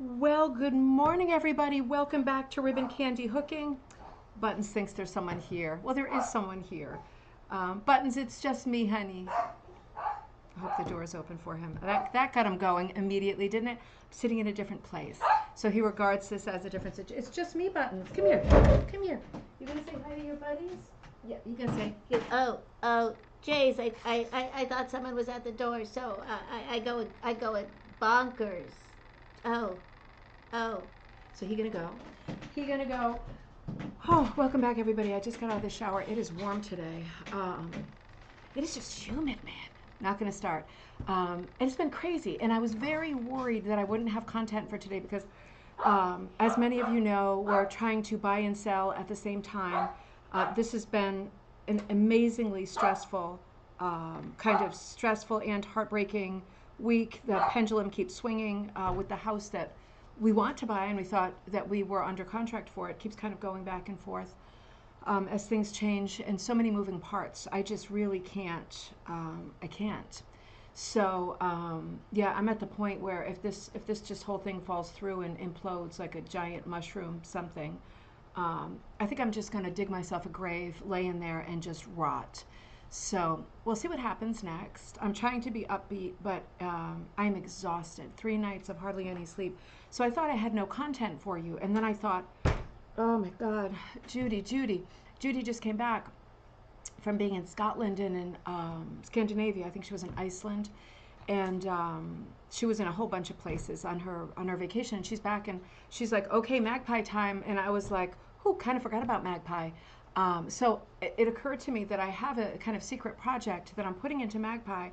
Well, good morning, everybody. Welcome back to Ribbon Candy Hooking. Buttons thinks there's someone here. Well, there is someone here. Buttons, it's just me, honey. I hope the door is open for him. That got him going immediately, didn't it? I'm sitting in a different place. So he regards this as a different situation. It's just me, Buttons. Come here. Come here. You gonna say hi to your buddies? Yeah, you can say. Oh, Jays, I thought someone was at the door, so I go bonkers. Oh, oh. So he gonna go. He gonna go. Oh, welcome back, everybody. I just got out of the shower. It is warm today. It is just humid, man. Not going to start. And it's been crazy. And I was very worried that I wouldn't have content for today because, as many of you know, we're trying to buy and sell at the same time. This has been an amazingly stressful, kind of stressful and heartbreaking week. The pendulum keeps swinging with the house that we want to buy and we thought that we were under contract for. It keeps kind of going back and forth as things change and so many moving parts. I just really can't. I can't. So yeah, I'm at the point where if this just whole thing falls through and implodes like a giant mushroom something, I think I'm just going to dig myself a grave, lay in there, and just rot. So we'll see what happens next. I'm trying to be upbeat, but I'm exhausted. 3 nights of hardly any sleep. So I thought I had no content for you. And then I thought, oh my God, Judy just came back from being in Scotland and in Scandinavia. I think she was in Iceland. And she was in a whole bunch of places on her vacation. And she's back and she's like, okay, Magpie time. And I was like, who kind of forgot about Magpie. So it occurred to me that I have a kind of secret project that I'm putting into Magpie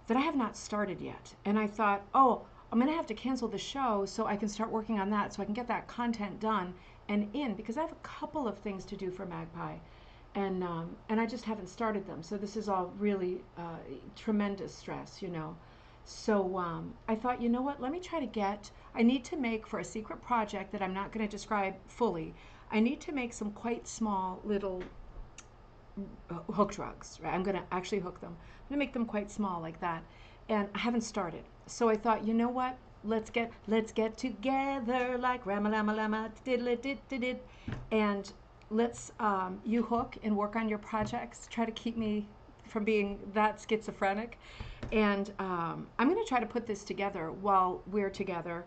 that I have not started yet. And I thought, oh, I'm going to have to cancel the show so I can start working on that so I can get that content done and in because I have a couple of things to do for Magpie. And I just haven't started them. So this is all really tremendous stress, you know. So I thought, you know what, let me try to I need to make for a secret project that I'm not going to describe fully. I need to make some quite small little hooked rugs, right? I'm going to actually hook them. I'm going to make them quite small like that. And I haven't started. So I thought, you know what? Let's get together like rama lama lama diddle did did and let's you hook and work on your projects. Try to keep me from being that schizophrenic. And I'm going to try to put this together while we're together.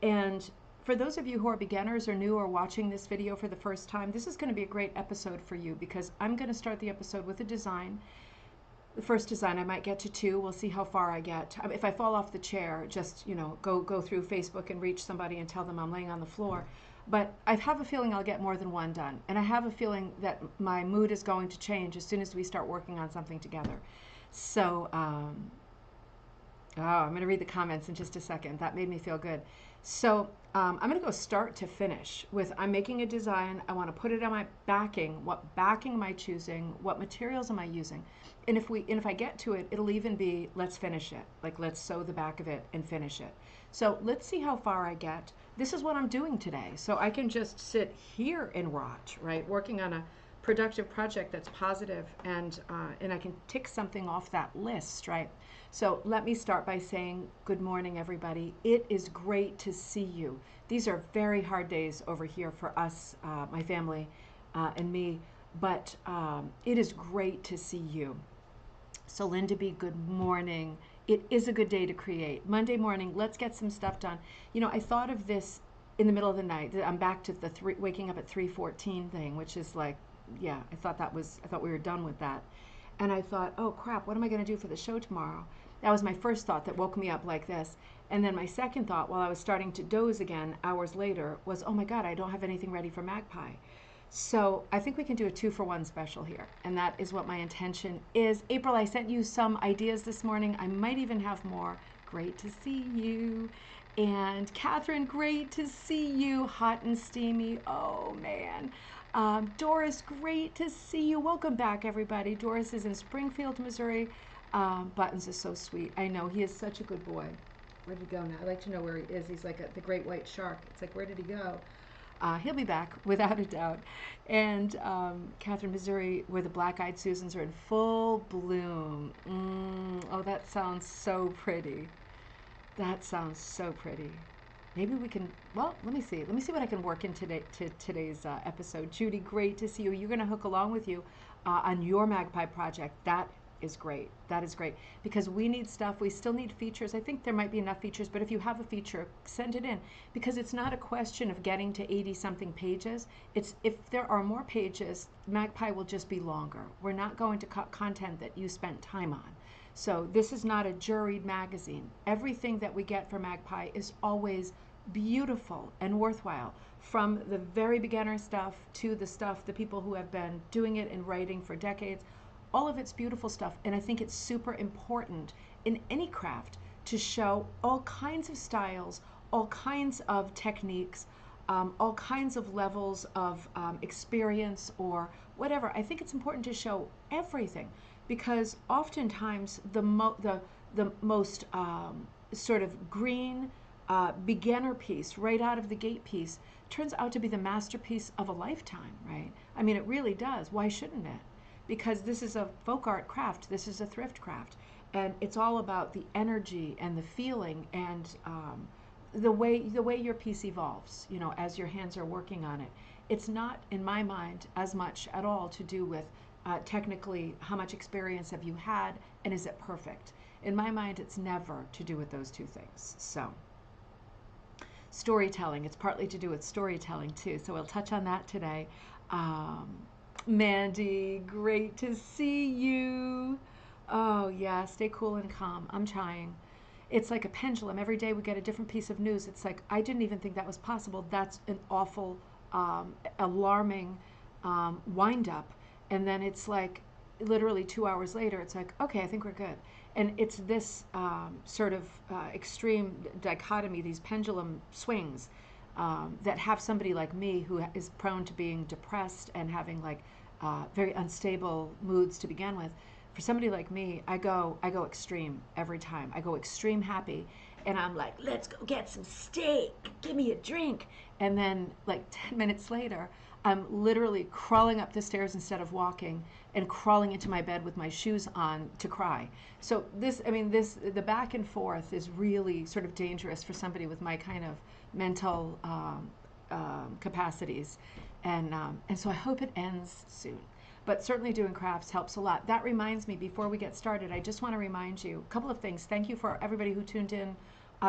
And for those of you who are beginners or new or watching this video for the first time, this is going to be a great episode for you because I'm going to start the episode with a design. The first design, I might get to 2. We'll see how far I get. If I fall off the chair, just, you know, go through Facebook and reach somebody and tell them I'm laying on the floor. But I have a feeling I'll get more than 1 done. And I have a feeling that my mood is going to change as soon as we start working on something together. So, I'm going to read the comments in just a second. That made me feel good. So I'm going to go start to finish with I'm making a design. I want to put it on my backing. What backing am I choosing? What materials am I using? And if I get to it, it'll even be let's finish it. Like let's sew the back of it and finish it. So let's see how far I get. This is what I'm doing today. So I can just sit here and rot, right? Working on a productive project that's positive and I can tick something off that list, right? So let me start by saying good morning, everybody. It is great to see you. These are very hard days over here for us, my family and me, but it is great to see you. So Linda B, good morning. It is a good day to create. Monday morning, let's get some stuff done. You know, I thought of this in the middle of the night. I'm back to the waking up at 3:14 thing, which is like, yeah, I thought we were done with that. And I thought, oh crap, what am I going to do for the show tomorrow? That was my first thought that woke me up like this. And then my second thought, while I was starting to doze again hours later, was, oh my God, I don't have anything ready for Magpie. So I think we can do a 2-for-1 special here. And that is what my intention is. April, I sent you some ideas this morning. I might even have more. Great to see you. And Catherine, great to see you. Hot and steamy. Oh, man. Doris, great to see you. Welcome back, everybody. Doris is in Springfield, Missouri. Buttons is so sweet. I know. He is such a good boy. Where did he go now? I'd like to know where he is. He's like the great white shark. It's like, where did he go? He'll be back, without a doubt. And Catherine, Missouri, where the black-eyed Susans are in full bloom. Oh, that sounds so pretty. That sounds so pretty. maybe we can, well, let me see. Let me see what I can work in today's episode. Judy, great to see you. You're going to hook along with you on your Magpie project. That is great. That is great because we need stuff. We still need features. I think there might be enough features, but if you have a feature, send it in because it's not a question of getting to 80 something pages. It's if there are more pages, Magpie will just be longer. We're not going to cut content that you spent time on. So this is not a juried magazine. Everything that we get from Magpie is always beautiful and worthwhile, from the very beginner stuff to the stuff, the people who have been doing it and writing for decades. All of it's beautiful stuff, and I think it's super important in any craft to show all kinds of styles, all kinds of techniques, all kinds of levels of experience or whatever. I think it's important to show everything because oftentimes the most sort of green beginner piece, right out of the gate piece, turns out to be the masterpiece of a lifetime, right? I mean, it really does. Why shouldn't it? Because this is a folk art craft, this is a thrift craft, and it's all about the energy and the feeling and the way your piece evolves, you know, as your hands are working on it. It's not, in my mind, as much at all to do with technically how much experience have you had and is it perfect. In my mind, it's never to do with those two things. So storytelling, it's partly to do with storytelling too, so we'll touch on that today. Mandy, great to see you. Oh yeah, stay cool and calm. I'm trying. It's like a pendulum. Every day we get a different piece of news. It's like, I didn't even think that was possible. That's an awful, alarming wind up. And then it's like, literally 2 hours later, it's like, okay, I think we're good. And it's this sort of extreme dichotomy, these pendulum swings that have somebody like me who is prone to being depressed and having like very unstable moods to begin with. For somebody like me, I go extreme every time. I go extreme happy, and I'm like, let's go get some steak, give me a drink. And then like 10 minutes later, I'm literally crawling up the stairs instead of walking and crawling into my bed with my shoes on to cry. So the back and forth is really sort of dangerous for somebody with my kind of mental capacities. And so I hope it ends soon. But certainly doing crafts helps a lot. That reminds me, before we get started, I just want to remind you a couple of things. Thank you for everybody who tuned in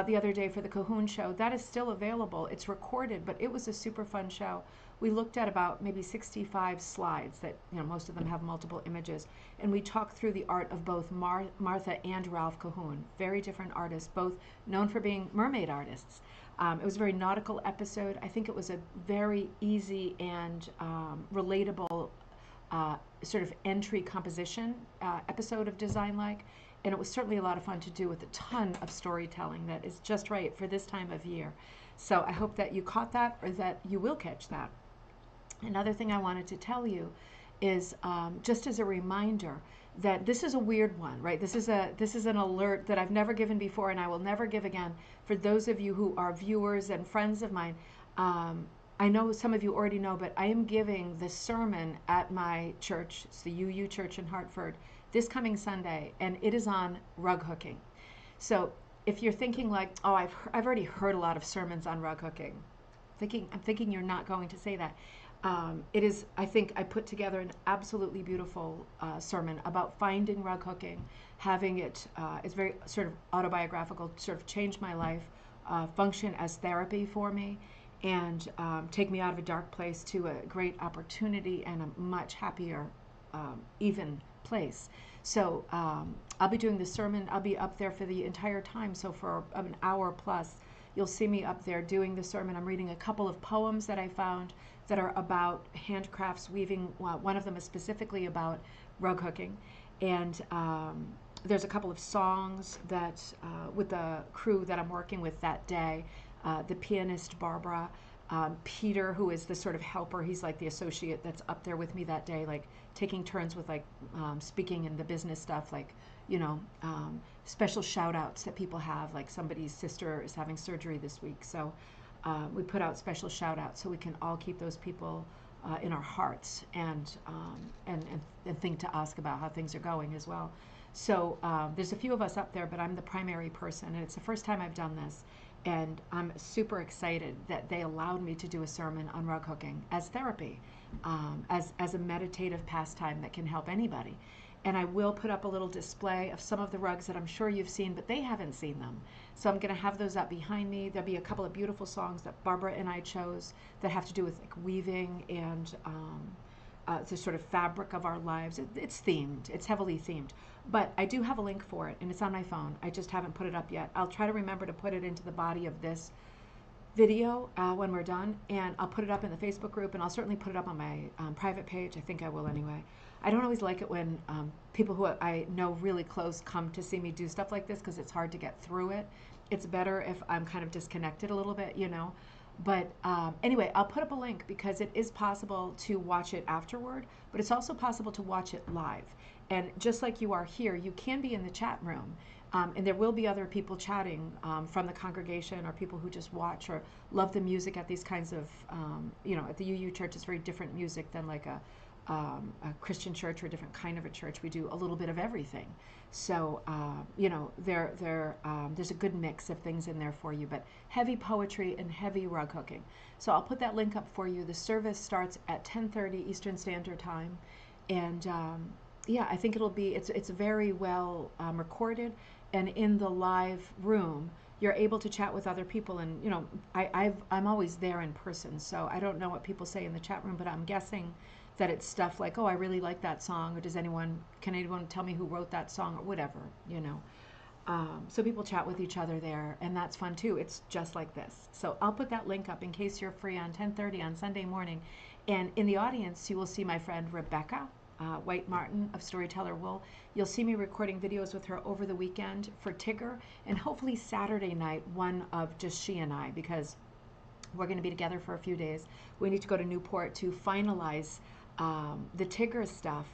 the other day for the Cahoon show. That is still available. It's recorded, but it was a super fun show. We looked at about maybe 65 slides that, you know, most of them have multiple images. And we talked through the art of both Martha and Ralph Cahoon. Very different artists, both known for being mermaid artists. It was a very nautical episode. I think it was a very easy and relatable sort of entry composition episode of Design Like, and it was certainly a lot of fun to do with a ton of storytelling that is just right for this time of year. So I hope that you caught that or that you will catch that. Another thing I wanted to tell you is just as a reminder that this is a weird one, right? This is an alert that I've never given before and I will never give again for those of you who are viewers and friends of mine. I know some of you already know, but I am giving the sermon at my church, it's the UU Church in Hartford, this coming Sunday, and it is on rug hooking. So if you're thinking like, oh, I've already heard a lot of sermons on rug hooking, I'm thinking you're not going to say that. It is, I think I put together an absolutely beautiful sermon about finding rug hooking, having it, it's very sort of autobiographical, sort of changed my life, function as therapy for me, and take me out of a dark place to a great opportunity and a much happier, even place. So I'll be doing the sermon. I'll be up there for the entire time. So for an hour plus, you'll see me up there doing the sermon. I'm reading a couple of poems that I found that are about handcrafts, weaving. One of them is specifically about rug hooking. And there's a couple of songs that with the crew that I'm working with that day. The pianist Barbara, Peter, who is the sort of helper, he's like the associate that's up there with me that day, like taking turns with like speaking in the business stuff, like, you know, special shout outs that people have, like somebody's sister is having surgery this week, so we put out special shout outs so we can all keep those people in our hearts and think to ask about how things are going as well. So there's a few of us up there, but I'm the primary person, and it's the first time I've done this. And I'm super excited that they allowed me to do a sermon on rug hooking as therapy, as a meditative pastime that can help anybody. And I will put up a little display of some of the rugs that I'm sure you've seen, but they haven't seen them. So I'm going to have those up behind me. There'll be a couple of beautiful songs that Barbara and I chose that have to do with like weaving and the sort of fabric of our lives. It's themed. It's heavily themed. But I do have a link for it, and it's on my phone. I just haven't put it up yet. I'll try to remember to put it into the body of this video when we're done, and I'll put it up in the Facebook group, and I'll certainly put it up on my private page. I think I will anyway. I don't always like it when people who I know really close come to see me do stuff like this because it's hard to get through it. It's better if I'm kind of disconnected a little bit, you know. But anyway, I'll put up a link because it is possible to watch it afterward, but it's also possible to watch it live. And just like you are here, you can be in the chat room. And there will be other people chatting from the congregation or people who just watch or love the music at these kinds of, you know, at the UU church, it's very different music than like a Christian church or a different kind of a church. We do a little bit of everything. So, you know, there's a good mix of things in there for you, but heavy poetry and heavy rug hooking. So I'll put that link up for you. The service starts at 10:30 Eastern Standard Time. And yeah, I think it'll be, it's very well recorded. And in the live room, you're able to chat with other people. And, you know, I'm always there in person. So I don't know what people say in the chat room, but I'm guessing that it's stuff like, oh, I really like that song, or can anyone tell me who wrote that song, or whatever, you know. So people chat with each other there, and that's fun too. It's just like this. So I'll put that link up in case you're free on 10:30 on Sunday morning. And in the audience, you will see my friend Rebecca White Martin of Storyteller Wool. You'll see me recording videos with her over the weekend for Tigger, and hopefully Saturday night, one of just she and I, because we're going to be together for a few days. We need to go to Newport to finalize the Tigger stuff.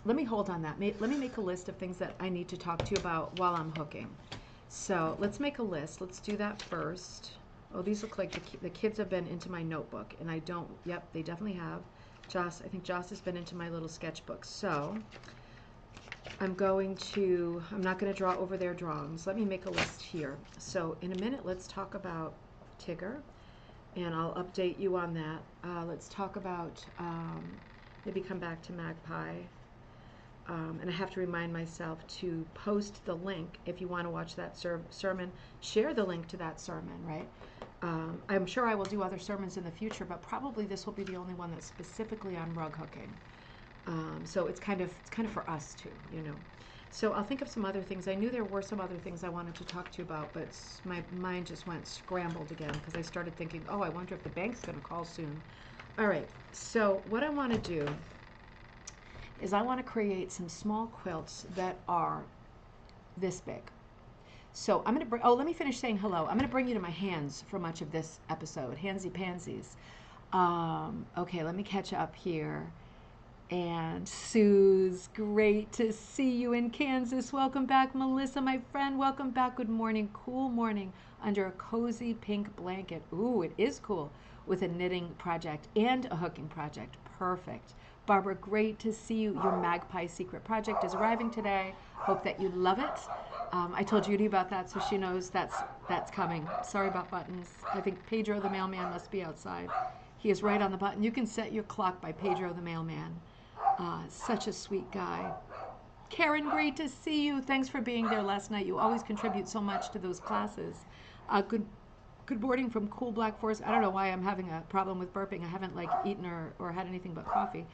Let me hold on that. Let me make a list of things that I need to talk to you about while I'm hooking. So let's make a list. Let's do that first. Oh, these look like the kids have been into my notebook, and I don't, yep, they definitely have. Joss, I think Joss has been into my little sketchbook. So I'm not going to draw over their drawings. Let me make a list here. So in a minute, let's talk about Tigger, and I'll update you on that. Let's talk about, maybe come back to Magpie. And I have to remind myself to post the link if you want to watch that sermon. Share the link to that sermon, right? I'm sure I will do other sermons in the future, but probably this will be the only one that's specifically on rug hooking. So it's kind of for us too, you know. So I'll think of some other things. I knew there were some other things I wanted to talk to you about, but my mind just went scrambled again because I started thinking, oh, I wonder if the bank's going to call soon. All right, so what I want to do is I want to create some small quilts that are this big. So I'm going to bring, oh, let me finish saying hello. I'm going to bring you to my hands for much of this episode, handsy pansies. Okay, let me catch up here. And Sue's, great to see you in Kansas. Welcome back, Melissa, my friend. Welcome back. Good morning. Cool morning under a cozy pink blanket. Ooh, it is cool, with a knitting project and a hooking project. Perfect. Barbara, great to see you. Your Magpie Secret Project is arriving today. Hope that you love it. I told Judy about that, so she knows that's coming. Sorry about buttons. I think Pedro the mailman must be outside. He is right on the button. You can set your clock by Pedro the mailman. Such a sweet guy. Karen, great to see you. Thanks for being there last night. You always contribute so much to those classes. Good morning from cool Black Forest. I don't know why I'm having a problem with burping. I haven't eaten or had anything but coffee.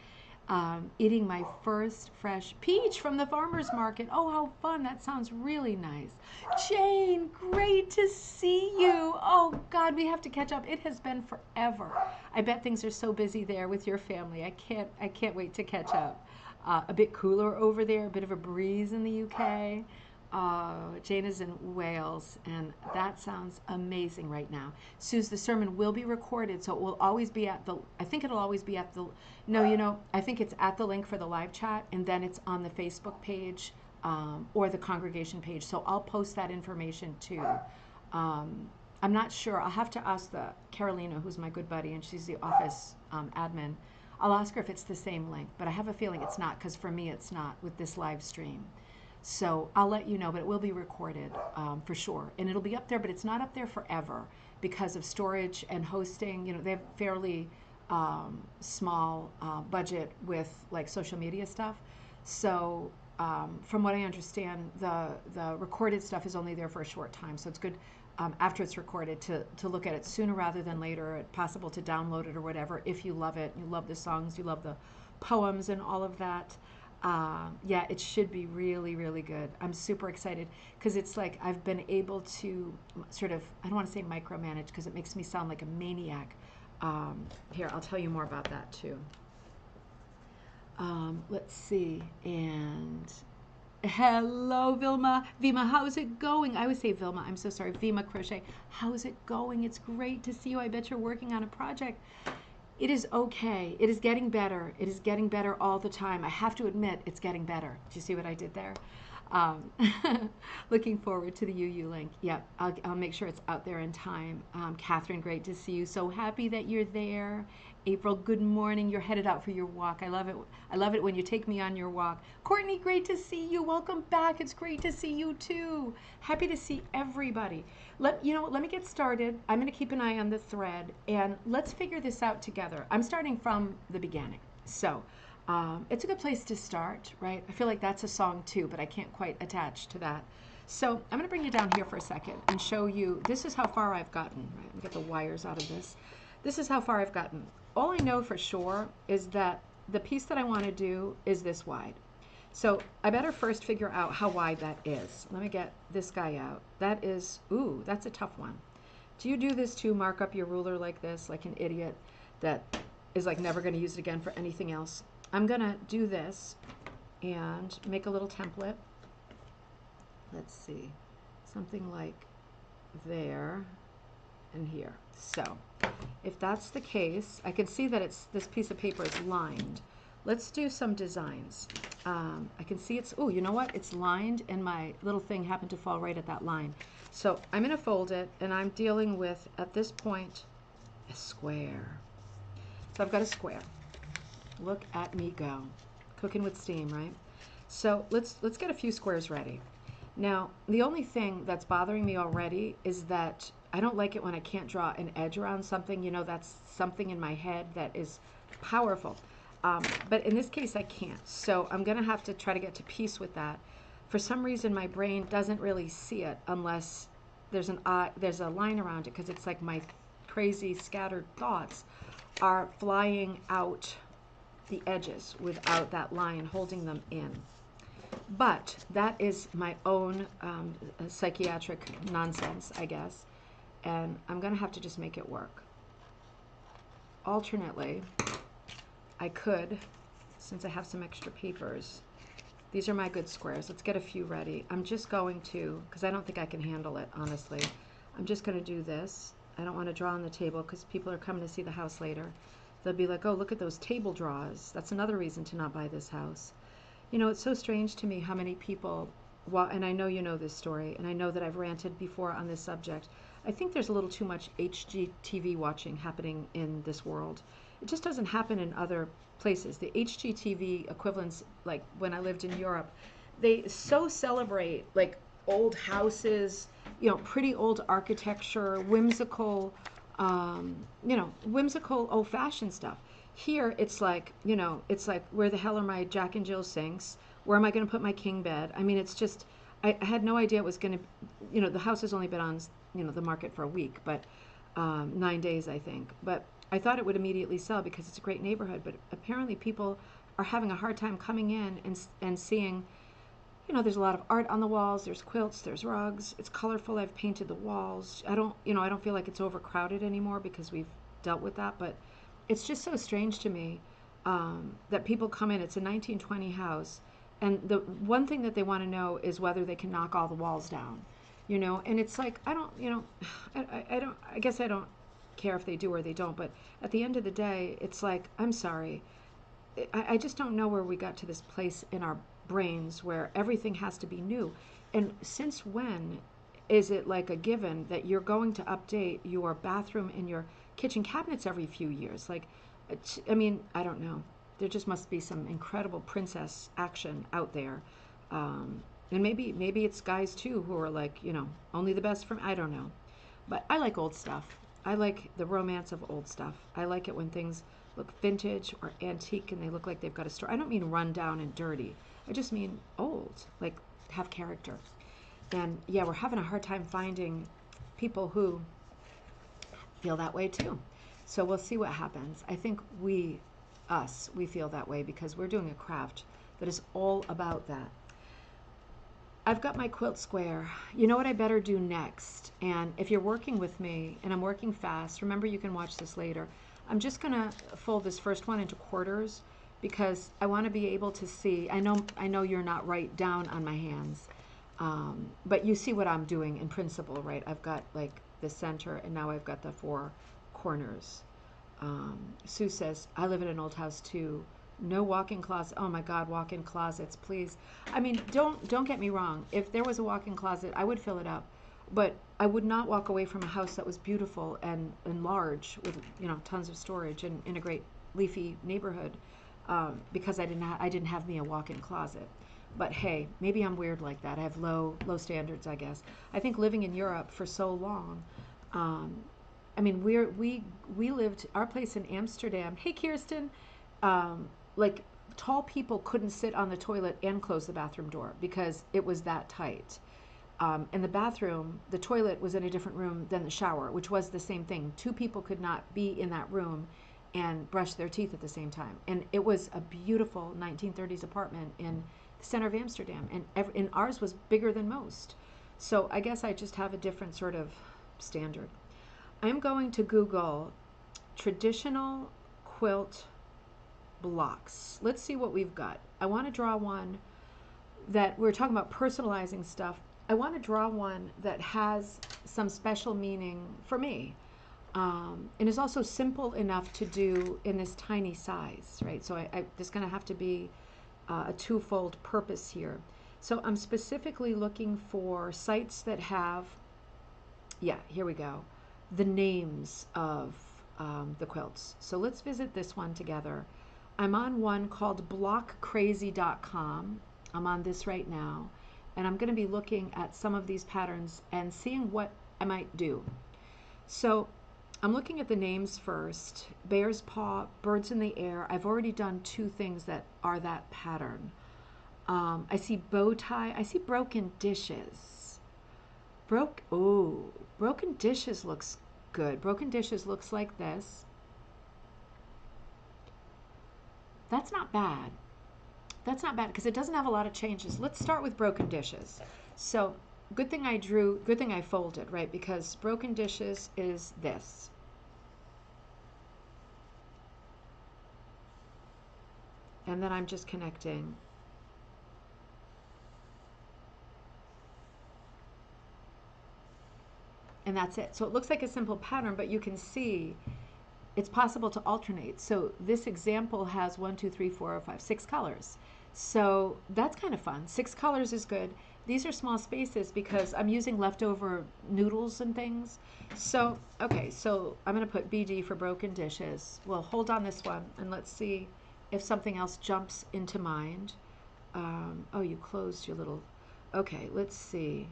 Eating my first fresh peach from the farmer's market. Oh, how fun. That sounds really nice. Jane, great to see you. Oh, God, we have to catch up. It has been forever. I bet things are so busy there with your family. I can't wait to catch up. A bit cooler over there, a bit of a breeze in the UK. Jane is in Wales, and that sounds amazing right now. Suze, the sermon will be recorded, so it will always be at the, I think it'll always be at the, no, you know, I think it's at the link for the live chat, and then it's on the Facebook page or the congregation page, so I'll post that information too. I'm not sure. I'll have to ask Carolina, who's my good buddy, and she's the office admin. I'll ask her if it's the same link, but I have a feeling it's not, because for me it's not with this live stream. So I'll let you know, but it will be recorded for sure. And it'll be up there, but it's not up there forever because of storage and hosting. You know, they have fairly small budget with like social media stuff. So from what I understand, the recorded stuff is only there for a short time. So it's good after it's recorded to look at it sooner rather than later. It's possible to download it or whatever if you love it. You love the songs, you love the poems and all of that. Yeah, it should be really, really good. I'm super excited because it's like I've been able to sort of, I don't want to say micromanage because it makes me sound like a maniac. Here, I'll tell you more about that too. Let's see. And hello, Vilma. Vima, how's it going? I always say Vilma. I'm so sorry. Vima Crochet. How's it going? It's great to see you. I bet you're working on a project. It is okay. It is getting better. It is getting better all the time. I have to admit, it's getting better. Do you see what I did there? Looking forward to the UU link. Yep, I'll make sure it's out there in time. Catherine, great to see you. So happy that you're there. April, good morning. You're headed out for your walk. I love it. I love it when you take me on your walk. Courtney, great to see you. Welcome back. It's great to see you too. Happy to see everybody. Let me get started. I'm going to keep an eye on the thread and let's figure this out together. I'm starting from the beginning. So it's a good place to start, right? I feel like that's a song too, but I can't quite attach to that. So I'm going to bring you down here for a second and show you, this is how far I've gotten. Right? Let me get the wires out of this. This is how far I've gotten. All I know for sure is that the piece that I want to do is this wide. So I better first figure out how wide that is. Let me get this guy out. That is, ooh, that's a tough one. Do you do this too? Mark up your ruler like this, like an idiot that is like never going to use it again for anything else. I'm going to do this and make a little template. Let's see, something like there and here. So if that's the case, I can see that this piece of paper is lined. Let's do some designs. I can see it's, oh, you know what? It's lined and my little thing happened to fall right at that line. So I'm going to fold it and I'm dealing with, at this point, a square. So I've got a square. Look at me go. Cooking with steam, right? So let's get a few squares ready. Now, the only thing that's bothering me already is that I don't like it when I can't draw an edge around something. You know, that's something in my head that is powerful. But in this case, I can't. So I'm going to have to try to get to peace with that. For some reason, my brain doesn't really see it unless there's a line around it, because it's like my crazy scattered thoughts are flying out the edges without that line holding them in. But that is my own psychiatric nonsense, I guess. And I'm going to have to just make it work. Alternately, I could, since I have some extra papers, these are my good squares. Let's get a few ready. I'm just going to, because I don't think I can handle it, honestly. I'm just going to do this. I don't want to draw on the table because people are coming to see the house later. They'll be like, oh, look at those table draws. That's another reason to not buy this house. You know, it's so strange to me how many people, well, and I know you know this story, and I know that I've ranted before on this subject. I think there's a little too much HGTV watching happening in this world. It just doesn't happen in other places. The HGTV equivalents, like when I lived in Europe, they so celebrate like old houses, you know, pretty old architecture, whimsical, whimsical old-fashioned stuff. Here, it's like, you know, it's like, where the hell are my Jack and Jill sinks? Where am I going to put my king bed? I mean, it's just, I had no idea it was going to, you know, the house has only been on, you know, the market for a week, but 9 days, I think. But I thought it would immediately sell because it's a great neighborhood. But apparently people are having a hard time coming in and seeing, you know, there's a lot of art on the walls. There's quilts, there's rugs. It's colorful. I've painted the walls. I don't feel like it's overcrowded anymore because we've dealt with that. But it's just so strange to me that people come in. It's a 1920 house, and the one thing that they want to know is whether they can knock all the walls down, you know. And it's like, I don't, you know, I guess I don't care if they do or they don't. But at the end of the day, it's like, I'm sorry, I just don't know where we got to this place in our brains where everything has to be new. And since when is it like a given that you're going to update your bathroom and your kitchen cabinets every few years? Like, I mean, I don't know. There just must be some incredible princess action out there. And maybe it's guys too who are like, you know, only the best from, I don't know. But I like old stuff. I like the romance of old stuff. I like it when things look vintage or antique and they look like they've got a story. I don't mean run down and dirty. I just mean old, like have character. And yeah, we're having a hard time finding people who feel that way too. So we'll see what happens. I think we feel that way because we're doing a craft that is all about that. I've got my quilt square. You know what I better do next? And if you're working with me and I'm working fast, remember you can watch this later. I'm just gonna fold this first one into quarters because I want to be able to see. I know you're not right down on my hands, but you see what I'm doing in principle, right? I've got like the center and now I've got the four corners. Sue says, I live in an old house too. No walk-in closet. Oh my God, walk-in closets, please. I mean, don't get me wrong. If there was a walk-in closet, I would fill it up. But I would not walk away from a house that was beautiful and large with, you know, tons of storage and in a great leafy neighborhood because I didn't have me a walk-in closet. But hey, maybe I'm weird like that. I have low standards, I guess. I think living in Europe for so long, I mean, we lived our place in Amsterdam. Hey, Kirsten, like tall people couldn't sit on the toilet and close the bathroom door because it was that tight. And the bathroom, the toilet was in a different room than the shower, which was the same thing. Two people could not be in that room and brush their teeth at the same time. And it was a beautiful 1930s apartment in the center of Amsterdam. And ours was bigger than most. So I guess I just have a different sort of standard. I'm going to Google traditional quilt blocks. Let's see what we've got. I want to draw one that we're talking about personalizing stuff. I want to draw one that has some special meaning for me and is also simple enough to do in this tiny size, right? So there's going to have to be a twofold purpose here. So I'm specifically looking for sites that have, yeah, here we go, the names of the quilts. So let's visit this one together. I'm on one called blockcrazy.com. I'm on this right now, and I'm going to be looking at some of these patterns and seeing what I might do. So I'm looking at the names first. Bear's paw, birds in the air. I've already done two things that are that pattern. I see bow tie. I see broken dishes. Broken dishes looks good. Broken dishes looks like this. That's not bad. That's not bad because it doesn't have a lot of changes. Let's start with broken dishes. So good thing I drew, good thing I folded, right? Because broken dishes is this. And then I'm just connecting. And that's it. So it looks like a simple pattern, but you can see it's possible to alternate. So this example has 1, 2, 3, 4, 5, 6 colors. So that's kind of fun. 6 colors is good. These are small spaces because I'm using leftover noodles and things. So, okay, so I'm going to put BD for broken dishes. We'll hold on this one and let's see if something else jumps into mind. Oh, you closed your little, okay, let's see.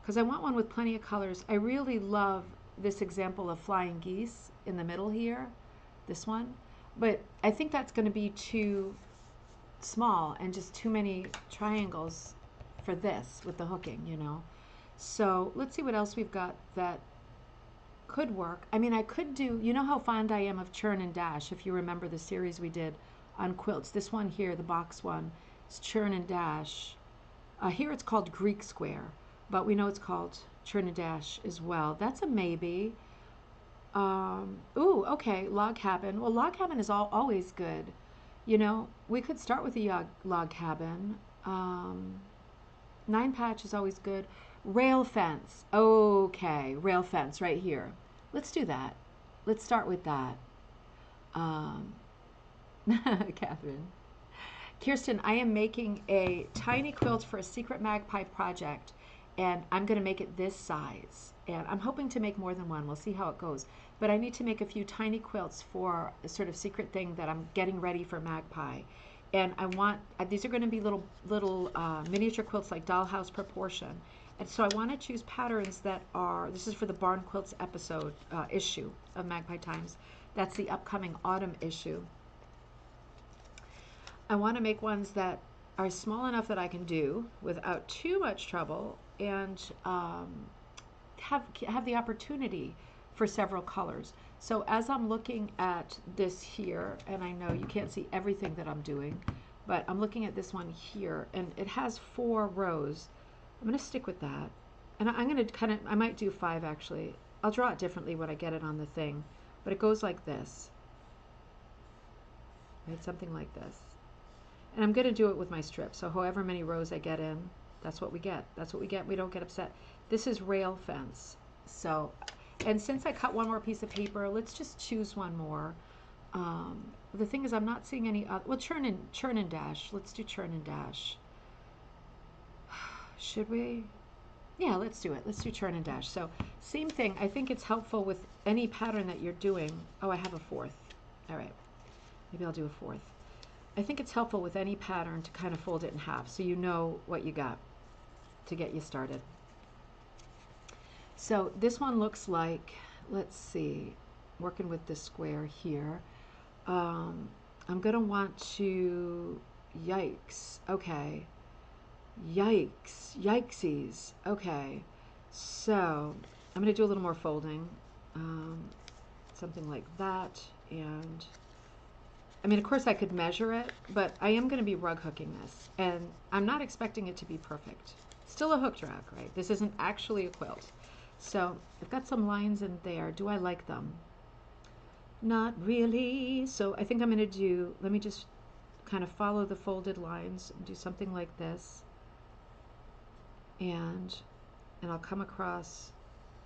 Because I want one with plenty of colors. I really love this example of flying geese in the middle here, this one. But I think that's going to be too small and just too many triangles for this with the hooking, you know. So let's see what else we've got that could work. I mean, I could do, you know how fond I am of churn and dash, if you remember the series we did on quilts. This one here, the box one, is churn and dash. Here it's called Greek square, but we know it's called churn and dash as well. That's a maybe. Ooh, okay, log cabin. Well, log cabin is always good. You know, we could start with a log cabin. 9 patch is always good. Rail fence. Okay, rail fence right here. Let's do that. Let's start with that. Catherine. Kirsten, I am making a tiny quilt for a secret Magpie project, and I'm going to make it this size. And I'm hoping to make more than one. We'll see how it goes. But I need to make a few tiny quilts for a sort of secret thing that I'm getting ready for Magpie. And I want, these are going to be little miniature quilts like dollhouse proportion. And so I want to choose patterns that are, this is for the Barn Quilts episode, issue of Magpie Times. That's the upcoming autumn issue. I want to make ones that are small enough that I can do without too much trouble, and have the opportunity for several colors. So as I'm looking at this here, and I know you can't see everything that I'm doing, but I'm looking at this one here, and it has 4 rows. I'm going to stick with that. And I'm going to I might do 5 actually. I'll draw it differently when I get it on the thing, but it goes like this. Right, something like this. And I'm going to do it with my strip. So however many rows I get in, that's what we get. That's what we get. We don't get upset. This is rail fence. So, and since I cut one more piece of paper, let's just choose one more. The thing is, I'm not seeing any other. Well, churn and dash. Let's do churn and dash. Should we? Yeah, let's do it. Let's do churn and dash. So same thing. I think it's helpful with any pattern that you're doing. Oh, I have a 4th. All right. Maybe I'll do a 4th. I think it's helpful with any pattern to kind of fold it in half so you know what you got to get you started. So this one looks like, let's see, working with this square here. I'm going to want to, yikes, okay. Yikes, yikesies, okay. So I'm going to do a little more folding, something like that, and I mean, of course I could measure it, but I am going to be rug hooking this, and I'm not expecting it to be perfect. Still a hooked rug, right? This isn't actually a quilt. So I've got some lines in there. Do I like them? Not really. So I think I'm going to do, let me just kind of follow the folded lines and do something like this. And I'll come across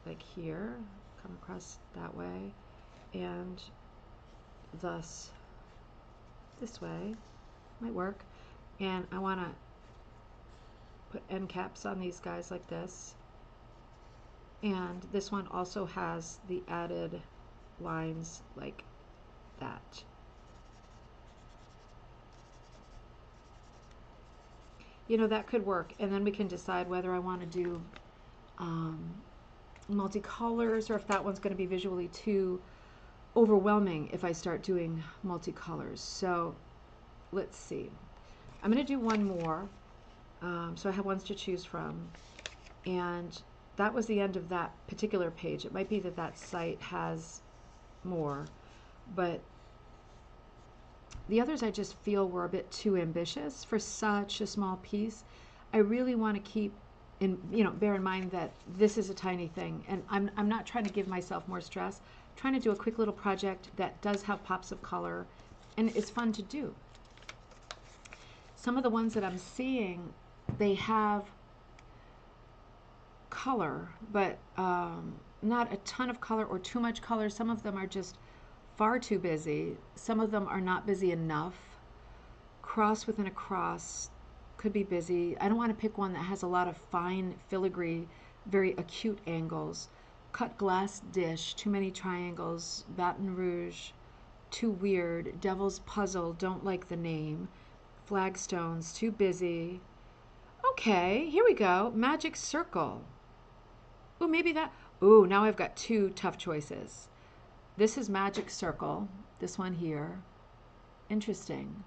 like here, come across that way, and thus this way might work. And I want to put end caps on these guys like this. And this one also has the added lines like that. You know, that could work. And then we can decide whether I want to do multicolors, or if that one's going to be visually too overwhelming if I start doing multicolors. So let's see. I'm going to do one more. So I have ones to choose from. And that was the end of that particular page. It might be that that site has more, but the others I just feel were a bit too ambitious for such a small piece. I really want to keep in, you know, bear in mind that this is a tiny thing, and I'm not trying to give myself more stress. I'm trying to do a quick little project that does have pops of color and is fun to do. Some of the ones that I'm seeing, they have color, but not a ton of color or too much color. Some of them are just far too busy. Some of them are not busy enough. Cross within a cross could be busy. I don't want to pick one that has a lot of fine filigree, very acute angles. Cut glass dish, too many triangles. Baton Rouge, too weird. Devil's Puzzle, don't like the name. Flagstones, too busy. Okay, here we go. Magic Circle. Ooh, maybe that. Ooh, now I've got 2 tough choices. This is Magic Circle, this one here. Interesting.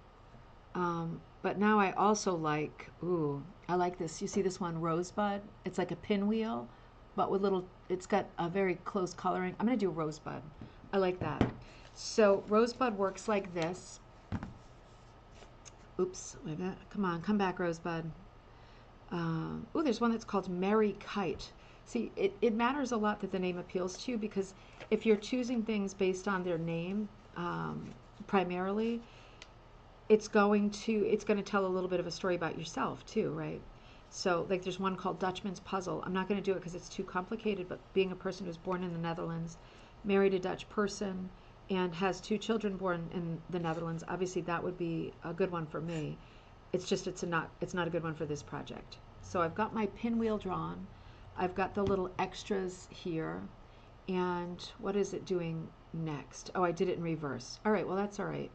But now I also like, ooh, I like this. You see this one, Rosebud? It's like a pinwheel, but with little, it's got a very close coloring. I'm going to do Rosebud. I like that. So Rosebud works like this. Oops, wait a minute. Come on, come back, Rosebud. Oh, there's one that's called Merry Kite. See, it matters a lot that the name appeals to you, because if you're choosing things based on their name primarily, it's going to tell a little bit of a story about yourself too, right? So like there's one called Dutchman's Puzzle. I'm not going to do it because it's too complicated, but being a person who's born in the Netherlands, married a Dutch person, and has 2 children born in the Netherlands, obviously that would be a good one for me. It's just it's not a good one for this project. So I've got my pinwheel drawn. I've got the little extras here. And what is it doing next? Oh, I did it in reverse. All right, well, that's all right.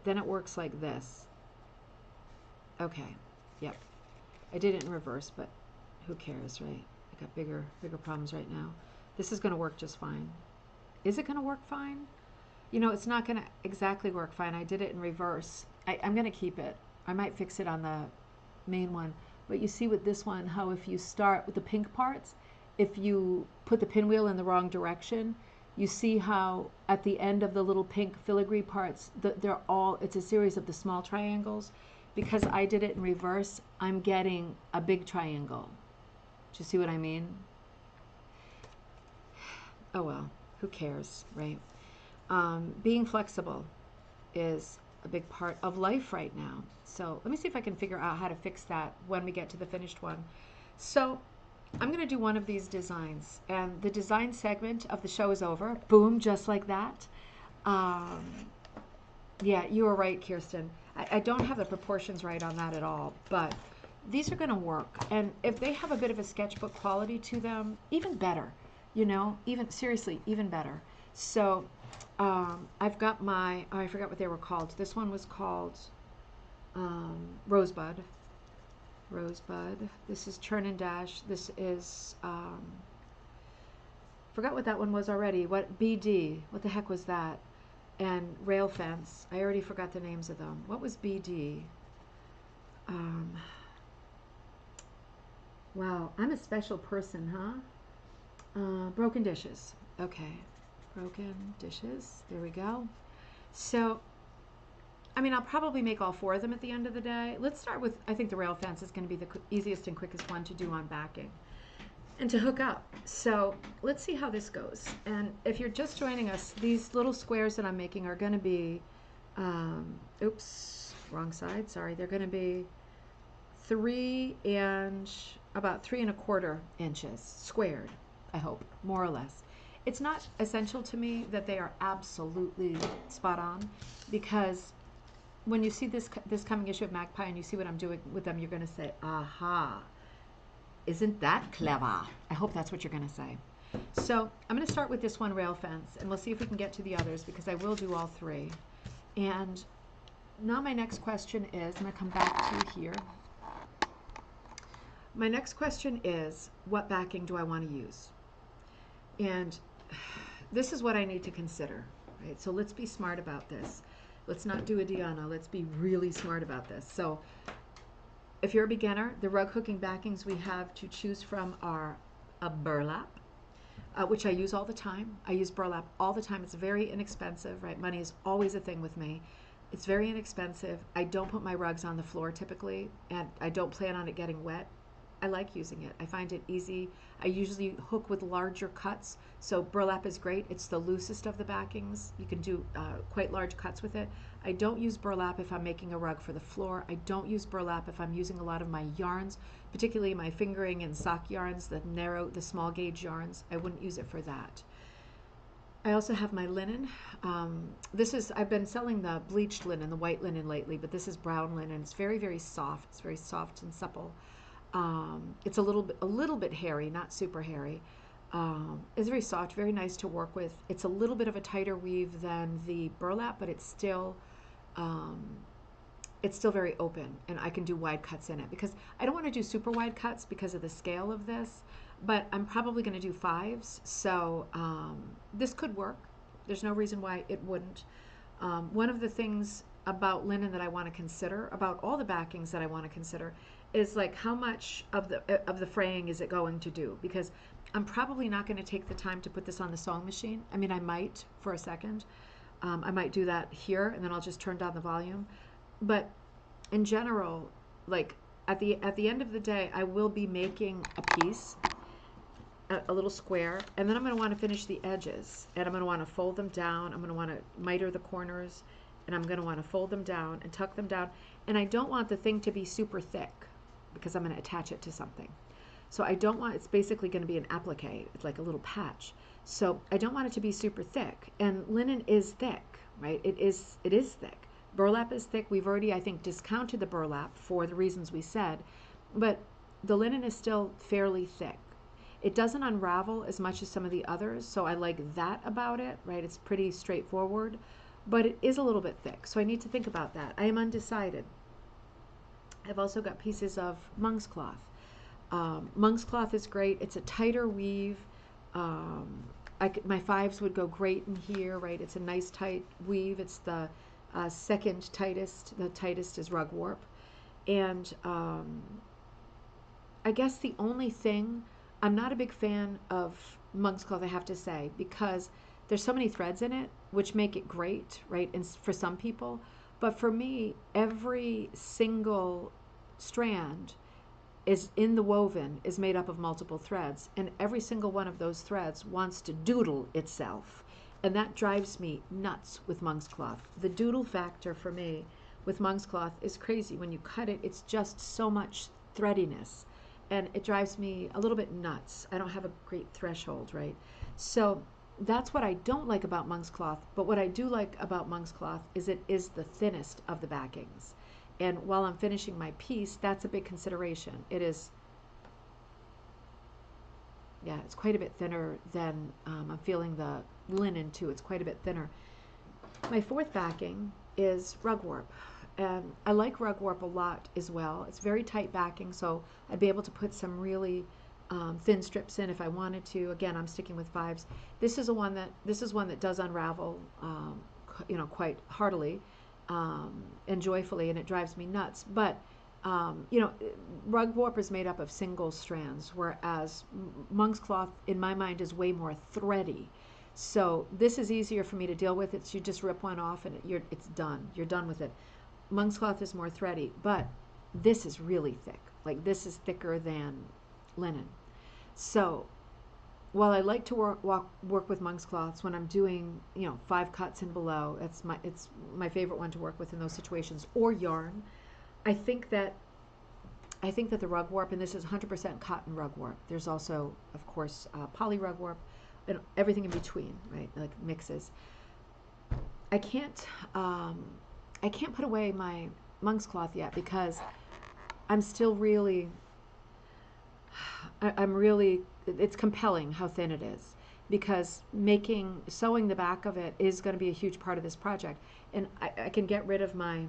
Then it works like this. Okay, yep. I did it in reverse, but who cares, right? I got bigger problems right now. This is going to work just fine. Is it going to work fine? You know, it's not going to exactly work fine. I did it in reverse. I'm going to keep it. I might fix it on the main one. But you see with this one, how if you start with the pink parts, if you put the pinwheel in the wrong direction, you see how at the end of the little pink filigree parts, it's a series of the small triangles. Because I did it in reverse, I'm getting a big triangle. Do you see what I mean? Oh well, who cares, right? Being flexible is a big part of life right now. So let me see if I can figure out how to fix that when we get to the finished one. So I'm going to do one of these designs, and the design segment of the show is over. Boom, just like that. Yeah, you were right, Kirsten. I don't have the proportions right on that at all, but these are going to work. And if they have a bit of a sketchbook quality to them, even better, you know, even seriously, even better. So I've got my, I forgot what they were called. This one was called Rosebud. Rosebud. This is Churn and Dash. This is, forgot what that one was already. What, BD. What the heck was that? And Rail Fence. I already forgot the names of them. What was BD? Wow, I'm a special person, huh? Broken Dishes. Okay. Broken Dishes. There we go. So, I mean, I'll probably make all four of them at the end of the day. Let's start with, I think the Rail Fence is going to be the easiest and quickest one to do on backing and to hook up. So let's see how this goes. And if you're just joining us, these little squares that I'm making are going to be, oops, wrong side, sorry. They're going to be about 3¼ inches squared, I hope, more or less. It's not essential to me that they are absolutely spot on, because when you see this coming issue of Magpie and you see what I'm doing with them, you're going to say, aha, isn't that clever? I hope that's what you're going to say. So I'm going to start with this one, Rail Fence, and we'll see if we can get to the others, because I will do all three. And now my next question is, I'm going to come back to here. My next question is, what backing do I want to use? And this is what I need to consider, right? So let's be smart about this. Let's not do a Diana. Let's be really smart about this. So if you're a beginner, the rug hooking backings we have to choose from are a burlap, which I use all the time. I use burlap all the time. It's very inexpensive, right? Money is always a thing with me. It's very inexpensive. I don't put my rugs on the floor typically, and I don't plan on it getting wet. I like using it. I find it easy. I usually hook with larger cuts, so burlap is great. It's the loosest of the backings. You can do quite large cuts with it. I don't use burlap if I'm making a rug for the floor. I don't use burlap if I'm using a lot of my yarns, particularly my fingering and sock yarns, the small gauge yarns. I wouldn't use it for that. I also have my linen. I've been selling the bleached linen, the white linen lately, but this is brown linen. It's very, very soft. It's very soft and supple. It's a little bit hairy, not super hairy. It's very soft, very nice to work with. It's a little bit of a tighter weave than the burlap, but it's still very open, and I can do wide cuts in it, because I don't want to do super wide cuts because of the scale of this, but I'm probably going to do 5s, so this could work. There's no reason why it wouldn't. One of the things about linen that I want to consider, about all the backings that I want to consider, is like how much of the fraying is it going to do, because I'm probably not going to take the time to put this on the sewing machine. I mean, I might for a second. I might do that here, and then I'll just turn down the volume. But in general, like at the end of the day, I will be making a piece, a little square, and then I'm going to want to finish the edges, and I'm going to want to fold them down. I'm going to want to miter the corners, and I'm going to want to fold them down and tuck them down. And I don't want the thing to be super thick, because I'm going to attach it to something. So I don't want, it's basically going to be an applique. It's like a little patch. So I don't want it to be super thick. And linen is thick, right? It is thick. Burlap is thick. We've already, I think, discounted the burlap for the reasons we said. But the linen is still fairly thick. It doesn't unravel as much as some of the others, so I like that about it, right? It's pretty straightforward, but it is a little bit thick. So I need to think about that. I am undecided. I've also got pieces of monk's cloth. Monk's cloth is great. It's a tighter weave. My fives would go great in here, right? It's a nice tight weave. It's the second tightest. The tightest is rugwarp. And I guess the only thing, I'm not a big fan of monk's cloth, I have to say, because there's so many threads in it, which make it great, right? And for some people. But for me, every single strand is in the woven is made up of multiple threads, and every single one of those threads wants to doodle itself, and that drives me nuts with monk's cloth. The doodle factor for me with monk's cloth is crazy. When you cut it, it's just so much threadiness, and it drives me a little bit nuts. I don't have a great threshold, right? So that's what I don't like about monk's cloth, but what I do like about monk's cloth is it is the thinnest of the backings. And while I'm finishing my piece, that's a big consideration. It is, yeah, it's quite a bit thinner than, I'm feeling the linen too. It's quite a bit thinner. My fourth backing is rugwarp. And I like rugwarp a lot as well. It's very tight backing, so I'd be able to put some really thin strips in if I wanted to. Again, I'm sticking with fives. This is one that does unravel, quite heartily. And joyfully, and it drives me nuts. But rugwarp is made up of single strands, whereas monk's cloth, in my mind, is way more thready. So this is easier for me to deal with. You just rip one off and it's done. You're done with it. Monk's cloth is more thready, but this is really thick. Like, this is thicker than linen. So while I like to work with monk's cloths when I'm doing 5 cuts and below, it's my favorite one to work with in those situations, or yarn. I think that the rugwarp, and this is 100% cotton rugwarp. There's also, of course, poly rugwarp and everything in between, right? Like mixes. I can't put away my monk's cloth yet because I'm still really. It's compelling how thin it is, because sewing the back of it is going to be a huge part of this project. And I can get rid of my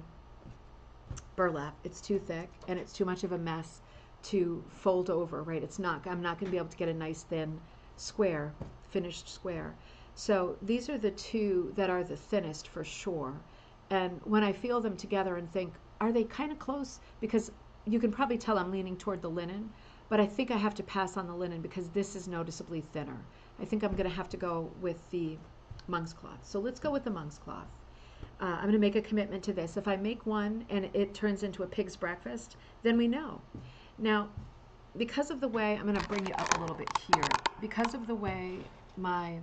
burlap. It's too thick and it's too much of a mess to fold over, right? I'm not going to be able to get a nice thin square, finished square. So these are the two that are the thinnest for sure. And when I feel them together and think, are they kind of close? Because you can probably tell I'm leaning toward the linen. But I think I have to pass on the linen because this is noticeably thinner. I think I'm going to have to go with the monk's cloth. So let's go with the monk's cloth. I'm going to make a commitment to this. If I make one and it turns into a pig's breakfast, then we know. Now, because of the way, I'm going to bring you up a little bit here. Because of the way my,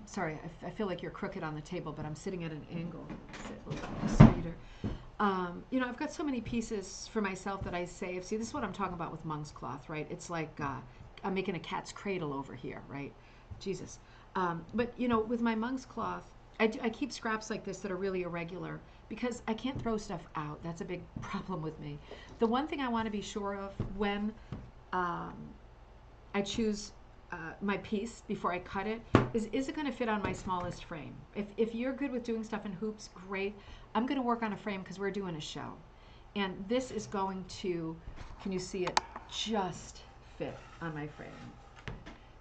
sorry, I feel like you're crooked on the table, but I'm sitting at an angle. Sit a little bit straighter. I've got so many pieces for myself that I save. See, this is what I'm talking about with monk's cloth, right? It's like I'm making a cat's cradle over here, right? Jesus. But, with my monk's cloth, I keep scraps like this that are really irregular because I can't throw stuff out. That's a big problem with me. The one thing I want to be sure of when I choose my piece before I cut it is it going to fit on my smallest frame? If you're good with doing stuff in hoops, great. I'm going to work on a frame because we're doing a show. And this is going to, can you see it, just fit on my frame.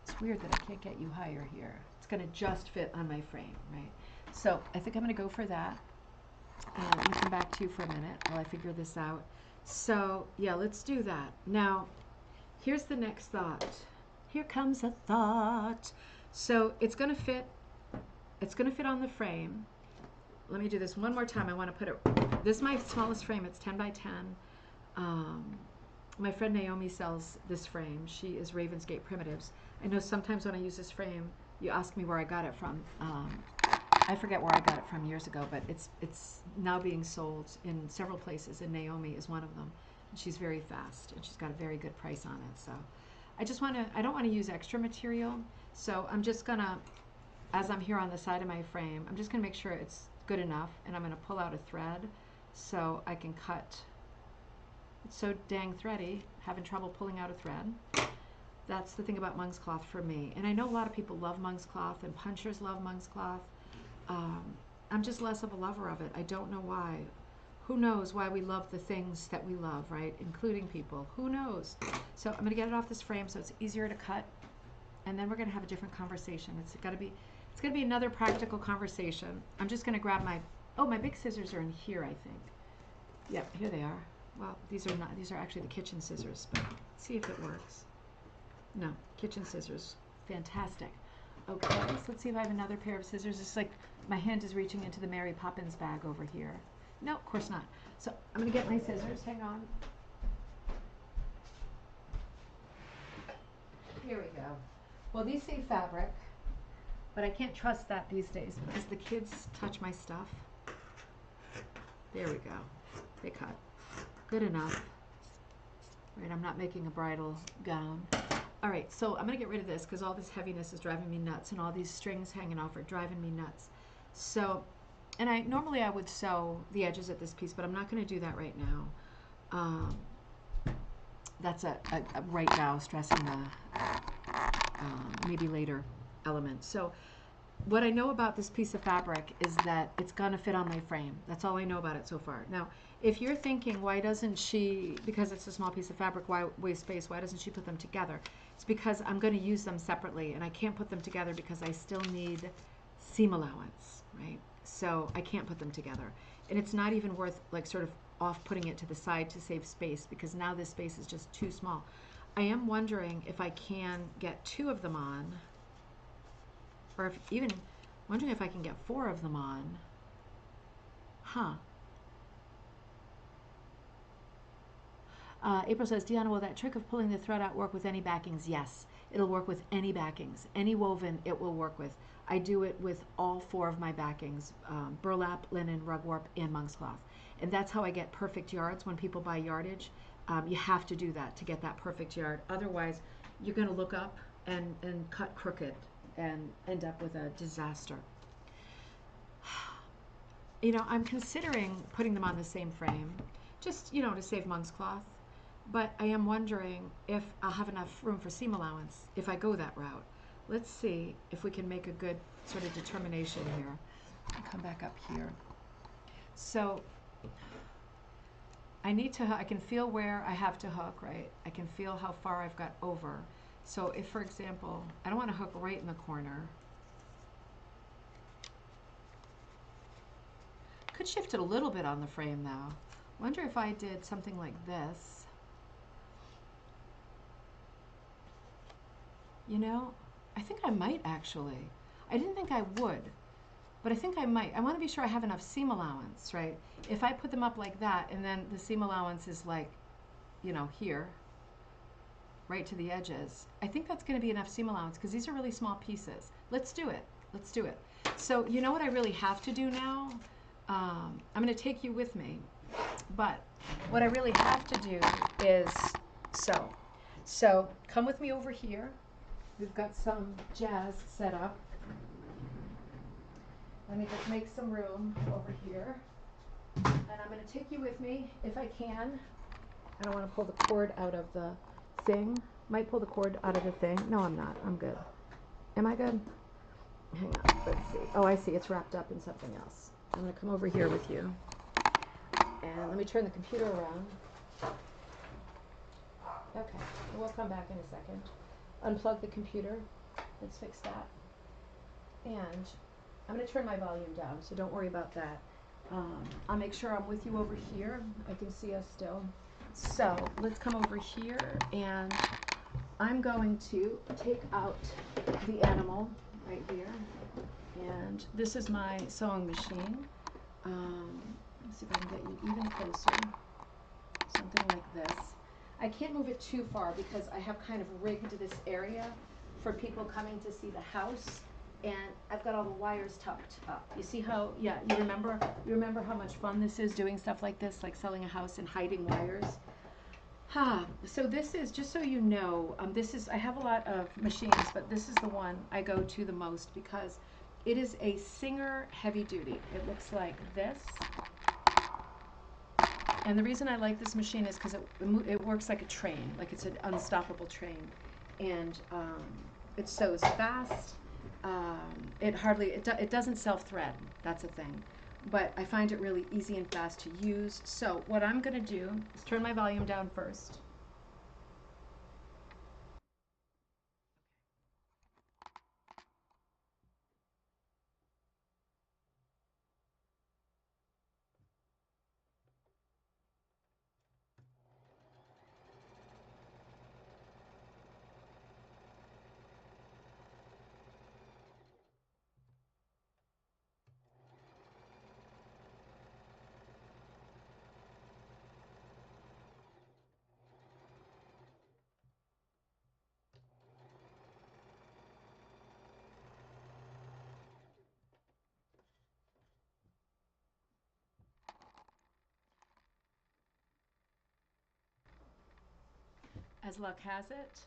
It's weird that I can't get you higher here. It's going to just fit on my frame, right? So I think I'm going to go for that. And let me come back to you for a minute while I figure this out. So yeah, let's do that. Now, here's the next thought. Here comes a thought. So it's going to fit on the frame. Let me do this one more time. I want to put it, this is my smallest frame. It's 10 by 10. My friend Naomi sells this frame. She is Ravensgate Primitives. I know sometimes when I use this frame, you ask me where I got it from. I forget where I got it from years ago, but it's now being sold in several places, and Naomi is one of them. And she's very fast, and she's got a very good price on it. So I don't want to use extra material, so I'm just gonna, as I'm here on the side of my frame, I'm just gonna make sure it's good enough, and I'm gonna pull out a thread so I can cut. It's so dang thready, having trouble pulling out a thread. That's the thing about monk's cloth for me. And I know a lot of people love monk's cloth, and punchers love monk's cloth. I'm just less of a lover of it. I don't know why. who knows why we love the things that we love, right? Including people. Who knows? So I'm going to get it off this frame so it's easier to cut. And then we're going to have a different conversation. It's going to be another practical conversation. I'm just going to grab my big scissors are in here, I think. Yep, here they are. Well, these are actually the kitchen scissors, but let's see if it works. No, kitchen scissors. Fantastic. Okay, so let's see if I have another pair of scissors. It's like my hand is reaching into the Mary Poppins bag over here. No, of course not. So I'm going to get my scissors. Hang on. Here we go. Well, these say fabric, but I can't trust that these days because the kids touch my stuff. There we go. They cut. Good enough. Right, I'm not making a bridal gown. All right, so I'm going to get rid of this because all this heaviness is driving me nuts and all these strings hanging off are driving me nuts. So, and normally I would sew the edges of this piece, but I'm not going to do that right now. That's a right now stressing the maybe later element. So what I know about this piece of fabric is that it's going to fit on my frame. That's all I know about it so far. Now, if you're thinking, why doesn't she, because it's a small piece of fabric, why waste space, why doesn't she put them together? It's because I'm going to use them separately, and I can't put them together because I still need seam allowance, right? So I can't put them together. And it's not even worth like sort of off putting it to the side to save space because now this space is just too small. I am wondering if I can get 2 of them on, or wondering if I can get 4 of them on. Huh. April says, Deanna, will that trick of pulling the thread out work with any backings? Yes, it'll work with any backings. Any woven, it will work with. I do it with all 4 of my backings, burlap, linen, rugwarp, and monk's cloth. And that's how I get perfect yards when people buy yardage. You have to do that to get that perfect yard. Otherwise, you're going to look up and cut crooked and end up with a disaster. You know, I'm considering putting them on the same frame, just, you know, to save monk's cloth. But I am wondering if I'll have enough room for seam allowance if I go that route. Let's see if we can make a good sort of determination here. I'll come back up here. So I can feel where I have to hook, right? I can feel how far I've got over. So if, for example, I don't want to hook right in the corner. Could shift it a little bit on the frame though. Wonder if I did something like this. You know, I think I might actually. I didn't think I would, but I think I might. I want to be sure I have enough seam allowance, right? If I put them up like that and then the seam allowance is like, you know, here, right to the edges, I think that's going to be enough seam allowance because these are really small pieces. Let's do it. Let's do it. So you know what I really have to do now? I'm going to take you with me, but what I really have to do is sew. So come with me over here. We've got some jazz set up. Let me just make some room over here. And I'm going to take you with me if I can. I don't want to pull the cord out of the thing. Might pull the cord out of the thing. No, I'm not. I'm good. Am I good? Hang on. Let's see. Oh, I see. It's wrapped up in something else. I'm going to come over here with you. And let me turn the computer around. Okay. We'll come back in a second. Unplug the computer. Let's fix that. And I'm going to turn my volume down, so don't worry about that. I'll make sure I'm with you over here. I can see us still. So let's come over here, and I'm going to take out the animal right here. And this is my sewing machine. Let's see if I can get you even closer. Something like this. I can't move it too far because I have kind of rigged this area for people coming to see the house, and I've got all the wires tucked up. You see how, yeah, you remember how much fun this is doing stuff like this, like selling a house and hiding wires? So this is, just so you know, I have a lot of machines, but this is the one I go to the most because it is a Singer heavy duty. It looks like this. And the reason I like this machine is because it works like a train, like it's an unstoppable train. And it sews fast. It doesn't self-thread. That's a thing. but I find it really easy and fast to use. So what I'm going to do is turn my volume down first. As luck has it,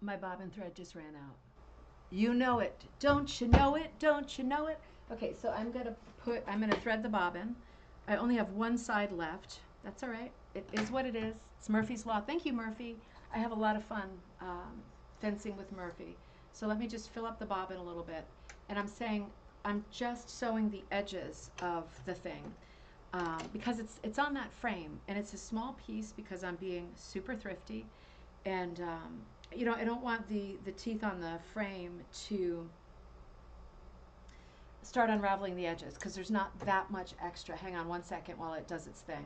my bobbin thread just ran out. You know it. Don't you know it? Don't you know it? Okay, so I'm gonna thread the bobbin. I only have one side left. That's all right. It is what it is. It's Murphy's Law. Thank you, Murphy. I have a lot of fun fencing with Murphy. So let me just fill up the bobbin a little bit. And I'm just sewing the edges of the thing because it's on that frame, and it's a small piece because I'm being super thrifty, and I don't want the teeth on the frame to start unraveling the edges because there's not that much extra. Hang on one second while it does its thing.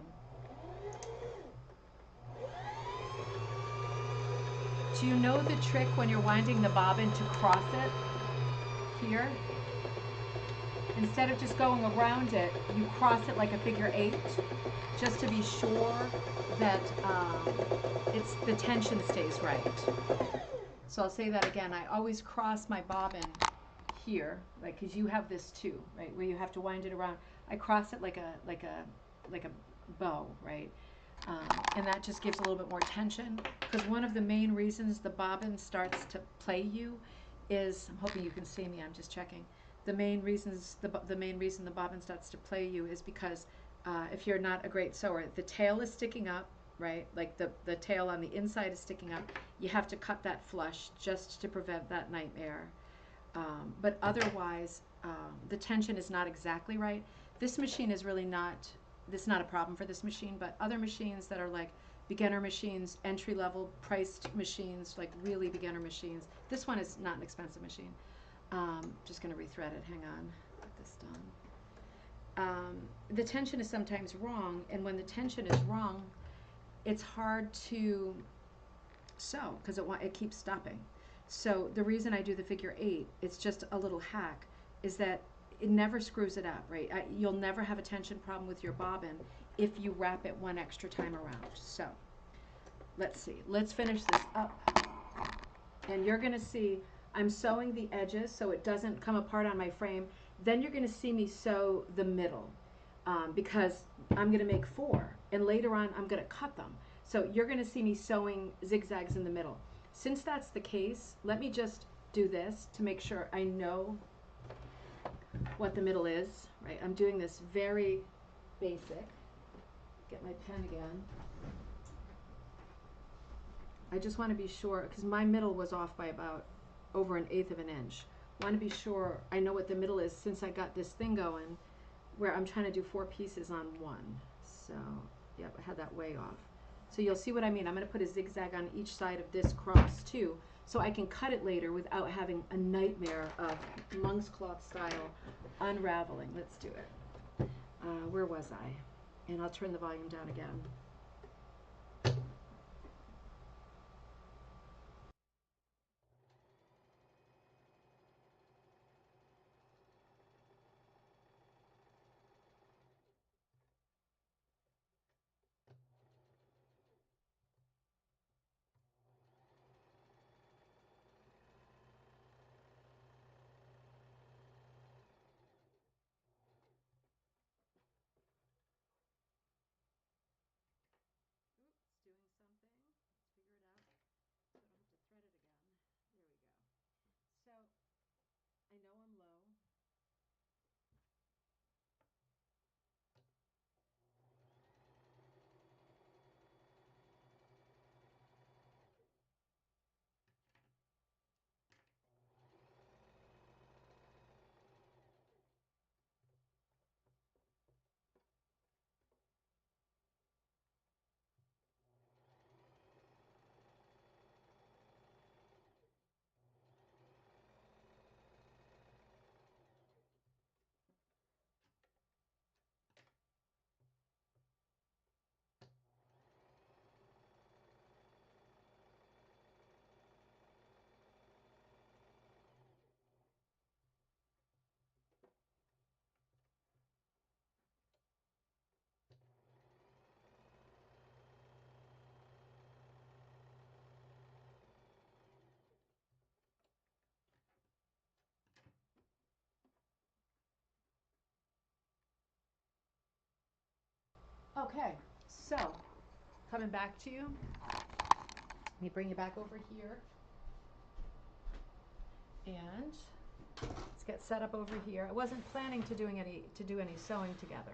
Do you know the trick when you're winding the bobbin to cross it here? Instead of just going around it, you cross it like a figure 8, just to be sure that the tension stays right. So I'll say that again. I always cross my bobbin here, like, because you have this too, right, where you have to wind it around. I cross it like a bow, right, and that just gives a little bit more tension. Because one of the main reasons the bobbin starts to play you is, I'm hoping you can see me. I'm just checking. The main reason the bobbin starts to play you is because if you're not a great sewer, the tail is sticking up, right? Like the tail on the inside is sticking up. You have to cut that flush just to prevent that nightmare. But otherwise, the tension is not exactly right. This machine is really not, this is not a problem for this machine, but other machines that are like beginner machines, entry-level priced machines, like really beginner machines. This one is not an expensive machine. Just going to rethread it. Hang on. Get this done. The tension is sometimes wrong, and when the tension is wrong, it's hard to sew because it keeps stopping. So the reason I do the figure 8, it's just a little hack, is that it never screws it up, right? You'll never have a tension problem with your bobbin if you wrap it one extra time around. So let's see. Let's finish this up. And you're going to see I'm sewing the edges so it doesn't come apart on my frame. Then you're going to see me sew the middle because I'm going to make 4. And later on, I'm going to cut them. So you're going to see me sewing zigzags in the middle. Since that's the case, let me just do this to make sure I know what the middle is. Right? I'm doing this very basic. Get my pen again. I just want to be sure, because my middle was off by about over 1/8 of an inch. I want to be sure I know what the middle is since I got this thing going where I'm trying to do 4 pieces on one. So, yep, I had that way off. So you'll see what I mean. I'm going to put a zigzag on each side of this cross too, so I can cut it later without having a nightmare of monk's cloth style unraveling. Let's do it. Where was I? And I'll turn the volume down again. Okay, so coming back to you. Let me bring you back over here. And let's get set up over here. I wasn't planning to do any sewing together,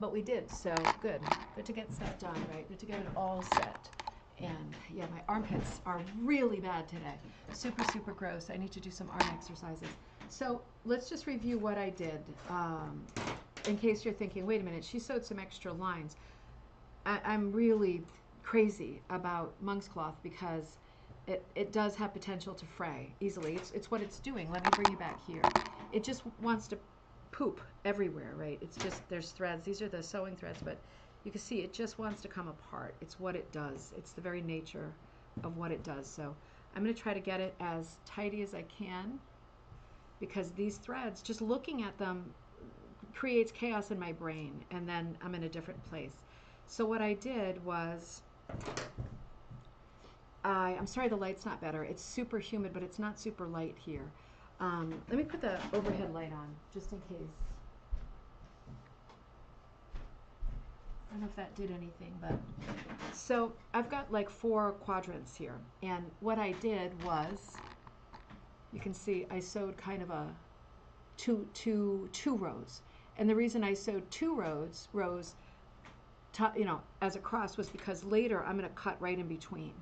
but we did. So good to get stuff done, right? Good to get it all set. And yeah, my armpits are really bad today. Super gross. I need to do some arm exercises. So let's just review what I did. In case you're thinking, wait a minute, she sewed some extra lines. I'm really crazy about monk's cloth because it does have potential to fray easily. It's what it's doing. Let me bring you back here. It just wants to poop everywhere, right? It's just, there's threads. These are the sewing threads, but you can see it just wants to come apart. It's what it does. It's the very nature of what it does. So I'm going to try to get it as tidy as I can because these threads, just looking at them creates chaos in my brain, and then I'm in a different place. So what I did was, I'm sorry the light's not better. It's super humid, but it's not super light here. Let me put the overhead light on, just in case. I don't know if that did anything, but so I've got like 4 quadrants here, and what I did was, you can see I sewed kind of a two rows, and the reason I sewed 2 rows, as a cross was because later I'm going to cut right in between,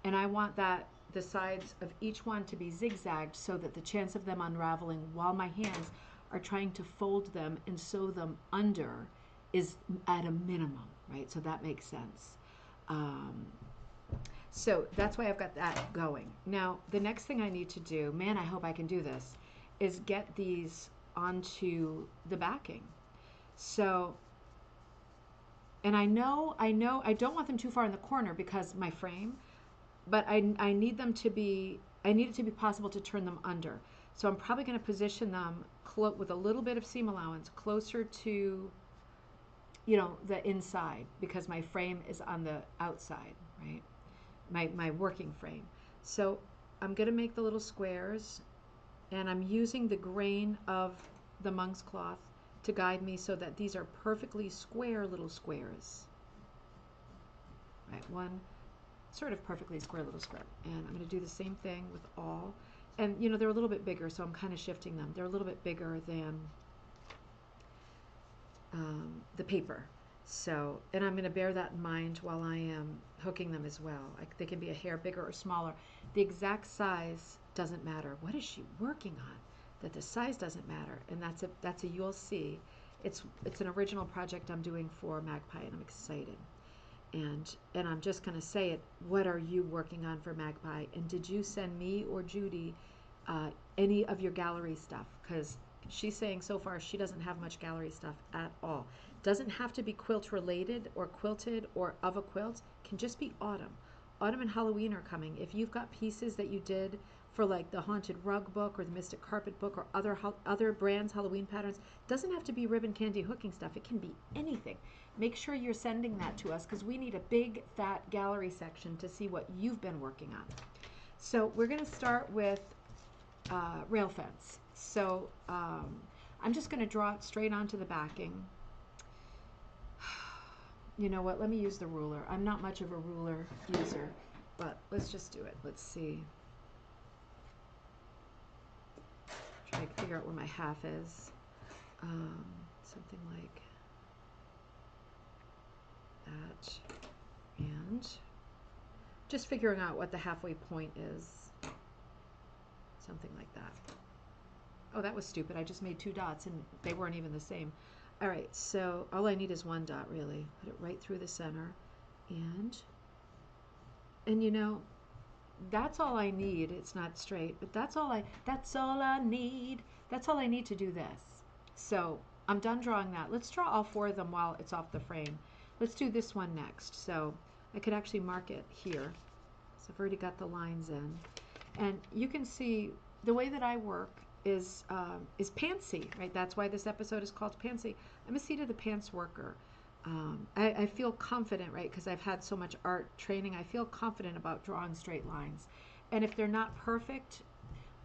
and I want that the sides of each one to be zigzagged so that the chance of them unraveling while my hands are trying to fold them and sew them under is at a minimum, right? So that makes sense. So that's why I've got that going. Now, the next thing I need to do, man, I hope I can do this, is get these onto the backing. So, and I know I don't want them too far in the corner because my frame, but I need them to be, I need it to be possible to turn them under. So I'm probably going to position them with a little bit of seam allowance closer to, the inside, because my frame is on the outside, right? My working frame. So I'm going to make the little squares, and I'm using the grain of the monk's cloth to guide me so that these are perfectly square little squares. Right, one sort of perfectly square little square. And I'm going to do the same thing with all. And they're a little bit bigger, so I'm kind of shifting them. They're a little bit bigger than the paper. So, and I'm going to bear that in mind while I am hooking them as well. They can be a hair bigger or smaller. The exact size doesn't matter. What is she working on? That the size doesn't matter, and that's a you'll see. It's an original project I'm doing for Magpie, and I'm excited. And I'm just going to say it. What are you working on for Magpie? And did you send me or Judy any of your gallery stuff? Because she's saying so far she doesn't have much gallery stuff at all. Doesn't have to be quilt related or quilted or of a quilt. Can just be autumn. Autumn and Halloween are coming. If you've got pieces that you did for like the Haunted Rug book or the Mystic Carpet book or other brands, Halloween patterns, doesn't have to be ribbon candy hooking stuff. It can be anything. Make sure you're sending that to us because we need a big fat gallery section to see what you've been working on. So we're going to start with rail fence. So I'm just going to draw it straight onto the backing. You know what? Let me use the ruler. I'm not much of a ruler user, but let's just do it. Let's see. Try to figure out where my half is. Something like that. And just figuring out what the halfway point is. Something like that. Oh, that was stupid. I just made 2 dots and they weren't even the same. All right, so all I need is 1 dot really. Put it right through the center, and that's all I need. It's not straight, but that's all I need. That's all I need to do this. So I'm done drawing that. Let's draw all 4 of them while it's off the frame. Let's do this one next. So I could actually mark it here. So I've already got the lines in, and you can see the way that I work is Pantsy, right? That's why this episode is called Pantsy. I'm a seat of the pants worker. I feel confident, right? Because I've had so much art training. I feel confident about drawing straight lines. And if they're not perfect,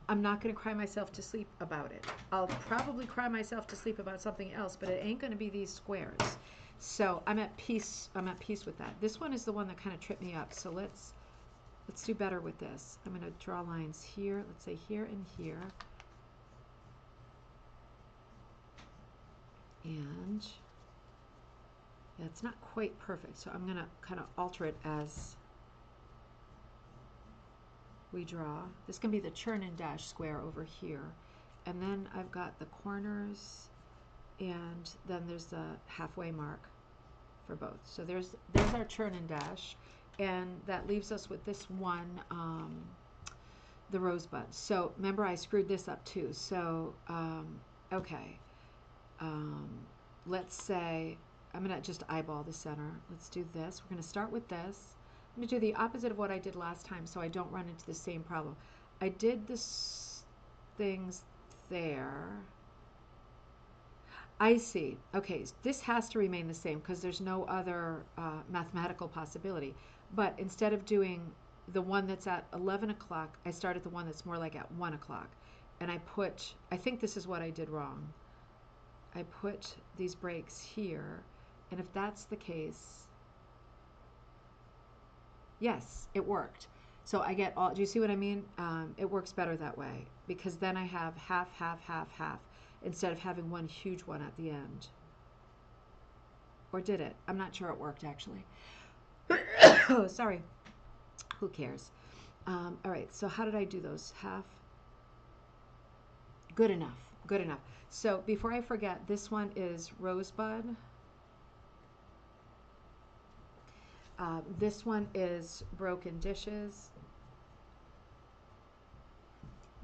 I'm not going to cry myself to sleep about it. I'll probably cry myself to sleep about something else, but it ain't going to be these squares. So I'm at peace with that. This one is the one that kind of tripped me up. So let's do better with this. I'm going to draw lines here. Let's say here and here. And yeah, it's not quite perfect. So I'm going to kind of alter it as we draw. This can be the churn and dash square over here. And then I've got the corners, and then there's the halfway mark for both. So there's our churn and dash, and that leaves us with this one, the rosebud. So remember, I screwed this up too. So okay, let's say I'm gonna just eyeball the center. Let's do this. We're gonna start with this. I'm going to do the opposite of what I did last time so I don't run into the same problem. I did this things there. I see. Okay, this has to remain the same because there's no other mathematical possibility. But instead of doing the one that's at 11 o'clock, I started the one that's more like at 1 o'clock. And I think this is what I did wrong. I put these breaks here. And if that's the case, yes, it worked. So I get all, do you see what I mean? It works better that way because then I have half, half, half, half instead of having one huge one at the end. Or did it? I'm not sure it worked actually. Oh, sorry. Who cares? All right, so how did I do those? Half? Good enough, good enough. So before I forget, this one is rosebud. This one is broken dishes.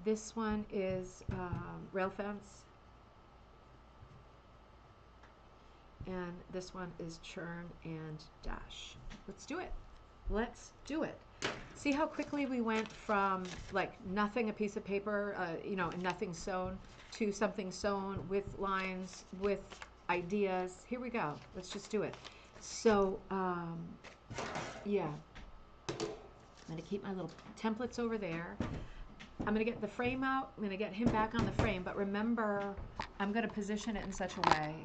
This one is rail fence. And this one is churn and dash. Let's do it. Let's do it. See how quickly we went from like nothing, a piece of paper, you know, and nothing sewn, to something sewn with lines, with ideas. Here we go. Let's just do it. So, yeah, I'm going to keep my little templates over there. I'm going to get the frame out. I'm going to get him back on the frame. But remember, I'm going to position it in such a way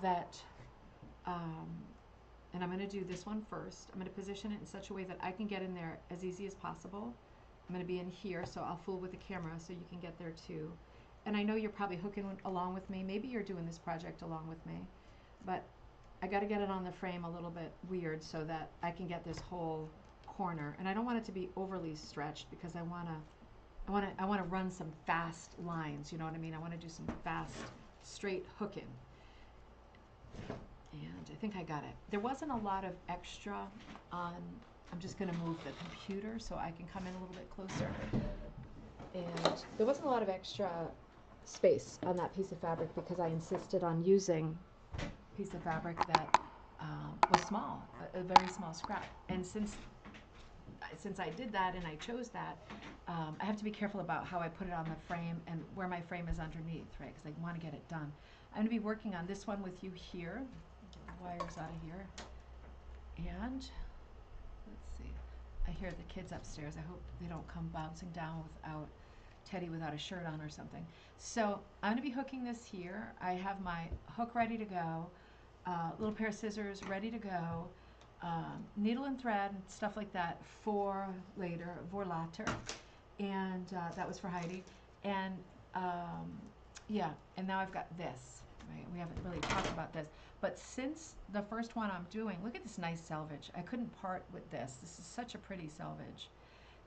that, and I'm going to do this one first. I'm going to position it in such a way that I can get in there as easy as possible. I'm going to be in here, so I'll fool with the camera so you can get there too. And I know you're probably hooking along with me. Maybe you're doing this project along with me. But I got to get it on the frame a little bit weird so that I can get this whole corner. And I don't want it to be overly stretched because I want to run some fast lines, you know what I mean? I want to do some fast, straight hooking. And I think I got it. There wasn't a lot of extra on, I'm just going to move the computer so I can come in a little bit closer. And there wasn't a lot of extra space on that piece of fabric because I insisted on using a piece of fabric that was small, a very small scrap. And since I did that and I chose that, I have to be careful about how I put it on the frame and where my frame is underneath, right? Because I want to get it done. I'm going to be working on this one with you here. Get the wires out of here. And let's see. I hear the kids upstairs. I hope they don't come bouncing down without Teddy without a shirt on or something. So I'm going to be hooking this here. I have my hook ready to go, little pair of scissors ready to go, needle and thread and stuff like that for later, for later. And that was for Heidi. And yeah, and now I've got this. Right? We haven't really talked about this. But since the first one I'm doing, look at this nice selvage. I couldn't part with this. This is such a pretty selvage.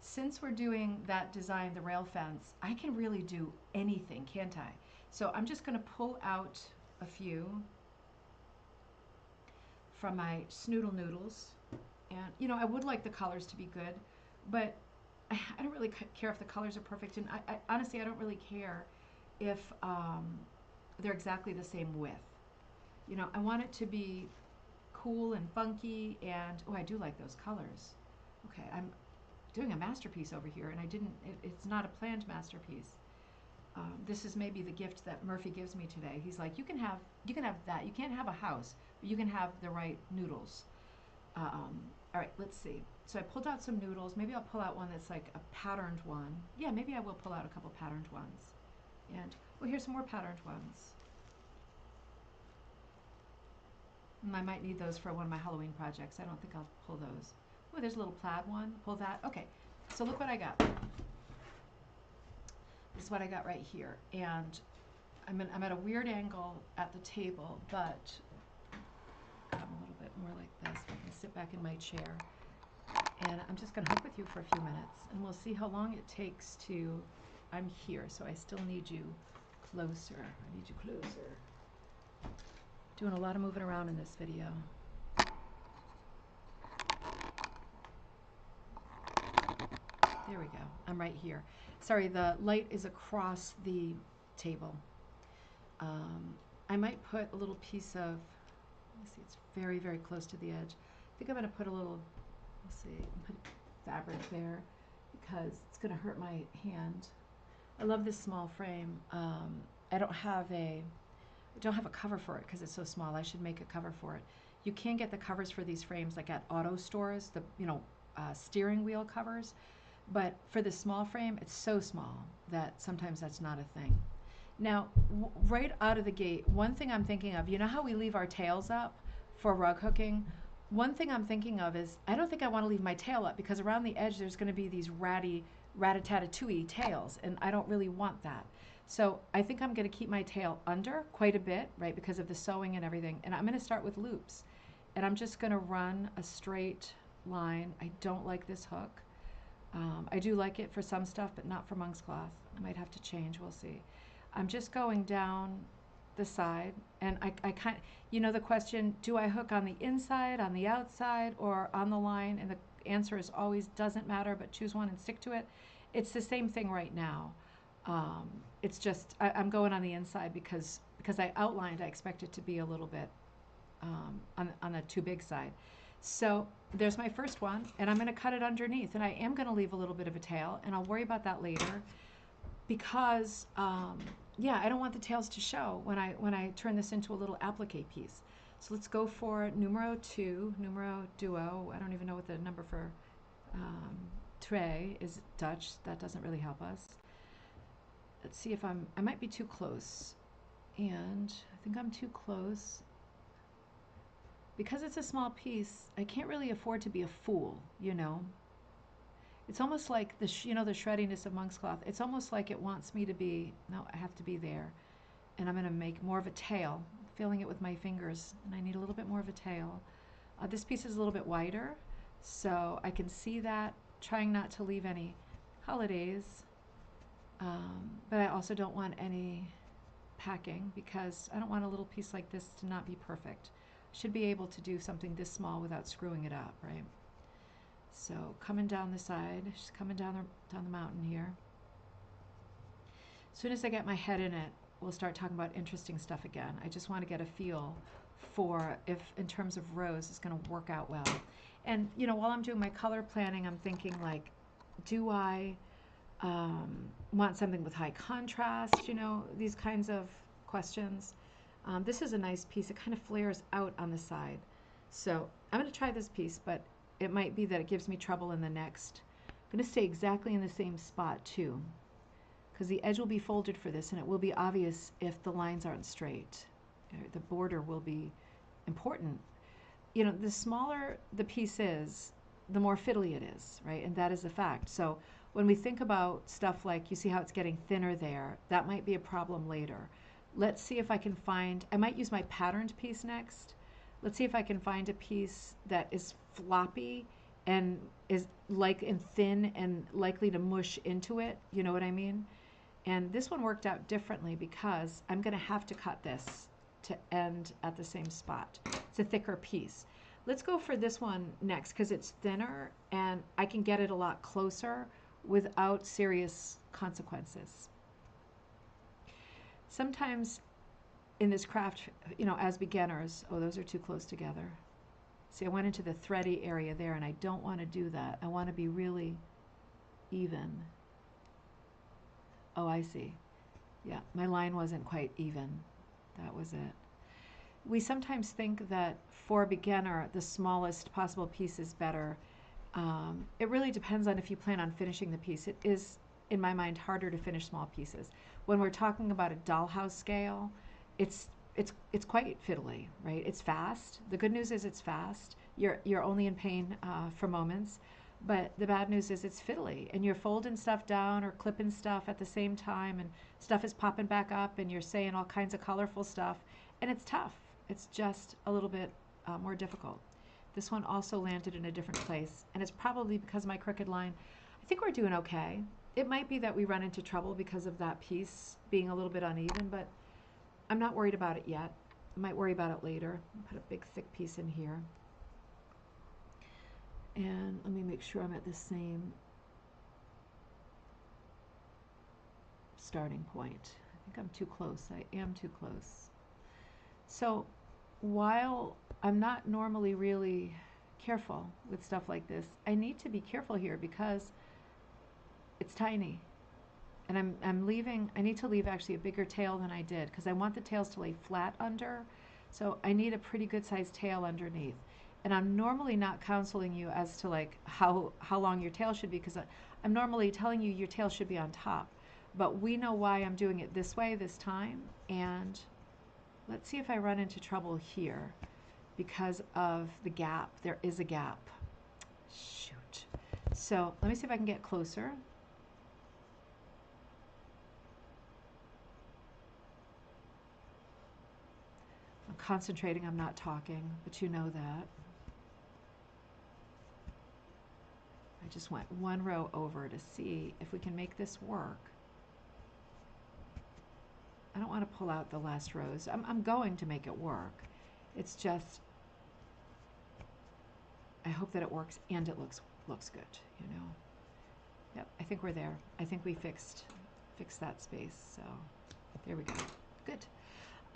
Since we're doing that design, the rail fence, I can really do anything, can't I? So I'm just going to pull out a few from my Snoodle Noodles. And, you know, I would like the colors to be good, but I don't really care if the colors are perfect. And honestly, I don't really care if they're exactly the same width. You know, I want it to be cool and funky, and, oh, I do like those colors. Okay, I'm doing a masterpiece over here, and it's not a planned masterpiece. This is maybe the gift that Murphy gives me today. He's like, you can have that. You can't have a house, but you can have the right noodles. All right, let's see. So I pulled out some noodles. Maybe I'll pull out one that's like a patterned one. Yeah, maybe I will pull out a couple patterned ones. And, well, here's some more patterned ones. I might need those for one of my Halloween projects. I don't think I'll pull those. Oh, there's a little plaid one. Pull that. Okay, so look what I got. This is what I got right here. And I'm at a weird angle at the table, but I'm a little bit more like this. I can sit back in my chair. And I'm just going to hook with you for a few minutes, and we'll see how long it takes to, I'm here, so I still need you closer. I need you closer. Doing a lot of moving around in this video. There we go. I'm right here. Sorry, the light is across the table. I might put a little piece of, let me see, it's very, very close to the edge. I think I'm going to put a little, let's see, put fabric there because it's going to hurt my hand. I love this small frame. I don't have a cover for it because it's so small. I should make a cover for it. You can get the covers for these frames like at auto stores, the steering wheel covers. But for the small frame, it's so small that sometimes that's not a thing. Now, right out of the gate, one thing I'm thinking of, you know how we leave our tails up for rug hooking? One thing I'm thinking of is I don't think I want to leave my tail up because around the edge there's going to be these rat-a-tat-a-tooey tails, and I don't really want that. So I think I'm going to keep my tail under quite a bit, right, because of the sewing and everything. And I'm going to start with loops. And I'm just going to run a straight line. I don't like this hook. I do like it for some stuff, but not for monk's cloth. I might have to change. We'll see. I'm just going down the side, and I kind of, you know the question, do I hook on the inside, on the outside, or on the line? And the answer is always doesn't matter, but choose one and stick to it. It's the same thing right now. It's just I'm going on the inside because I outlined I expect it to be a little bit on the too big side. So there's my first one, and I'm going to cut it underneath, and I am going to leave a little bit of a tail, and I'll worry about that later because yeah, I don't want the tails to show when I turn this into a little applique piece. So let's go for numero 2, numero duo. I don't even know what the number for tre is Dutch. That doesn't really help us. Let's see if I might be too close, and I think I'm too close. Because it's a small piece, I can't really afford to be a fool, you know. It's almost like the shreddiness of monk's cloth. It's almost like it wants me to be, no, I have to be there. And I'm going to make more of a tail, feeling it with my fingers, and I need a little bit more of a tail. This piece is a little bit wider, so I can see that, trying not to leave any holidays, but I also don't want any packing because I don't want a little piece like this to not be perfect. Should be able to do something this small without screwing it up, right? So coming down the side, she's coming down the mountain here. As soon as I get my head in it, we'll start talking about interesting stuff again. I just want to get a feel for if, in terms of rows, it's going to work out well. And you know, while I'm doing my color planning, I'm thinking like, do I want something with high contrast? You know, these kinds of questions. This is a nice piece. It kind of flares out on the side. So I'm going to try this piece, but it might be that it gives me trouble in the next. I'm going to stay exactly in the same spot too, because the edge will be folded for this, and it will be obvious if the lines aren't straight. The border will be important. You know, the smaller the piece is, the more fiddly it is, right? And that is a fact. So when we think about stuff like, you see how it's getting thinner there, that might be a problem later. Let's see if I can find, I might use my patterned piece next. Let's see if I can find a piece that is floppy and is thin and likely to mush into it. You know what I mean? And this one worked out differently because I'm going to have to cut this to end at the same spot. It's a thicker piece. Let's go for this one next because it's thinner and I can get it a lot closer without serious consequences. Sometimes in this craft, you know, as beginners, oh, those are too close together. See, I went into the thready area there, and I don't want to do that. I want to be really even. Oh, I see. Yeah, my line wasn't quite even. That was it. We sometimes think that for a beginner, the smallest possible piece is better. It really depends on if you plan on finishing the piece. It is, in my mind, harder to finish small pieces. When we're talking about a dollhouse scale, it's it's quite fiddly, right? It's fast. The good news is it's fast. You're only in pain for moments, but the bad news is it's fiddly, and you're folding stuff down or clipping stuff at the same time, and stuff is popping back up, and you're saying all kinds of colorful stuff, and it's tough. It's just a little bit more difficult. This one also landed in a different place, and it's probably because of my crooked line. I think we're doing okay. It might be that we run into trouble because of that piece being a little bit uneven, but I'm not worried about it yet. I might worry about it later. I'll put a big thick piece in here. And let me make sure I'm at the same starting point. I think I'm too close. I am too close. So while I'm not normally really careful with stuff like this, I need to be careful here because it's tiny. And I need to leave actually a bigger tail than I did because I want the tails to lay flat under. So I need a pretty good sized tail underneath. And I'm normally not counseling you as to like how long your tail should be because I'm normally telling you your tail should be on top. But we know why I'm doing it this way this time. And let's see if I run into trouble here because of the gap. There is a gap. Shoot. So let me see if I can get closer. I'm concentrating, I'm not talking, but you know that. I just went one row over to see if we can make this work. I don't want to pull out the last rows. I'm going to make it work. It's just, I hope that it works and it looks good, you know. Yep, I think we're there. I think we fixed that space, so there we go. Good.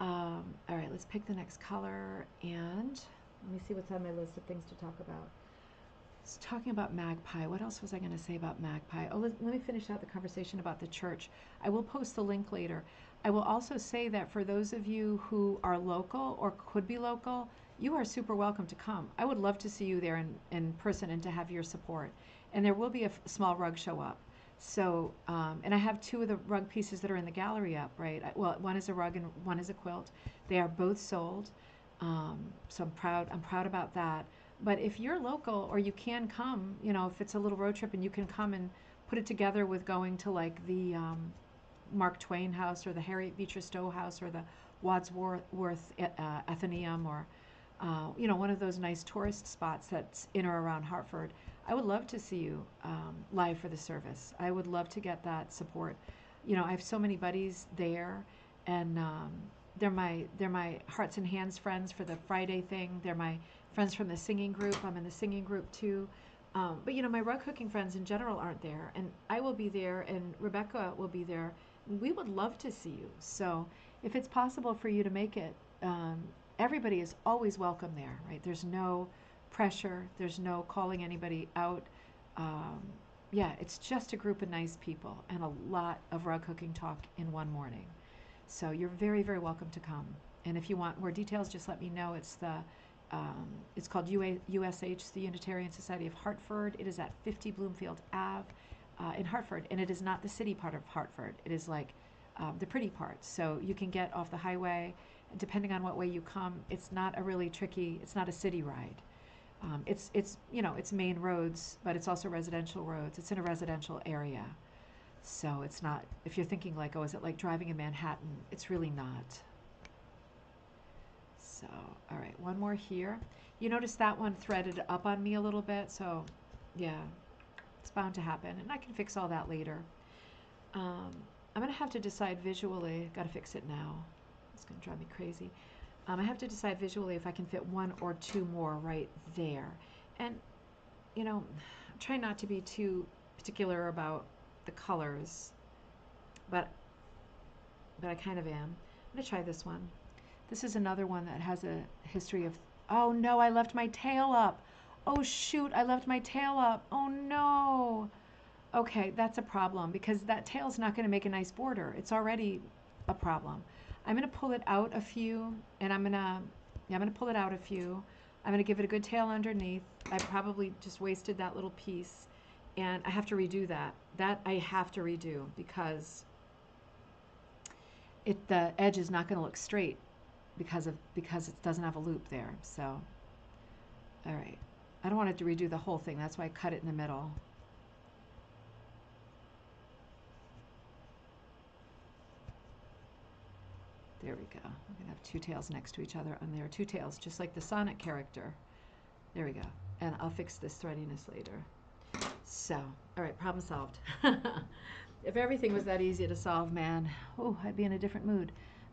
All right, let's pick the next color, and let me see what's on my list of things to talk about. I was talking about Magpie. What else was I going to say about Magpie? Oh, let me finish out the conversation about the church. I will post the link later. I will also say that for those of you who are local or could be local, you are super welcome to come. I would love to see you there in person and to have your support. And there will be a small rug show up. So, and I have two of the rug pieces that are in the gallery up, right? Well, one is a rug and one is a quilt. They are both sold. So I'm proud about that. But if you're local or you can come, you know, if it's a little road trip and you can come and put it together with going to like the Mark Twain house or the Harriet Beecher Stowe house or the Wadsworth Athenaeum or, you know, one of those nice tourist spots that's in or around Hartford, I would love to see you live for the service. I would love to get that support. You know, I have so many buddies there, and they're my hearts and hands friends for the Friday thing. They're my friends from the singing group. I'm in the singing group too. But you know, my rug hooking friends in general aren't there, and I will be there, and Rebecca will be there. We would love to see you. So if it's possible for you to make it, everybody is always welcome there, right? There's no pressure. There's no calling anybody out. Yeah, it's just a group of nice people and a lot of rug hooking talk in one morning. So you're very, very welcome to come. And if you want more details, just let me know. It's called USH, the Unitarian Society of Hartford. It is at 50 Bloomfield Ave in Hartford, and it is not the city part of Hartford. It is like the pretty part. So you can get off the highway, and depending on what way you come, it's not a really tricky, it's not a city ride. It's you know, it's main roads, but it's also residential roads. It's in a residential area. So it's not, if you're thinking like, oh, is it like driving in Manhattan? It's really not. So, all right, one more here. You notice that one threaded up on me a little bit, so yeah, it's bound to happen, and I can fix all that later. I'm gonna have to decide visually, gotta fix it now. It's gonna drive me crazy. I have to decide visually if I can fit one or two more right there. And, you know, I'm trying not to be too particular about the colors, but I kind of am. I'm gonna try this one. This is another one that has a history of, oh no, I left my tail up. Oh shoot, I left my tail up. Oh no. Okay, that's a problem because that tail's not gonna make a nice border. It's already a problem. I'm gonna pull it out a few, and I'm gonna pull it out a few. I'm gonna give it a good tail underneath. I probably just wasted that little piece, and I have to redo that. That I have to redo because the edge is not gonna look straight because it doesn't have a loop there. So, all right. I don't want it to redo the whole thing. That's why I cut it in the middle. There we go. We're going to have two tails next to each other, and there are two tails, just like the Sonic character. There we go. And I'll fix this threadiness later. So, all right, problem solved. If everything was that easy to solve, man, oh, I'd be in a different mood.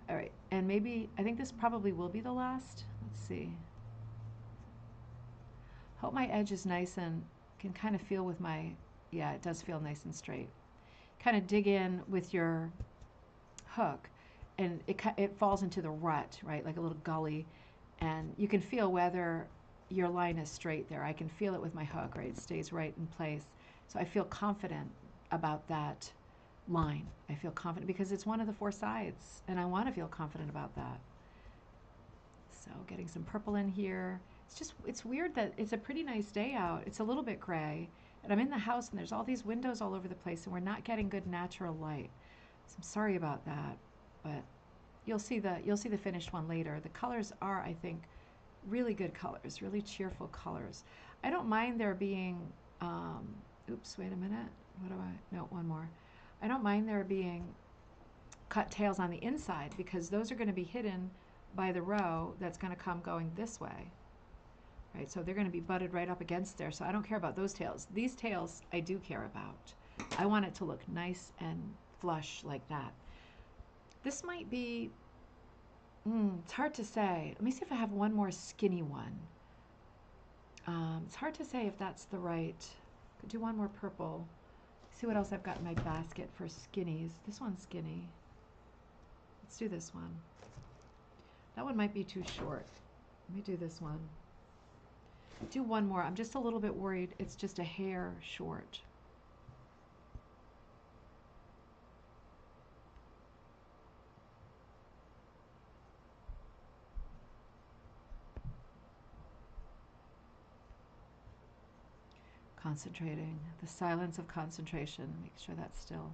All right, and maybe, I think this probably will be the last. Let's see. Hope my edge is nice and can kind of feel with my, yeah, it does feel nice and straight. Kind of dig in with your hook, and it falls into the rut, right, like a little gully, and you can feel whether your line is straight there. I can feel it with my hook, right? It stays right in place. So I feel confident about that line. I feel confident because it's one of the four sides, and I want to feel confident about that. So getting some purple in here. It's weird that it's a pretty nice day out. It's a little bit gray, and I'm in the house, and there's all these windows all over the place, and we're not getting good natural light. So I'm sorry about that, but you'll see the finished one later. The colors are, I think, really good colors, really cheerful colors. I don't mind there being, oops, wait a minute. No, one more. I don't mind there being cut tails on the inside because those are going to be hidden by the row that's going to come going this way. Right, so they're going to be butted right up against there, so I don't care about those tails. These tails I do care about. I want it to look nice and flush like that. This might be, it's hard to say. Let me see if I have one more skinny one. It's hard to say if that's the right. Could do one more purple. See what else I've got in my basket for skinnies. This one's skinny. Let's do this one. That one might be too short. Let me do this one. Do one more. I'm just a little bit worried it's just a hair short. Concentrating. The silence of concentration. Make sure that's still.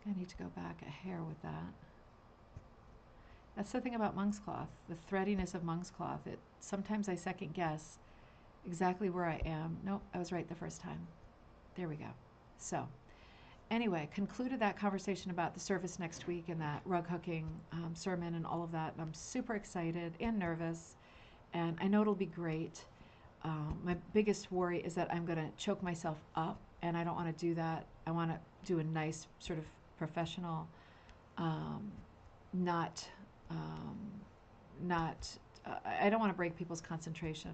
I need to go back a hair with that. That's the thing about monk's cloth, the threadiness of monk's cloth. Sometimes I second guess exactly where I am. Nope, I was right the first time. There we go. So anyway, concluded that conversation about the service next week and that rug hooking sermon and all of that. I'm super excited and nervous, and I know it'll be great. My biggest worry is that I'm going to choke myself up, and I don't want to do that. I want to do a nice sort of professional, I don't want to break people's concentration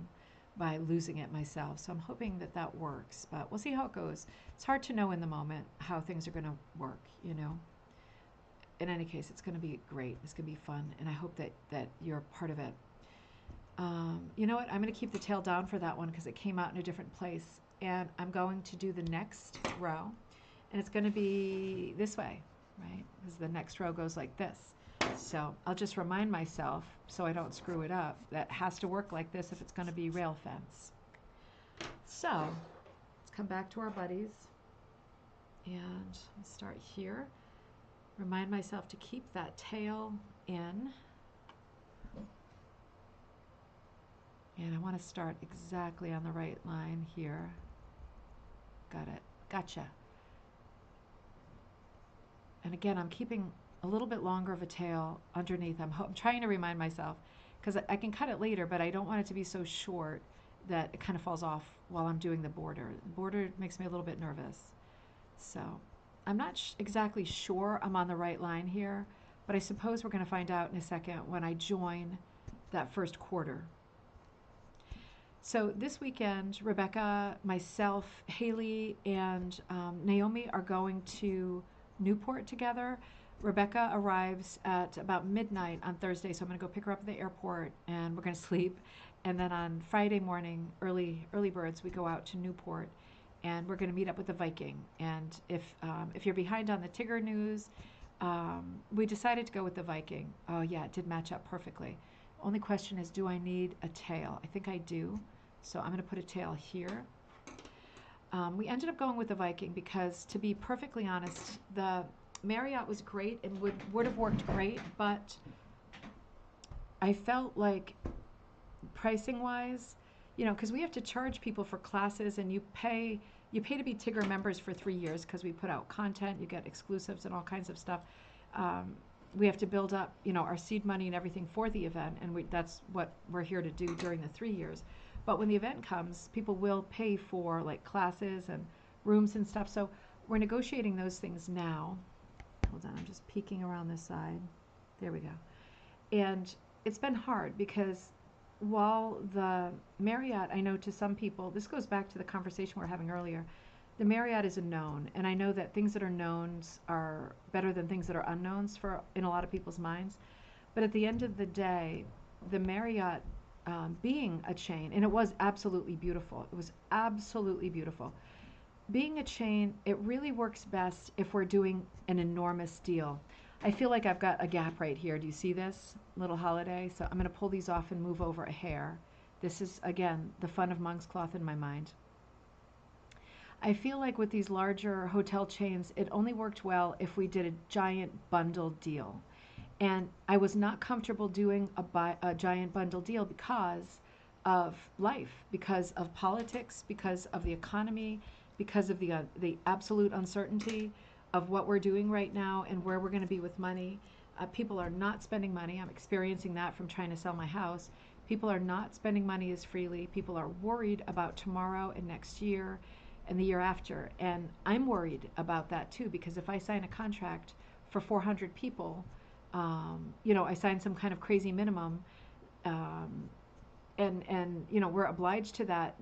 by losing it myself. So I'm hoping that that works, but we'll see how it goes. It's hard to know in the moment how things are going to work, you know. In any case, it's going to be great. It's going to be fun, and I hope that you're part of it. You know what? I'm going to keep the tail down for that one because it came out in a different place, and I'm going to do the next row, and it's going to be this way, right? Because the next row goes like this. So I'll just remind myself, so I don't screw it up, that has to work like this if it's going to be rail fence. So let's come back to our buddies, and I'll start here. Remind myself to keep that tail in. And I want to start exactly on the right line here. Got it. Gotcha. And again, I'm keeping a little bit longer of a tail underneath. I'm trying to remind myself, because I can cut it later, but I don't want it to be so short that it kind of falls off while I'm doing the border. The border makes me a little bit nervous. So I'm not exactly sure I'm on the right line here, but I suppose we're going to find out in a second when I join that first quarter. So this weekend, Rebecca, myself, Haley, and Naomi are going to Newport together. Rebecca arrives at about midnight on Thursday, so I'm going to go pick her up at the airport, and we're going to sleep. And then on Friday morning, early birds, we go out to Newport, and we're going to meet up with the Viking. And if you're behind on the Tigger news, we decided to go with the Viking. Oh yeah, it did match up perfectly. Only question is, do I need a tail? I think I do. So I'm going to put a tail here. We ended up going with the Viking because, to be perfectly honest, the Marriott was great and would have worked great, but I felt like pricing wise, because we have to charge people for classes, and you pay to be Tigger members for 3 years because we put out content, you get exclusives and all kinds of stuff. We have to build up, our seed money and everything for the event, and that's what we're here to do during the 3 years. But when the event comes, people will pay for like classes and rooms and stuff. So we're negotiating those things now. Hold on, I'm just peeking around this side. There we go. And it's been hard because while the Marriott, I know to some people, this goes back to the conversation we were having earlier, the Marriott is a known, and I know that things that are knowns are better than things that are unknowns in a lot of people's minds. But at the end of the day, the Marriott, being a chain, and it was absolutely beautiful. It was absolutely beautiful. Being a chain, it really works best if we're doing an enormous deal. I feel like I've got a gap right here. Do you see this little holiday? So I'm going to pull these off and move over a hair. This is, again, the fun of monk's cloth in my mind. I feel like with these larger hotel chains, it only worked well if we did a giant bundle deal. And I was not comfortable doing a giant bundle deal because of life, because of politics, because of the economy, because of the absolute uncertainty of what we're doing right now and where we're going to be with money. People are not spending money. I'm experiencing that from trying to sell my house. People are not spending money as freely. People are worried about tomorrow and next year and the year after. And I'm worried about that too, because if I sign a contract for 400 people, I signed some kind of crazy minimum, and we're obliged to that.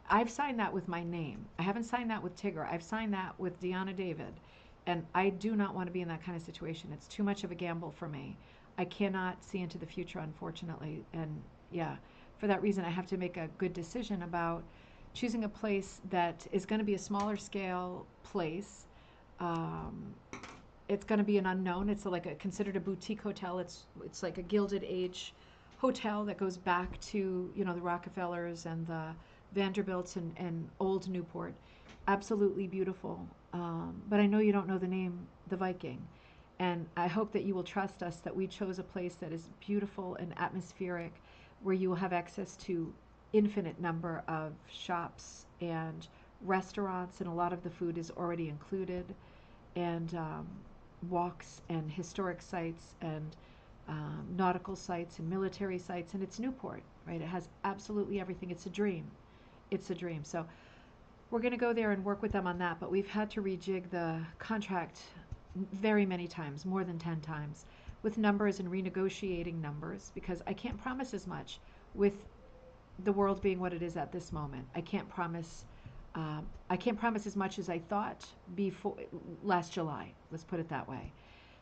I've signed that with my name. I haven't signed that with Tigger. I've signed that with Deanna David, and I do not want to be in that kind of situation. It's too much of a gamble for me. I cannot see into the future, unfortunately, and yeah, for that reason, I have to make a good decision about choosing a place that is going to be a smaller scale place. It's going to be an unknown. It's like considered a boutique hotel. It's like a Gilded Age hotel that goes back to the Rockefellers and the Vanderbilts and old Newport. Absolutely beautiful. But I know you don't know the name, the Viking, and I hope that you will trust us that we chose a place that is beautiful and atmospheric, where you will have access to infinite number of shops and restaurants, and a lot of the food is already included, and walks and historic sites and nautical sites and military sites, and it's Newport, right? It has absolutely everything. It's a dream. It's a dream. So we're going to go there and work with them on that, but we've had to rejig the contract very many times, more than 10 times, with numbers and renegotiating numbers, because I can't promise as much with the world being what it is at this moment. I can't promise as much as I thought before last July. Let's put it that way.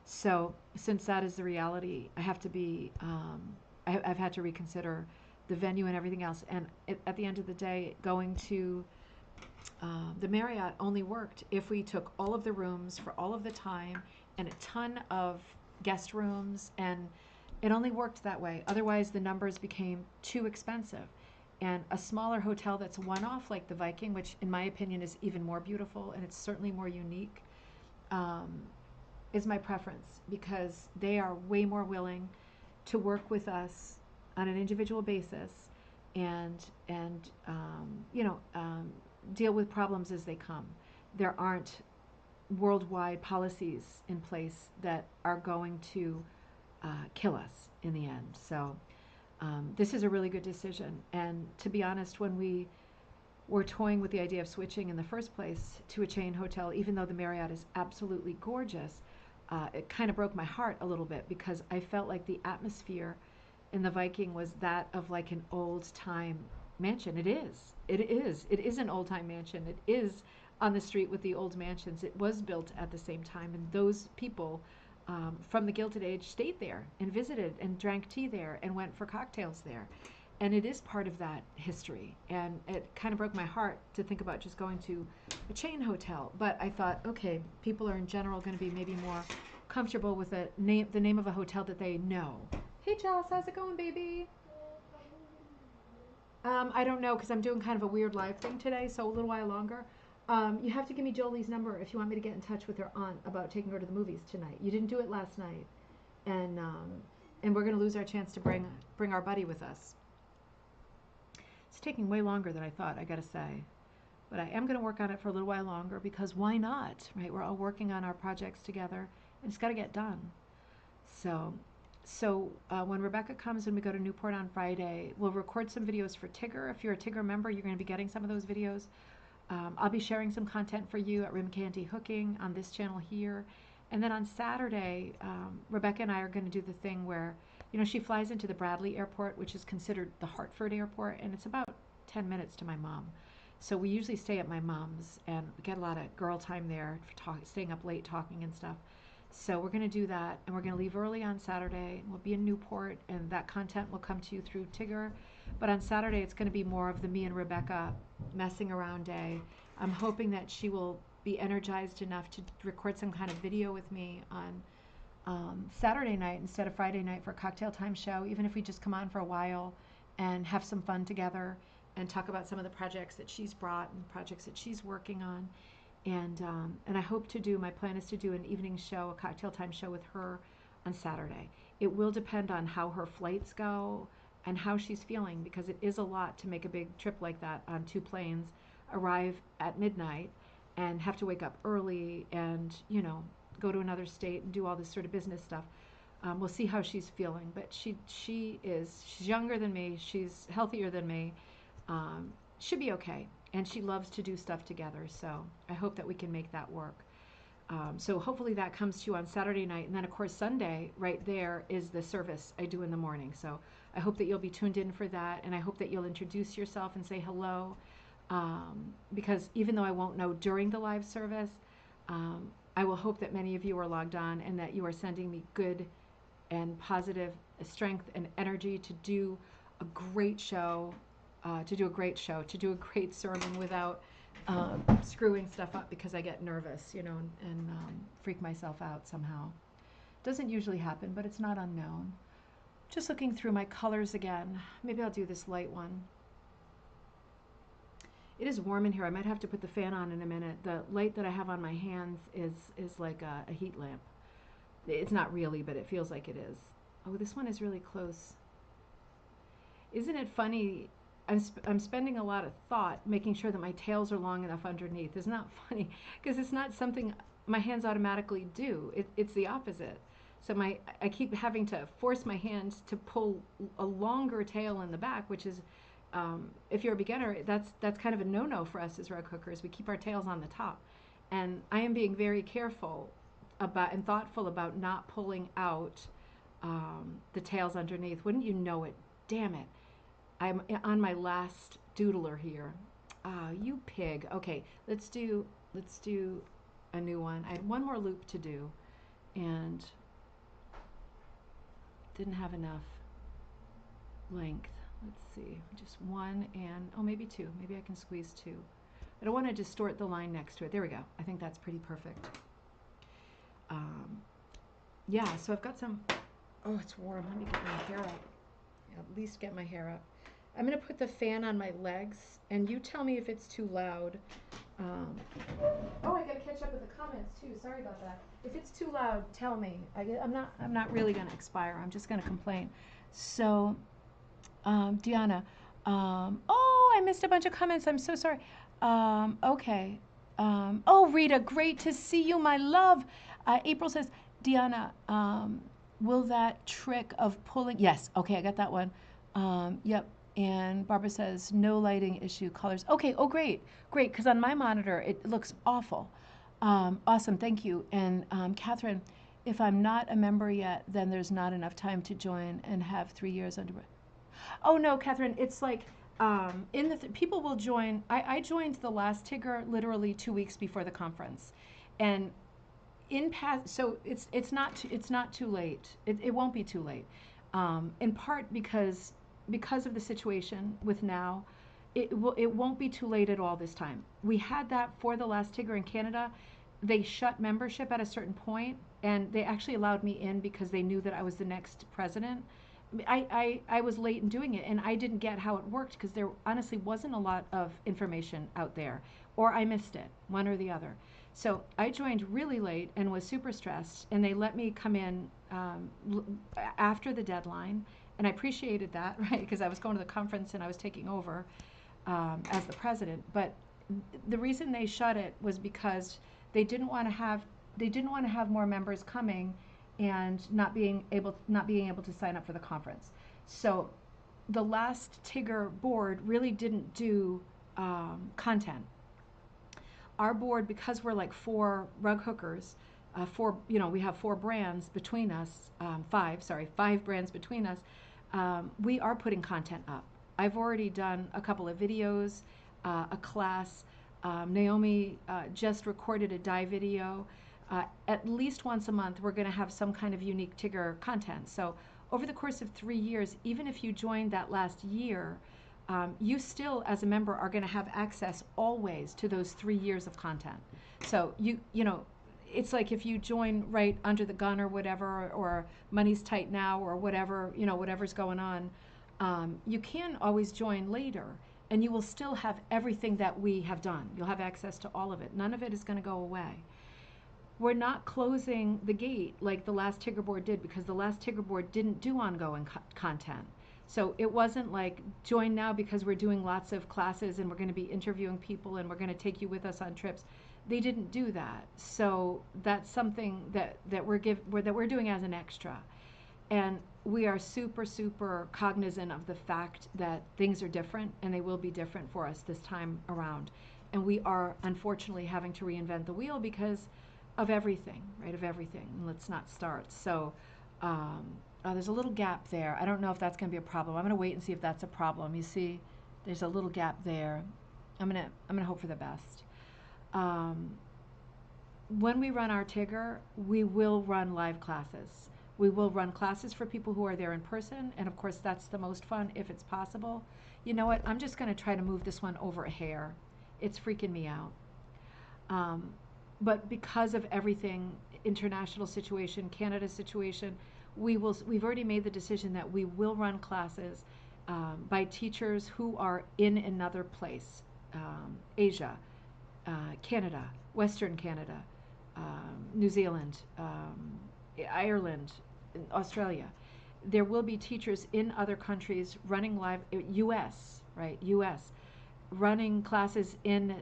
So since that is the reality, I have to be. I've had to reconsider the venue and everything else. And at the end of the day, going to the Marriott only worked if we took all of the rooms for all of the time and a ton of guest rooms, and it only worked that way. Otherwise, the numbers became too expensive. And a smaller hotel that's one-off, like the Viking, which in my opinion is even more beautiful and it's certainly more unique, is my preference, because they are way more willing to work with us on an individual basis and deal with problems as they come. There aren't worldwide policies in place that are going to kill us in the end. So this is a really good decision. And to be honest, when we were toying with the idea of switching in the first place to a chain hotel, even though the Marriott is absolutely gorgeous, it kind of broke my heart a little bit, because I felt like the atmosphere in the Viking was that of like an old time mansion. It is an old time mansion. It is on the street with the old mansions. It was built at the same time, and those people from the Gilded Age stayed there and visited and drank tea there and went for cocktails there. And it is part of that history. And it kind of broke my heart to think about just going to a chain hotel. But I thought, okay, people are in general going to be maybe more comfortable with the name of a hotel that they know. Hey, Chalice, how's it going, baby? I don't know, because I'm doing kind of a weird live thing today, so a little while longer. You have to give me Jolie's number if you want me to get in touch with her aunt about taking her to the movies tonight. You didn't do it last night, and we're going to lose our chance to bring our buddy with us. It's taking way longer than I thought, I got to say. But I am going to work on it for a little while longer because why not, right? We're all working on our projects together, and it's got to get done. So when Rebecca comes and we go to Newport on Friday, we'll record some videos for Tigger. If you're a Tigger member, you're going to be getting some of those videos. I'll be sharing some content for you at Rim Candy Hooking on this channel here. And then on Saturday, Rebecca and I are going to do the thing where, she flies into the Bradley Airport, which is considered the Hartford Airport, and it's about 10 minutes to my mom. So we usually stay at my mom's, and we get a lot of girl time there, staying up late talking and stuff. So we're going to do that, and we're going to leave early on Saturday. We'll be in Newport, and that content will come to you through Tigger. But on Saturday, it's going to be more of the me and Rebecca messing around day. I'm hoping that she will be energized enough to record some kind of video with me on Saturday night instead of Friday night for a cocktail time show, even if we just come on for a while and have some fun together and talk about some of the projects that she's brought and projects that she's working on. And I hope my plan is to do an evening show, a cocktail time show with her on Saturday. It will depend on how her flights go and how she's feeling, because it is a lot to make a big trip like that on 2 planes, arrive at midnight, and have to wake up early and, go to another state and do all this sort of business stuff. We'll see how she's feeling, but she's younger than me, she's healthier than me, should be okay. And she loves to do stuff together, so I hope that we can make that work. So hopefully that comes to you on Saturday night. And then, of course, Sunday, right there, is the service I do in the morning. So I hope that you'll be tuned in for that, and I hope that you'll introduce yourself and say hello, because even though I won't know during the live service, I will hope that many of you are logged on and that you are sending me good and positive strength and energy to do a great show, to do a great sermon without screwing stuff up because I get nervous, and freak myself out somehow. Doesn't usually happen, but it's not unknown. Just looking through my colors again. Maybe I'll do this light one. It is warm in here. I might have to put the fan on in a minute. The light that I have on my hands is like a heat lamp. It's not really, but it feels like it is. Oh, this one is really close. Isn't it funny? I'm spending a lot of thought making sure that my tails are long enough underneath. Isn't that funny? Because it's not something my hands automatically do. It's the opposite. So I keep having to force my hands to pull a longer tail in the back, which is, if you're a beginner, that's kind of a no-no for us as rug hookers. We keep our tails on the top. And I am being very careful about and thoughtful about not pulling out the tails underneath. Wouldn't you know it? Damn it. I'm on my last doodler here. Ah, you pig. Okay, let's do a new one. I had one more loop to do and didn't have enough length. Let's see, just one and, maybe 2. Maybe I can squeeze 2. I don't want to distort the line next to it. There we go. I think that's pretty perfect. Yeah, so I've got some, it's warm. Let me get my hair up. At least get my hair up. I'm going to put the fan on my legs, and you tell me if it's too loud. I got to catch up with the comments too. Sorry about that. If it's too loud, tell me. I'm not really going to expire. I'm just going to complain. So, Deanna, I missed a bunch of comments. I'm so sorry. Okay. Rita, great to see you, my love. April says, Deanna, will that trick of pulling? Yes. Okay, I got that one. Yep. And Barbara says, no lighting issue, colors. Okay, great, because on my monitor, it looks awful. Awesome, thank you. And Catherine, if I'm not a member yet, then there's not enough time to join and have 3 years under. Oh, no, Catherine, it's like, people will join. I joined the last Tigger literally 2 weeks before the conference. And so it's not too late. It won't be too late. In part because of the situation with now, it won't be too late at all this time. We had that for the last Tigger in Canada. They shut membership at a certain point, and they actually allowed me in because they knew that I was the next president, I was late in doing it, and I didn't get how it worked because there honestly wasn't a lot of information out there, or I missed it, one or the other. So I joined really late and was super stressed, and they let me come in after the deadline, and I appreciated that, right? Because I was going to the conference and I was taking over as the president. But the reason they shut it was because they didn't want to have more members coming and not being able to sign up for the conference. So the last Tigger board really didn't do content. Our board, because we're like 4 rug hookers, we have 4 brands between us, 5 brands between us. We are putting content up. I've already done a couple of videos, a class. Naomi just recorded a dye video. At least once a month, we're going to have some kind of unique Tigger content. So over the course of 3 years, even if you joined that last year, you still, as a member, are going to have access always to those 3 years of content. So it's like if you join right under the gun or whatever, or money's tight now, or whatever, whatever's going on, you can always join later, and you will still have everything that we have done. You'll have access to all of it. None of it is going to go away. We're not closing the gate like the last Tigger board did, because the last Tigger board didn't do ongoing content. So it wasn't like join now because we're doing lots of classes and we're going to be interviewing people and we're going to take you with us on trips. They didn't do that. So that's something that we're doing as an extra. And we are super, super cognizant of the fact that things are different, and they will be different for us this time around. And we are unfortunately having to reinvent the wheel because of everything, right? Of everything. Let's not start. So there's a little gap there. I don't know if that's going to be a problem. I'm going to wait and see if that's a problem. You see, there's a little gap there. I'm gonna hope for the best. When we run our Tigger, we will run live classes. We will run classes for people who are there in person, and of course that's the most fun if it's possible. You know what? I'm just going to try to move this one over a hair. It's freaking me out. But because of everything, international situation, Canada situation, we've already made the decision that we will run classes by teachers who are in another place, Asia, Canada, Western Canada, New Zealand, Ireland, Australia. There will be teachers in other countries running live, US, right, US, running classes in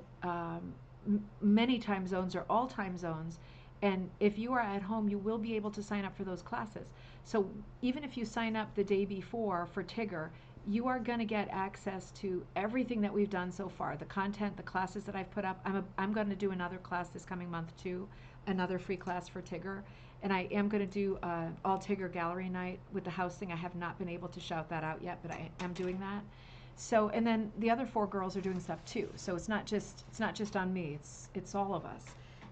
many time zones or all time zones. And if you are at home, you will be able to sign up for those classes. So even if you sign up the day before for Tigger, you are going to get access to everything that we've done so far, the content, the classes that I've put up. I'm going to do another class this coming month too, another free class for Tigger. And I am going to do all Tigger gallery night with the house thing. I have not been able to shout that out yet, but I am doing that. So, and then the other 4 girls are doing stuff too. So it's not just on me. It's all of us.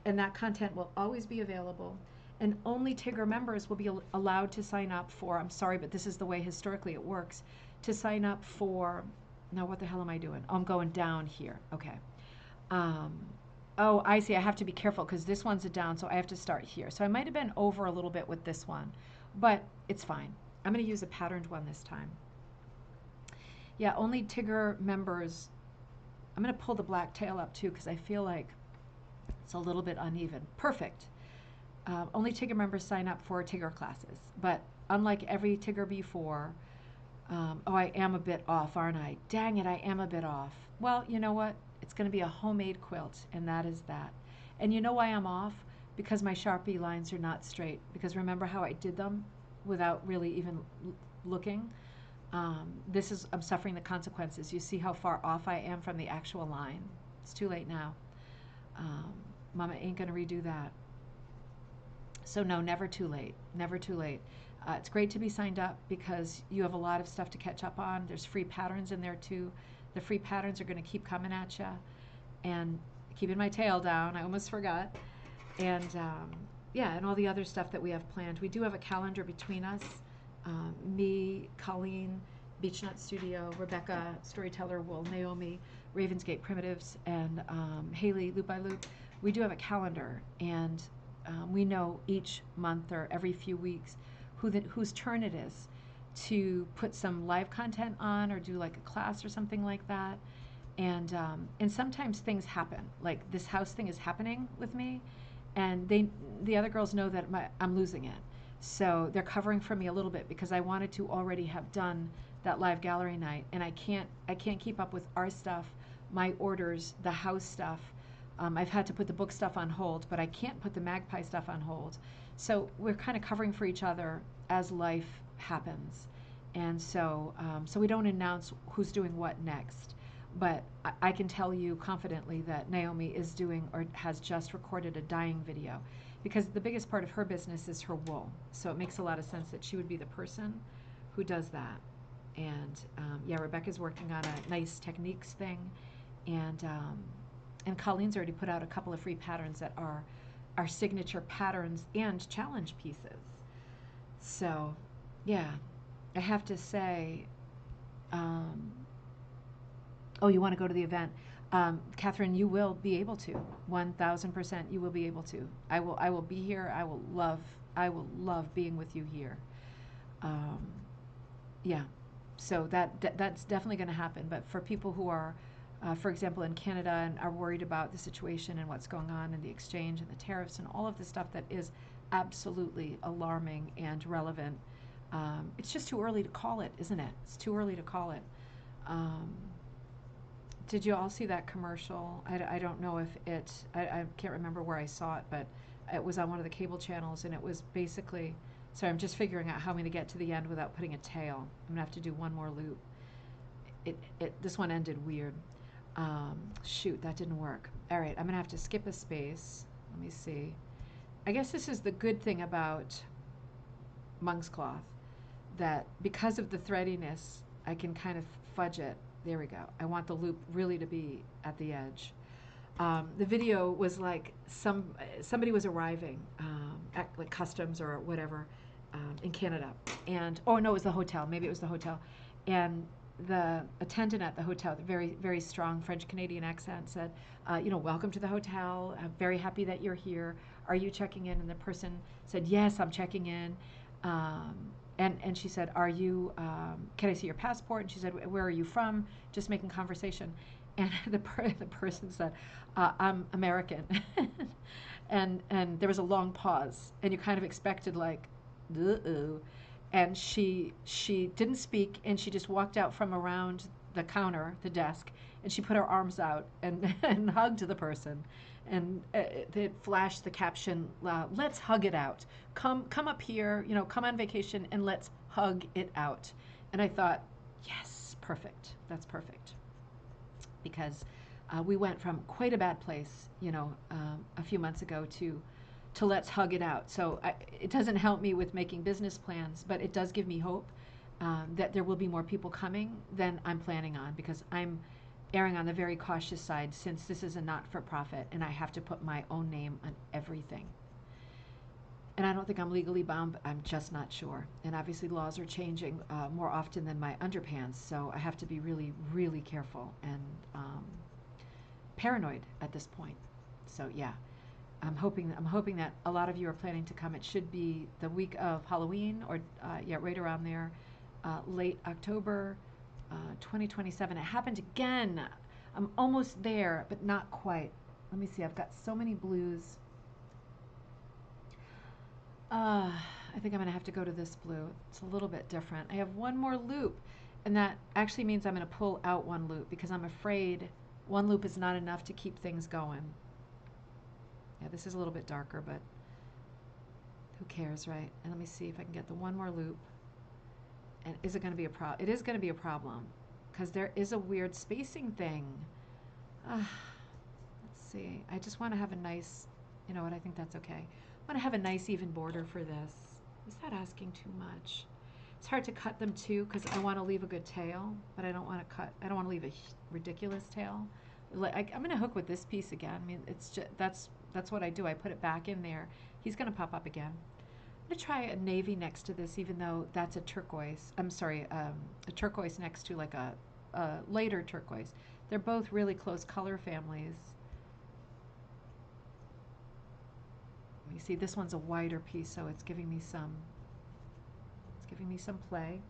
And that content will always be available. And only Tigger members will be allowed to sign up for, I'm sorry, but this is the way historically it works, to sign up for, now what the hell am I doing? Oh, I'm going down here. Okay. Oh, I see. I have to be careful because this one's a down, so I have to start here. So I might have been over a little bit with this one, but it's fine. I'm going to use a patterned one this time. Yeah, only Tigger members. I'm going to pull the black tail up too because I feel like it's a little bit uneven. Perfect. Only Tigger members sign up for Tigger classes, but unlike every Tigger before, oh, I am a bit off, aren't I? Dang it, I am a bit off. Well, you know what? It's going to be a homemade quilt, and that is that. And you know why I'm off? Because my Sharpie lines are not straight. Because remember how I did them without really even looking? I'm suffering the consequences. You see how far off I am from the actual line? It's too late now. Mama ain't going to redo that. So no, never too late. Never too late. It's great to be signed up because you have a lot of stuff to catch up on. There's free patterns in there too. The free patterns are going to keep coming at you. And keeping my tail down, I almost forgot. And yeah, and all the other stuff that we have planned. We do have a calendar between us. Me, Colleen, Beechnut Studio, Rebecca, Storyteller Wool, Naomi, Ravensgate Primitives, and Haley, Loop by Loop. We do have a calendar, and we know each month or every few weeks whose turn it is to put some live content on or do like a class or something like that. And sometimes things happen. Like this house thing is happening with me, and the other girls know that I'm losing it. So they're covering for me a little bit because I wanted to already have done that live gallery night, and I can't keep up with our stuff, my orders, the house stuff. I've had to put the book stuff on hold, but I can't put the Magpie stuff on hold. So we're kind of covering for each other as life happens, and so we don't announce who's doing what next. But I can tell you confidently that Naomi is doing or has just recorded a dyeing video, because the biggest part of her business is her wool. So it makes a lot of sense that she would be the person who does that. And yeah, Rebecca's working on a nice techniques thing, and Colleen's already put out a couple of free patterns that are our signature patterns and challenge pieces. So yeah, I have to say, oh, you want to go to the event? Catherine, you will be able to. 1,000% you will be able to. I will be here. I will love being with you here. Yeah. So that's definitely going to happen. But for people who are, for example, in Canada and are worried about the situation and what's going on and the exchange and the tariffs and all of the stuff that is absolutely alarming and relevant, it's just too early to call it, isn't it? It's too early to call it. Did you all see that commercial? I don't know if I can't remember where I saw it, but it was on one of the cable channels, and it was basically, sorry, I'm just figuring out how I'm going to get to the end without putting a tail. I'm going to have to do one more loop. This one ended weird. Shoot, that didn't work. All right, I'm going to have to skip a space. Let me see. I guess this is the good thing about monk's cloth, that because of the threadiness, I can kind of fudge it. There we go. I want the loop really to be at the edge. The video was like somebody was arriving at like customs or whatever in Canada, and oh no, it was the hotel. Maybe it was the hotel, and the attendant at the hotel, the very very strong French Canadian accent, said, welcome to the hotel. I'm very happy that you're here. Are you checking in? And the person said, yes, I'm checking in. And she said, are you, can I see your passport? And she said, where are you from? Just making conversation. And the person said, I'm American. and there was a long pause. And you kind of expected like, uh-oh. And she didn't speak, and she just walked out from around the counter, the desk, and she put her arms out and hugged the person. And it flashed the caption, let's hug it out. Come up here, come on vacation, and let's hug it out. And I thought, yes, perfect. That's perfect. Because we went from quite a bad place, a few months ago to let's hug it out. So it doesn't help me with making business plans, but it does give me hope that there will be more people coming than I'm planning on, because I'm erring on the very cautious side, since this is a not-for-profit and I have to put my own name on everything. And I don't think I'm legally bound, but I'm just not sure. And obviously laws are changing more often than my underpants, so I have to be really, really careful and paranoid at this point. So yeah, I'm hoping that a lot of you are planning to come. It should be the week of Halloween, or right around there, late October. 2027. It happened again. I'm almost there, but not quite. Let me see. I've got so many blues. I think I'm going to have to go to this blue. It's a little bit different. I have one more loop, and that actually means I'm going to pull out one loop, because I'm afraid one loop is not enough to keep things going. Yeah, this is a little bit darker, but who cares, right? And let me see if I can get the one more loop. And is it going to be a problem? It is going to be a problem, because there is a weird spacing thing. Let's see. I just want to have a nice, you know what, I think that's okay. I want to have a nice even border for this. Is that asking too much? It's hard to cut them too, because I want to leave a good tail, but I don't want to leave a ridiculous tail. I'm going to hook with this piece again. I mean, it's just, that's what I do. I put it back in there. He's going to pop up again. I'm going to try a navy next to this, even though that's a turquoise. I'm sorry, a turquoise next to like a later turquoise. They're both really close color families. Let me see, this one's a wider piece, so it's giving me some play.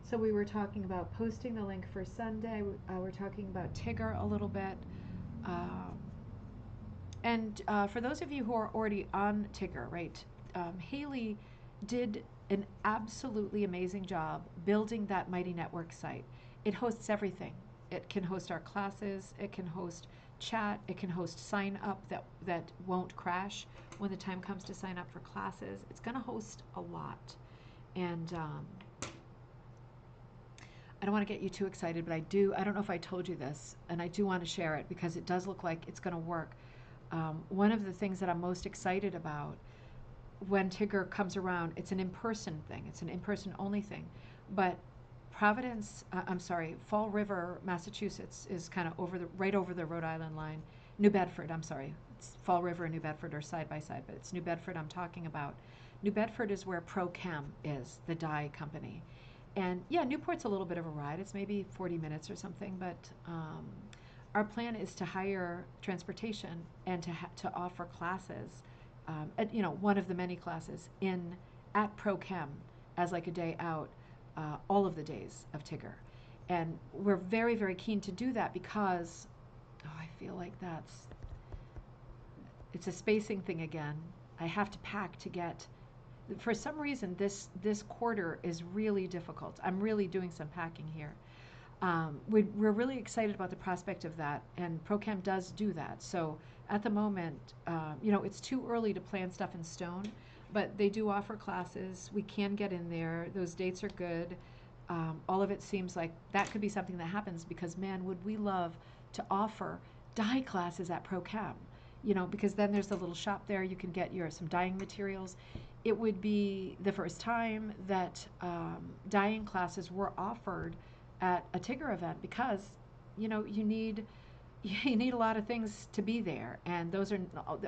So we were talking about posting the link for Sunday. We're talking about Tigger a little bit. Um, and for those of you who are already on Tigger, right, Haley did an absolutely amazing job building that Mighty Network site. It hosts everything. It can host our classes. It can host chat. It can host sign up that won't crash when the time comes to sign up for classes. It's going to host a lot. And I don't want to get you too excited, but I don't know if I told you this, and I do want to share it because it does look like it's going to work. One of the things that I'm most excited about when Tigger comes around, it's an in-person thing. It's an in-person only thing. But Fall River, Massachusetts is kind of right over the Rhode Island line. New Bedford, I'm sorry. It's Fall River and New Bedford are side by side, but it's New Bedford I'm talking about. New Bedford is where ProChem is, the dye company. And yeah, Newport's a little bit of a ride. It's maybe 40 minutes or something, but our plan is to hire transportation and to offer classes, one of the many classes at ProChem as like a day out, all of the days of Tigger. And we're very, very keen to do that because, I feel like it's a spacing thing again. I have to pack to get, for some reason, this quarter is really difficult. I'm really doing some packing here. We're really excited about the prospect of that, and ProChem does do that. So at the moment, it's too early to plan stuff in stone, but they do offer classes. We can get in there. Those dates are good. All of it seems like that could be something that happens because, man, would we love to offer dye classes at ProChem, because then there's a little shop there. You can get some dyeing materials. It would be the first time that dyeing classes were offered at a Tigger event because, you need a lot of things to be there, and those are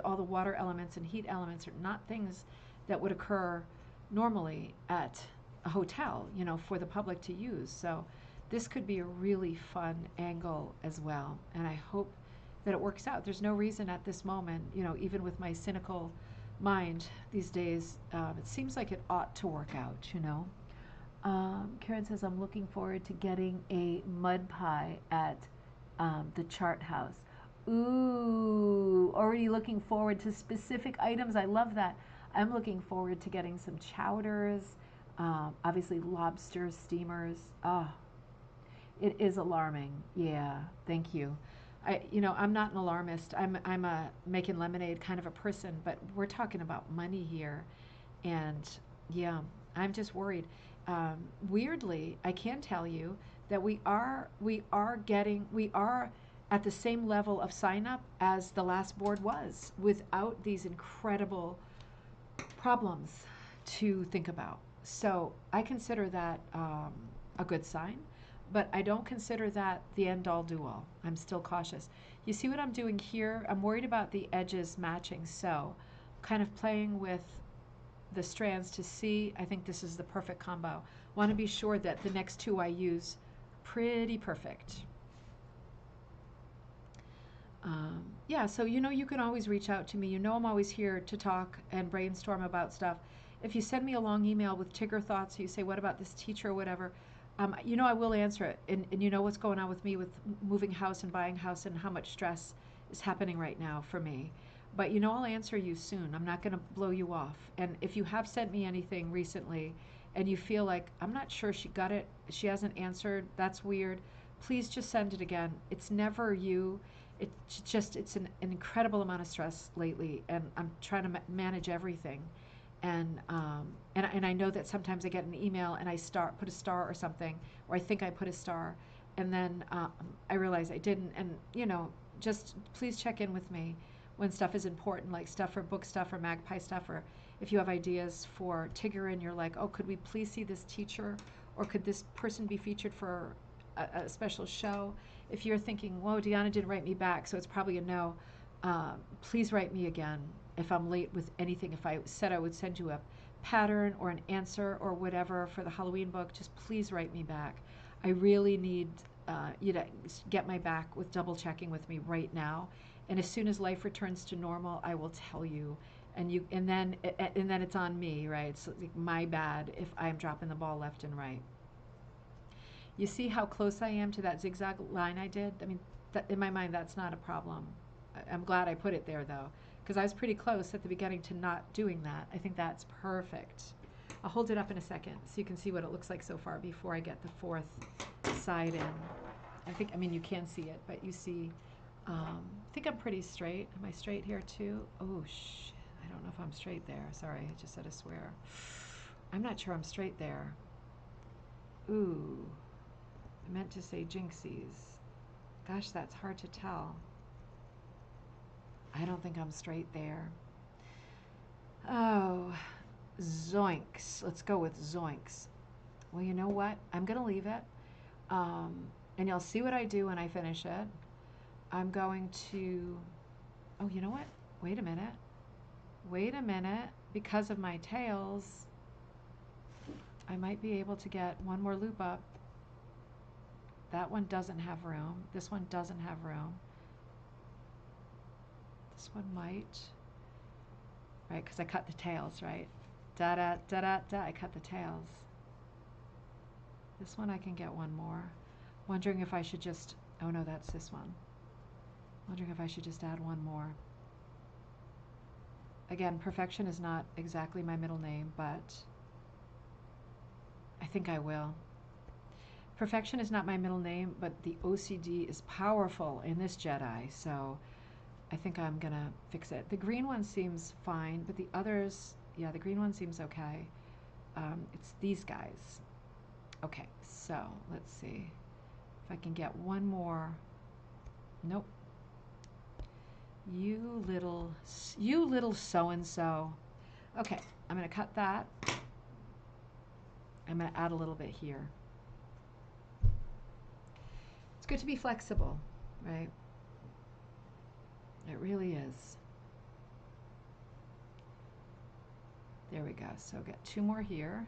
all the water elements and heat elements are not things that would occur normally at a hotel, for the public to use. So this could be a really fun angle as well, and I hope that it works out. There's no reason at this moment, even with my cynical mind these days, it seems like it ought to work out, Karen says, I'm looking forward to getting a mud pie at the chart house. Ooh, already looking forward to specific items. I love that. I'm looking forward to getting some chowders, obviously lobster steamers. It is alarming. Yeah, thank you. I'm not an alarmist. I'm a making lemonade kind of a person, but we're talking about money here, and yeah, I'm just worried. Weirdly, I can tell you that we are at the same level of sign up as the last board was, without these incredible problems to think about. So I consider that a good sign, but I don't consider that the end all do all. I'm still cautious. You see what I'm doing here? I'm worried about the edges matching, so kind of playing with the strands to see. I think this is the perfect combo. Want to be sure that the next two I use pretty perfect. Yeah, so you can always reach out to me. I'm always here to talk and brainstorm about stuff. If you send me a long email with Tigger thoughts, you say, what about this teacher or whatever, I will answer it. And you know what's going on with me with moving house and buying house and how much stress is happening right now for me. But I'll answer you soon. I'm not going to blow you off. And if you have sent me anything recently and you feel like, I'm not sure she got it, she hasn't answered, that's weird, please just send it again. It's never you. It's an incredible amount of stress lately, and I'm trying to manage everything. And I know that sometimes I get an email and I put a star or something, or I think I put a star, and then I realize I didn't. And just please check in with me when stuff is important, like stuff for book stuff or Magpie stuff, or if you have ideas for Tigger and you're like, oh, could we please see this teacher, or could this person be featured for a special show? If you're thinking, whoa, Deanna didn't write me back, so it's probably a no, please write me again if I'm late with anything. If I said I would send you a pattern or an answer or whatever for the Halloween book, just please write me back. I really need you to get my back with double checking with me right now. And as soon as life returns to normal, I will tell you. And then it's on me, right? It's like my bad if I'm dropping the ball left and right. You see how close I am to that zigzag line I did? I mean, in my mind, that's not a problem. I'm glad I put it there, though, because I was pretty close at the beginning to not doing that. I think that's perfect. I'll hold it up in a second so you can see what it looks like so far before I get the fourth side in. I mean, you can see it, but you see, I think I'm pretty straight. Am I straight here, too? Oh, shit. I don't know if I'm straight there. Sorry, I just said a swear. I'm not sure I'm straight there. Ooh. I meant to say jinxies. Gosh, that's hard to tell. I don't think I'm straight there. Oh, zoinks. Let's go with zoinks. Well, you know what? I'm going to leave it. And you'll see what I do when I finish it. I'm going to... Oh, you know what? Wait a minute. Wait a minute. Because of my tails, I might be able to get one more loop up. That one doesn't have room. This one doesn't have room. This one might. Right, because I cut the tails, right? Da-da, da-da, da, I cut the tails. This one I can get one more. Wondering if I should just, oh no, that's this one. Wondering if I should just add one more. Again, perfection is not exactly my middle name, but I think I will. Perfection is not my middle name, but the OCD is powerful in this Jedi, so I think I'm gonna fix it. The green one seems fine, but the others, yeah, the green one seems okay. It's these guys. Okay, so let's see if I can get one more. Nope. You little so-and-so. Okay, I'm gonna cut that. I'm gonna add a little bit here. It's good to be flexible, right? It really is. There we go. So get two more here.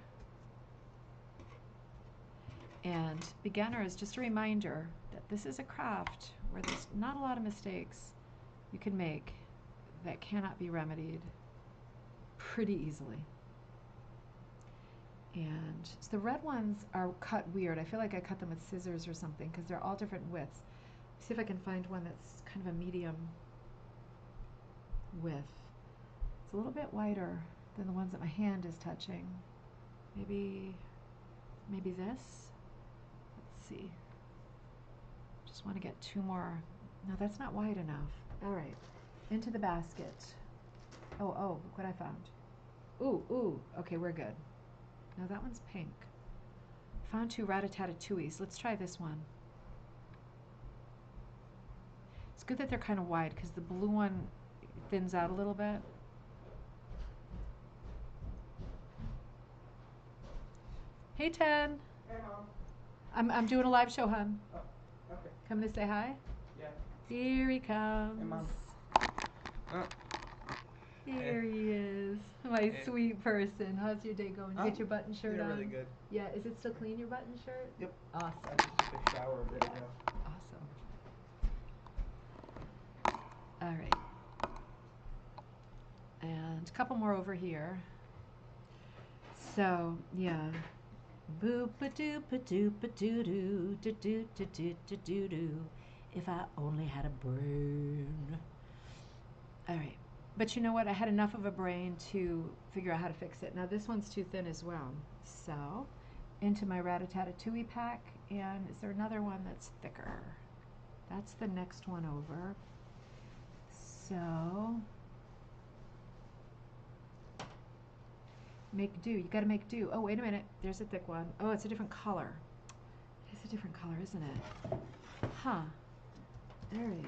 And beginners, just a reminder that this is a craft where there's not a lot of mistakes you can make that cannot be remedied pretty easily. And so the red ones are cut weird. I feel like I cut them with scissors or something because they're all different widths. See if I can find one that's kind of a medium width. It's a little bit wider than the ones that my hand is touching. Maybe this? Let's see. Just want to get two more. No, that's not wide enough. All right, into the basket. Oh, look what I found. Ooh, okay, we're good. No, that one's pink. Found two rat-a-tat-a-tooies. Let's try this one. It's good that they're kind of wide because the blue one thins out a little bit. Hey, Ten. Hey, Mom. I'm doing a live show, hon. Oh, okay. Coming to say hi? Yeah. Here he comes. Hey, Mom. Here he is. My sweet person. How's your day going? You get your button shirt on? Really good. Yeah, is it still clean, your button shirt? Yep. Awesome. I just took a shower a bit ago. Awesome. All right. And a couple more over here. So, yeah. Boop-a-doop-a-doop-a-doo-doo, do-do-do-do-do-do-do. If I only had a brain. All right. But you know what? I had enough of a brain to figure out how to fix it. Now this one's too thin as well. So, into my rat-a-tat-a-tooie pack. And is there another one that's thicker? That's the next one over. So, make do. You gotta make do. Oh, wait a minute. There's a thick one. Oh, it's a different color. It's a different color, isn't it? Huh. All right.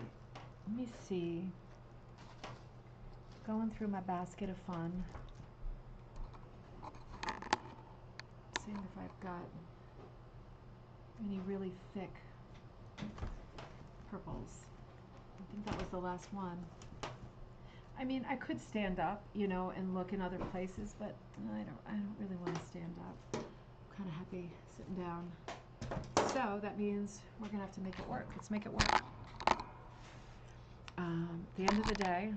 Let me see. Going through my basket of fun. Seeing if I've got any really thick purples. I think that was the last one. I mean, I could stand up, you know, and look in other places, but I don't really want to stand up. I'm kind of happy sitting down. So that means we're gonna have to make it work. Let's make it work. At the end of the day,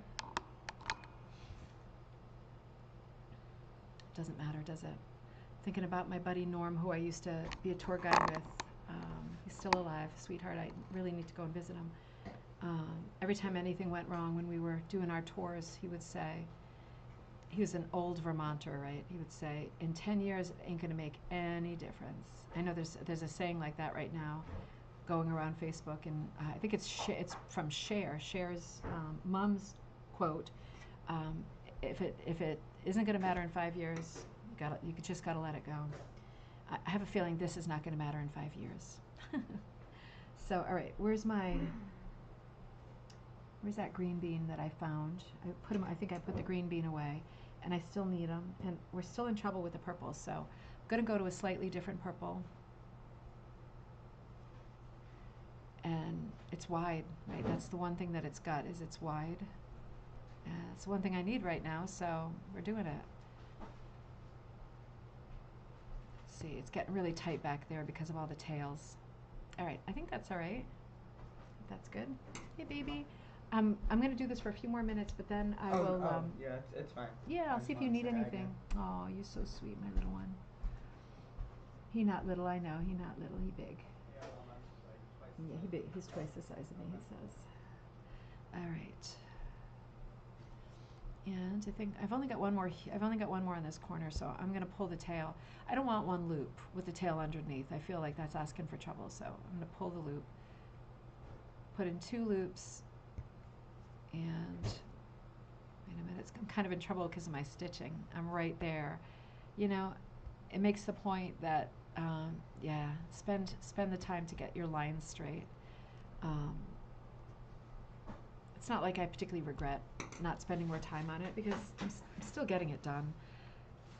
doesn't matter, does it? Thinking about my buddy Norm, who I used to be a tour guide with still alive, sweetheart. I really need to go and visit him. Every time anything went wrong when we were doing our tours, he would say, he was an old Vermonter, right? He would say, in 10 years, it ain't going to make any difference. I know there's a saying like that right now going around Facebook, and I think it's from Cher's mom's quote. If it isn't going to matter in 5 years, you just got to let it go. I have a feeling this is not going to matter in 5 years. So, all right, where's that green bean that I found? I think I put the green bean away, and I still need them, and we're still in trouble with the purple, so I'm going to go to a slightly different purple. And it's wide, right? That's the one thing that it's got, is it's wide. It's the one thing I need right now, so we're doing it. Let's see, it's getting really tight back there because of all the tails. All right, I think that's all right. That's good. Hey, baby. I'm going to do this for a few more minutes, but then I will... yeah, it's fine. Yeah, I'll see if you need anything. Oh, you're so sweet, my little one. He not little, I know. He not little, he big. Yeah, well, mine's like twice. Yeah, he big. He's twice the size of me, he says. All right. And I think I've only got one more in this corner, so I'm going to pull the tail. I don't want one loop with the tail underneath. I feel like that's asking for trouble, so I'm going to pull the loop. Put in 2 loops. And wait a minute, I'm kind of in trouble because of my stitching. I'm right there. You know, it makes the point that, yeah, spend the time to get your lines straight. It's not like I particularly regret not spending more time on it because I'm still getting it done.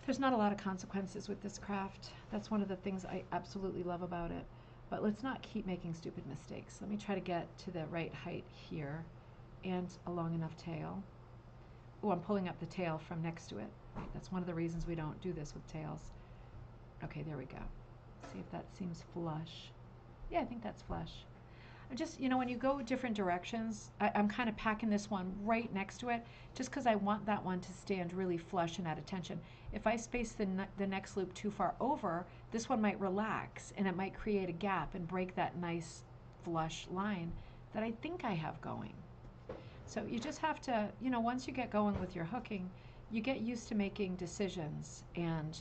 There's not a lot of consequences with this craft. That's one of the things I absolutely love about it. But let's not keep making stupid mistakes. Let me try to get to the right height here and a long enough tail. Oh, I'm pulling up the tail from next to it. Right, that's one of the reasons we don't do this with tails. Okay, there we go. See if that seems flush. Yeah, I think that's flush. I just, you know, when you go different directions, I'm kind of packing this one right next to it just because I want that one to stand really flush and at attention. If I space the next loop too far over, this one might relax and it might create a gap and break that nice flush line that I think I have going. So you just have to, you know, once you get going with your hooking, you get used to making decisions, and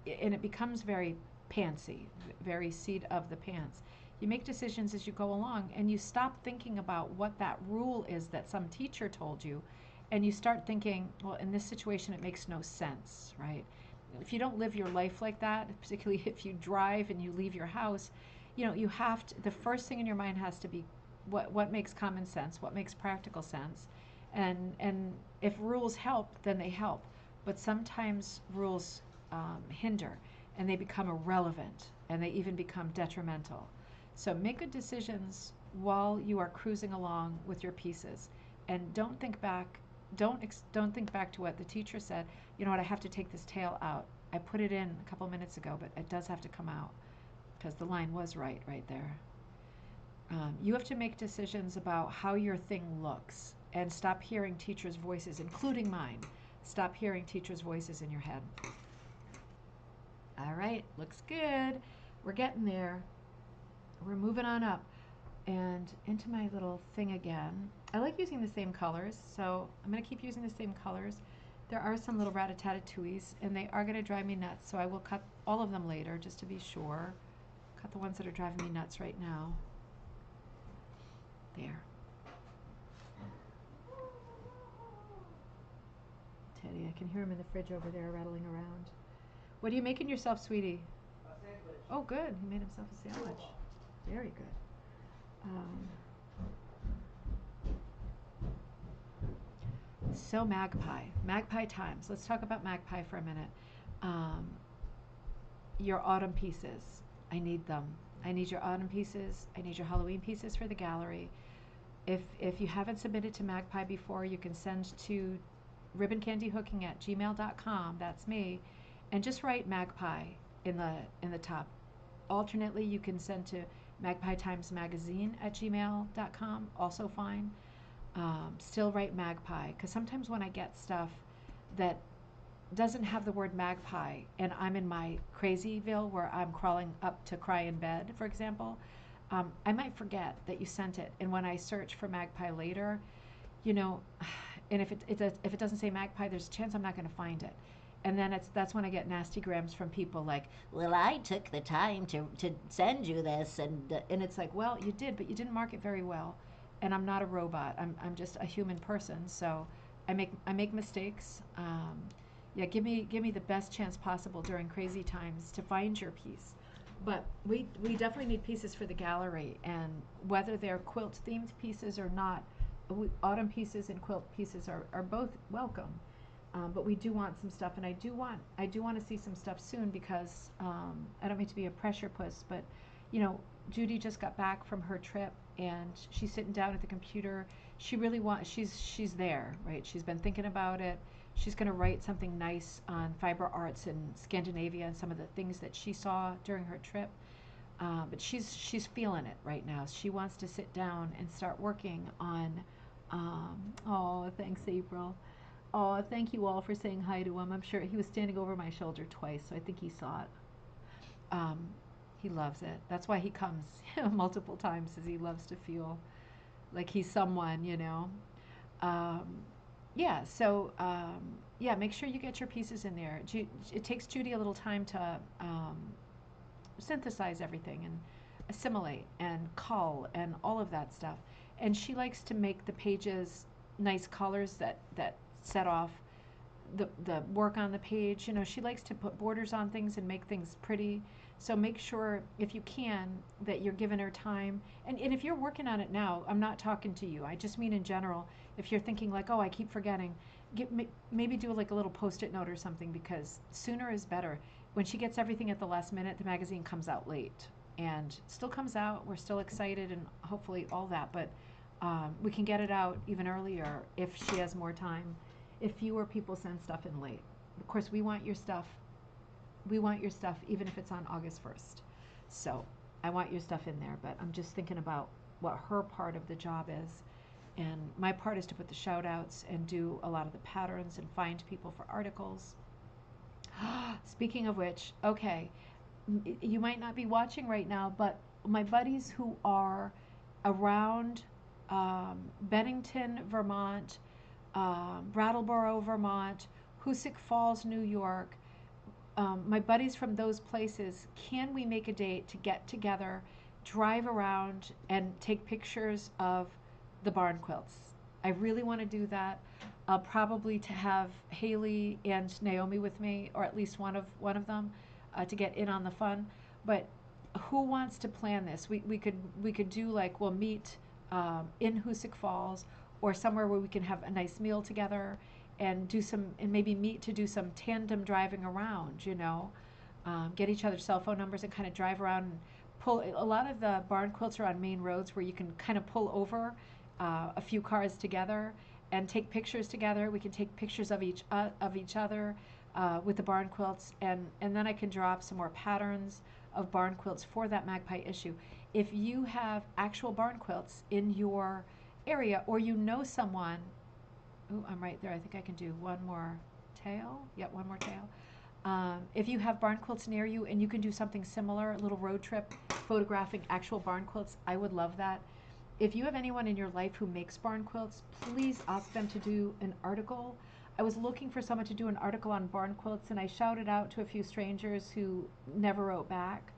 it becomes very pantsy, very seat of the pants. You make decisions as you go along, and you stop thinking about what that rule is that some teacher told you, and you start thinking, well, in this situation, it makes no sense, right? If you don't live your life like that, particularly if you drive and you leave your house, you know, you have to, the first thing in your mind has to be, what makes common sense, what makes practical sense, and if rules help, then they help, but sometimes rules hinder, and they become irrelevant, and they even become detrimental. So make good decisions while you are cruising along with your pieces, and don't think back. Don't think back to what the teacher said. You know what? I have to take this tail out. I put it in a couple minutes ago, but it does have to come out because the line was right there. You have to make decisions about how your thing looks and stop hearing teachers' voices, including mine. Stop hearing teachers' voices in your head. All right, looks good. We're getting there. We're moving on up and into my little thing again. I like using the same colors, so I'm going to keep using the same colors. There are some little rat-a-tat-a-tooies, and they are going to drive me nuts, so I will cut all of them later just to be sure. Cut the ones that are driving me nuts right now. There. Teddy, I can hear him in the fridge over there rattling around. What are you making yourself, sweetie? A sandwich. Oh, good. He made himself a sandwich. Very good. So Magpie Times. Let's talk about Magpie for a minute. Your autumn pieces. I need them. I need your autumn pieces. I need your Halloween pieces for the gallery. If you haven't submitted to Magpie before, you can send to ribboncandyhooking@gmail.com. That's me, and just write Magpie in the top. Alternately, you can send to magpietimesmagazine@gmail.com. Also fine. Still write Magpie, because sometimes when I get stuff that doesn't have the word magpie and I'm in my crazyville where I'm crawling up to cry in bed, for example, I might forget that you sent it, and when I search for Magpie later, you know, and if it doesn't say Magpie, there's a chance I'm not going to find it, and then that's when I get nasty grams from people like, Well, I took the time to send you this, and it's like, well, you did, but you didn't mark it very well, and I'm not a robot. I'm just a human person, so I make mistakes. Yeah, give me the best chance possible during crazy times to find your piece. But we definitely need pieces for the gallery, and whether they're quilt themed pieces or not, autumn pieces and quilt pieces are both welcome. But we do want some stuff, and I do want to see some stuff soon because I don't mean to be a pressure puss, but you know, Judy just got back from her trip and she's sitting down at the computer. She really wants. She's there, right? She's been thinking about it. She's going to write something nice on fiber arts in Scandinavia and some of the things that she saw during her trip. But she's feeling it right now. She wants to sit down and start working on. Oh, thanks, April. Oh, thank you all for saying hi to him. I'm sure he was standing over my shoulder twice, so I think he saw it. Um, he loves it. That's why he comes multiple times, as he loves to feel like he's someone, you know. Um, yeah, so yeah, make sure you get your pieces in there. It takes Judy a little time to synthesize everything and assimilate and cull and all of that stuff. And she likes to make the pages nice colors that set off the work on the page. You know, she likes to put borders on things and make things pretty. So make sure, if you can, that you're giving her time. And if you're working on it now, I'm not talking to you. I just mean in general. If you're thinking like, oh, I keep forgetting, maybe do like a little Post-it note or something, because sooner is better. When she gets everything at the last minute, the magazine comes out late. And still comes out. We're still excited and hopefully all that. But we can get it out even earlier if she has more time. If fewer people send stuff in late. Of course, we want your stuff even if it's on August 1st. So I want your stuff in there, but I'm just thinking about what her part of the job is. And my part is to put the shout outs and do a lot of the patterns and find people for articles. Speaking of which, okay, you might not be watching right now, but my buddies who are around Bennington, Vermont, Brattleboro, Vermont, Hoosick Falls, New York, my buddies from those places, can we make a date to get together, drive around, and take pictures of the barn quilts? I really want to do that. Probably to have Haley and Naomi with me, or at least one of them, to get in on the fun. But who wants to plan this? We could do like, we'll meet in Hoosick Falls or somewhere where we can have a nice meal together and maybe meet to do some tandem driving around, you know, get each other's cell phone numbers and kind of drive around and pull. A lot of the barn quilts are on main roads where you can kind of pull over a few cars together and take pictures together. We can take pictures of each other with the barn quilts, and then I can draw up some more patterns of barn quilts for that Magpie issue. If you have actual barn quilts in your area, or you know someone, ooh, I'm right there. I think I can do one more tail. Yep, one more tail. If you have barn quilts near you and you can do something similar, a little road trip, photographing actual barn quilts, I would love that. If you have anyone in your life who makes barn quilts, please ask them to do an article. I was looking for someone to do an article on barn quilts, and I shouted out to a few strangers who never wrote back.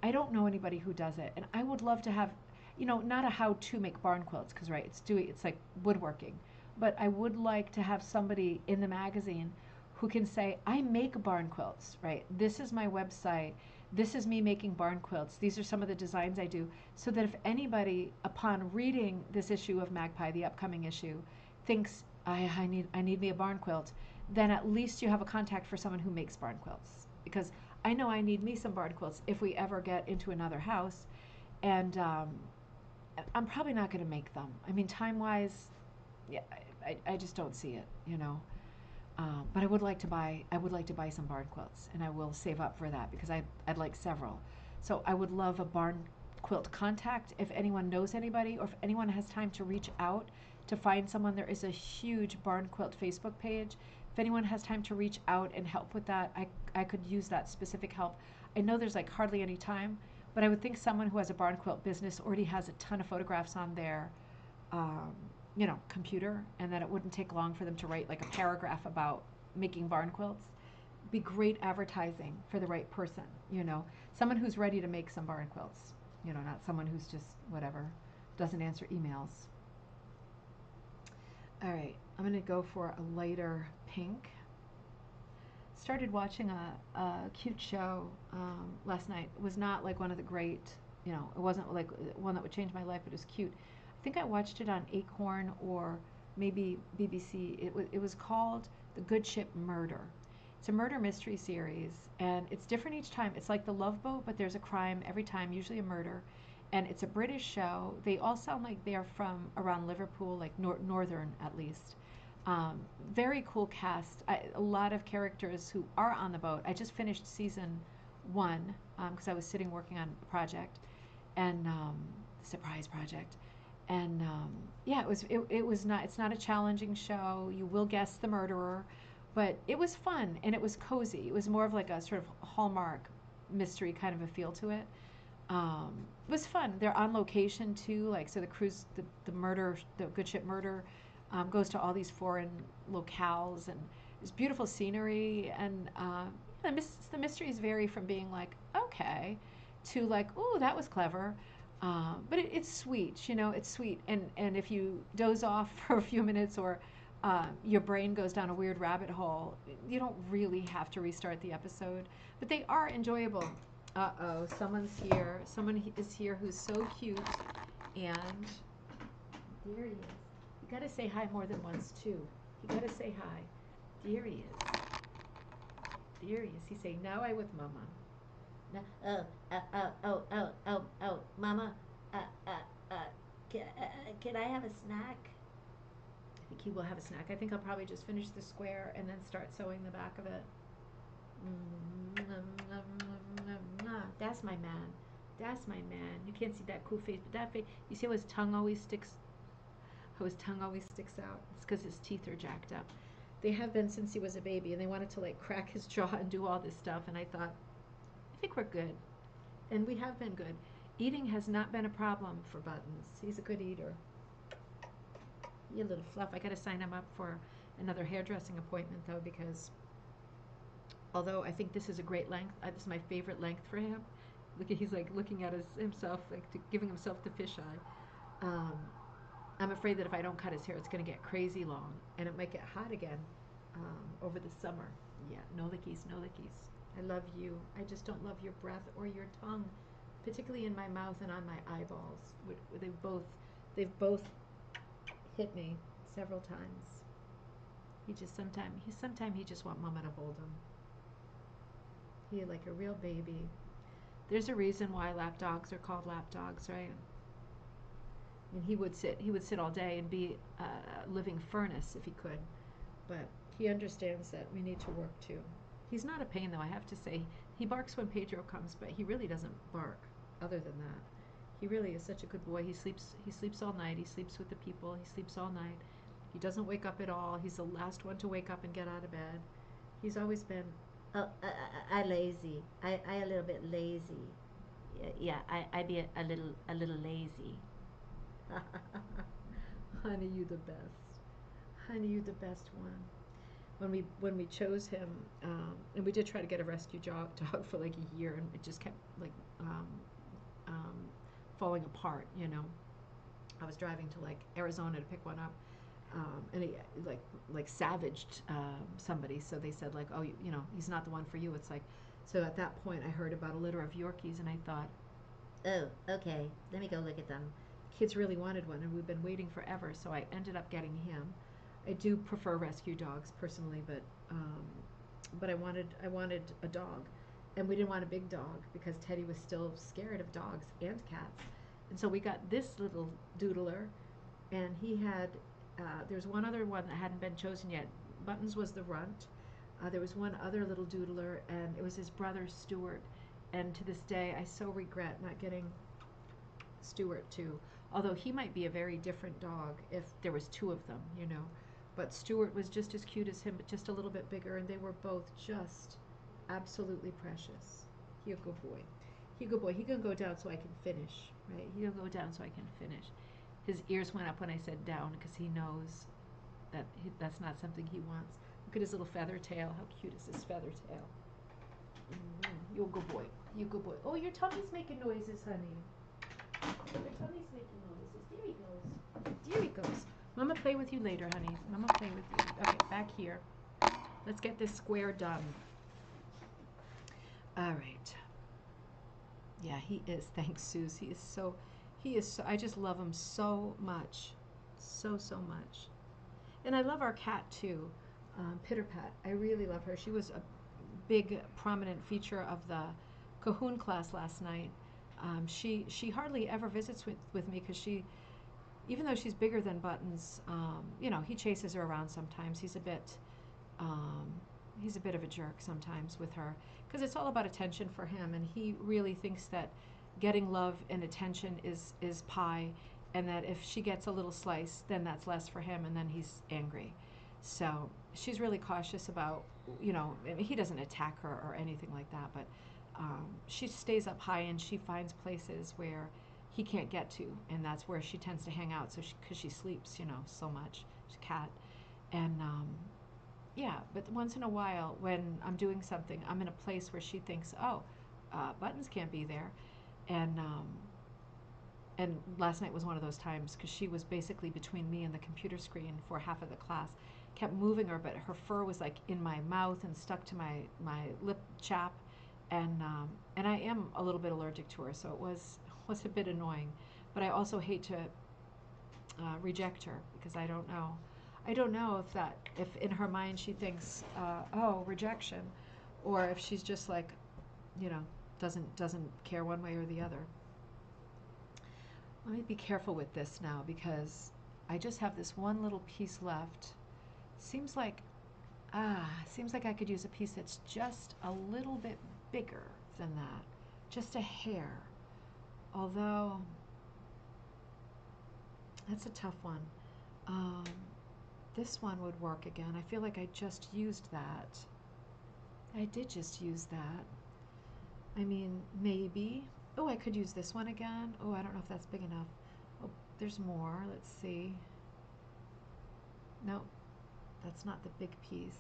I don't know anybody who does it, and I would love to have, you know, not a how to make barn quilts, because right, it's like woodworking, but I would like to have somebody in the magazine who can say, I make barn quilts, right? This is my website. This is me making barn quilts. These are some of the designs I do, so that if anybody, upon reading this issue of Magpie, the upcoming issue, thinks I need me a barn quilt, then at least you have a contact for someone who makes barn quilts. Because I know I need me some barn quilts if we ever get into another house, and I'm probably not going to make them. I mean, time-wise, yeah, I just don't see it, you know. But I would like to buy some barn quilts, and I will save up for that because I'd like several. So I would love a barn quilt contact if anyone knows anybody, or if anyone has time to reach out to find someone. There is a huge barn quilt Facebook page. If anyone has time to reach out and help with that, I could use that specific help. I know there's like hardly any time, But I would think someone who has a barn quilt business already has a ton of photographs on their, um, computer, and that it wouldn't take long for them to write like a paragraph about making barn quilts. Be great advertising for the right person, someone who's ready to make some barn quilts, not someone who's just whatever, doesn't answer emails. All right, I'm going to go for a lighter pink. Started watching a cute show last night. It was not like one of the great, it wasn't like one that would change my life, but it was cute. I think I watched it on Acorn or maybe BBC. It was called The Good Ship Murder. It's a murder mystery series, and it's different each time. It's like The Love Boat, but there's a crime every time, usually a murder. And it's a British show. They all sound like they are from around Liverpool, like northern at least. Very cool cast. A lot of characters who are on the boat. I just finished season 1 because I was sitting working on a project, and surprise project. And yeah, it was not. It's not a challenging show. You will guess the murderer, but it was fun and it was cozy. It was more of like a sort of Hallmark mystery kind of a feel to it. It was fun. They're on location too. Like, so the cruise, the Good Ship Murder, goes to all these foreign locales, and there's beautiful scenery, and the mysteries vary from being like okay to like, oh, that was clever. But it's sweet, it's sweet. And if you doze off for a few minutes, or your brain goes down a weird rabbit hole, you don't really have to restart the episode. But they are enjoyable. Uh-oh, someone's here. Someone is here who's so cute. And there he is. You gotta say hi more than once, too. You gotta say hi. There he is. There he is. He's saying, now I with Mama. No, Mama, can I have a snack? I think he will have a snack. I think I'll probably just finish the square and then start sewing the back of it. That's my man. That's my man. You can't see that cool face, but that face, you see how his tongue always sticks out? It's because his teeth are jacked up. They have been since he was a baby, and they wanted to like crack his jaw and do all this stuff, and I thought, I think we're good. And we have been good. Eating has not been a problem for Buttons. He's a good eater. You little fluff. I got to sign him up for another hairdressing appointment, though, because although I think this is a great length, this is my favorite length for him. He's like looking at himself, like giving himself the fisheye. I'm afraid that if I don't cut his hair, it's going to get crazy long, and it might get hot again over the summer. Yeah, no lickies, no lickies. I love you. I just don't love your breath or your tongue, particularly in my mouth and on my eyeballs. They've both hit me several times. Sometimes he just want Mama to hold him. He like a real baby. There's a reason why lap dogs are called lap dogs, right? And he would sit all day and be a living furnace if he could, but he understands that we need to work too. He's not a pain, though, I have to say. He barks when Pedro comes, but he really doesn't bark other than that. He really is such a good boy. He sleeps all night. He sleeps with the people. He sleeps all night. He doesn't wake up at all. He's the last one to wake up and get out of bed. He's always been... Oh, I lazy. I a little bit lazy. Yeah, I be a little lazy. Honey, you the best. Honey, you the best one. When we chose him, and we did try to get a rescue dog for like a year, and it just kept like falling apart. I was driving to like Arizona to pick one up, and he like savaged somebody. So they said like, oh, he's not the one for you. It's like, so at that point I heard about a litter of Yorkies, and I thought, oh, okay, let me go look at them. Kids really wanted one, and we've been waiting forever. So I ended up getting him. I do prefer rescue dogs personally, but I wanted a dog, and we didn't want a big dog because Teddy was still scared of dogs and cats, and so we got this little doodler, and he had there's one other one that hadn't been chosen yet. Buttons was the runt. There was one other little doodler, and it was his brother Stuart, and to this day I so regret not getting Stuart too, although he might be a very different dog if there was two of them, But Stuart was just as cute as him, but just a little bit bigger, and they were both just absolutely precious. He a good boy. He a good boy. He gonna go down so I can finish, right? He gonna go down so I can finish. His ears went up when I said down because he knows that that's not something he wants. Look at his little feather tail. How cute is his feather tail? You a good boy. You a good boy. Oh, your tummy's making noises, honey. Your tummy's making noises. There he goes. There he goes. Mama play with you later, honey. Mama play with you. Okay, back here. Let's get this square done. All right. Yeah, he is. Thanks, Suze. He is so, I just love him so much. So much. And I love our cat, too. Pitter Pat. I really love her. She was a big, prominent feature of the Cahoon class last night. She hardly ever visits with me because even though she's bigger than Buttons, he chases her around sometimes. He's a bit of a jerk sometimes with her because it's all about attention for him, and he really thinks that getting love and attention is pie, and that if she gets a little slice, then that's less for him, and then he's angry. So she's really cautious about, he doesn't attack her or anything like that, but she stays up high and she finds places where he can't get to, and that's where she tends to hang out. So because she sleeps, so much. She's a cat, and but once in a while when I'm doing something, I'm in a place where she thinks, Buttons can't be there, and last night was one of those times because she was basically between me and the computer screen for half of the class. Kept moving her, but her fur was like in my mouth and stuck to my lip chap, and I am a little bit allergic to her, so it was a bit annoying. But I also hate to reject her because I don't know if in her mind she thinks rejection, or if she's just like doesn't care one way or the other. Let me be careful with this now because I just have this one little piece left. Seems like I could use a piece that's just a little bit bigger than that, just a hair. Although that's a tough one. This one would work again. I feel like I just used that. I did just use that. I mean, maybe. Oh, I could use this one again. Oh, I don't know if that's big enough. Oh, there's more. Let's see. Nope. That's not the big piece.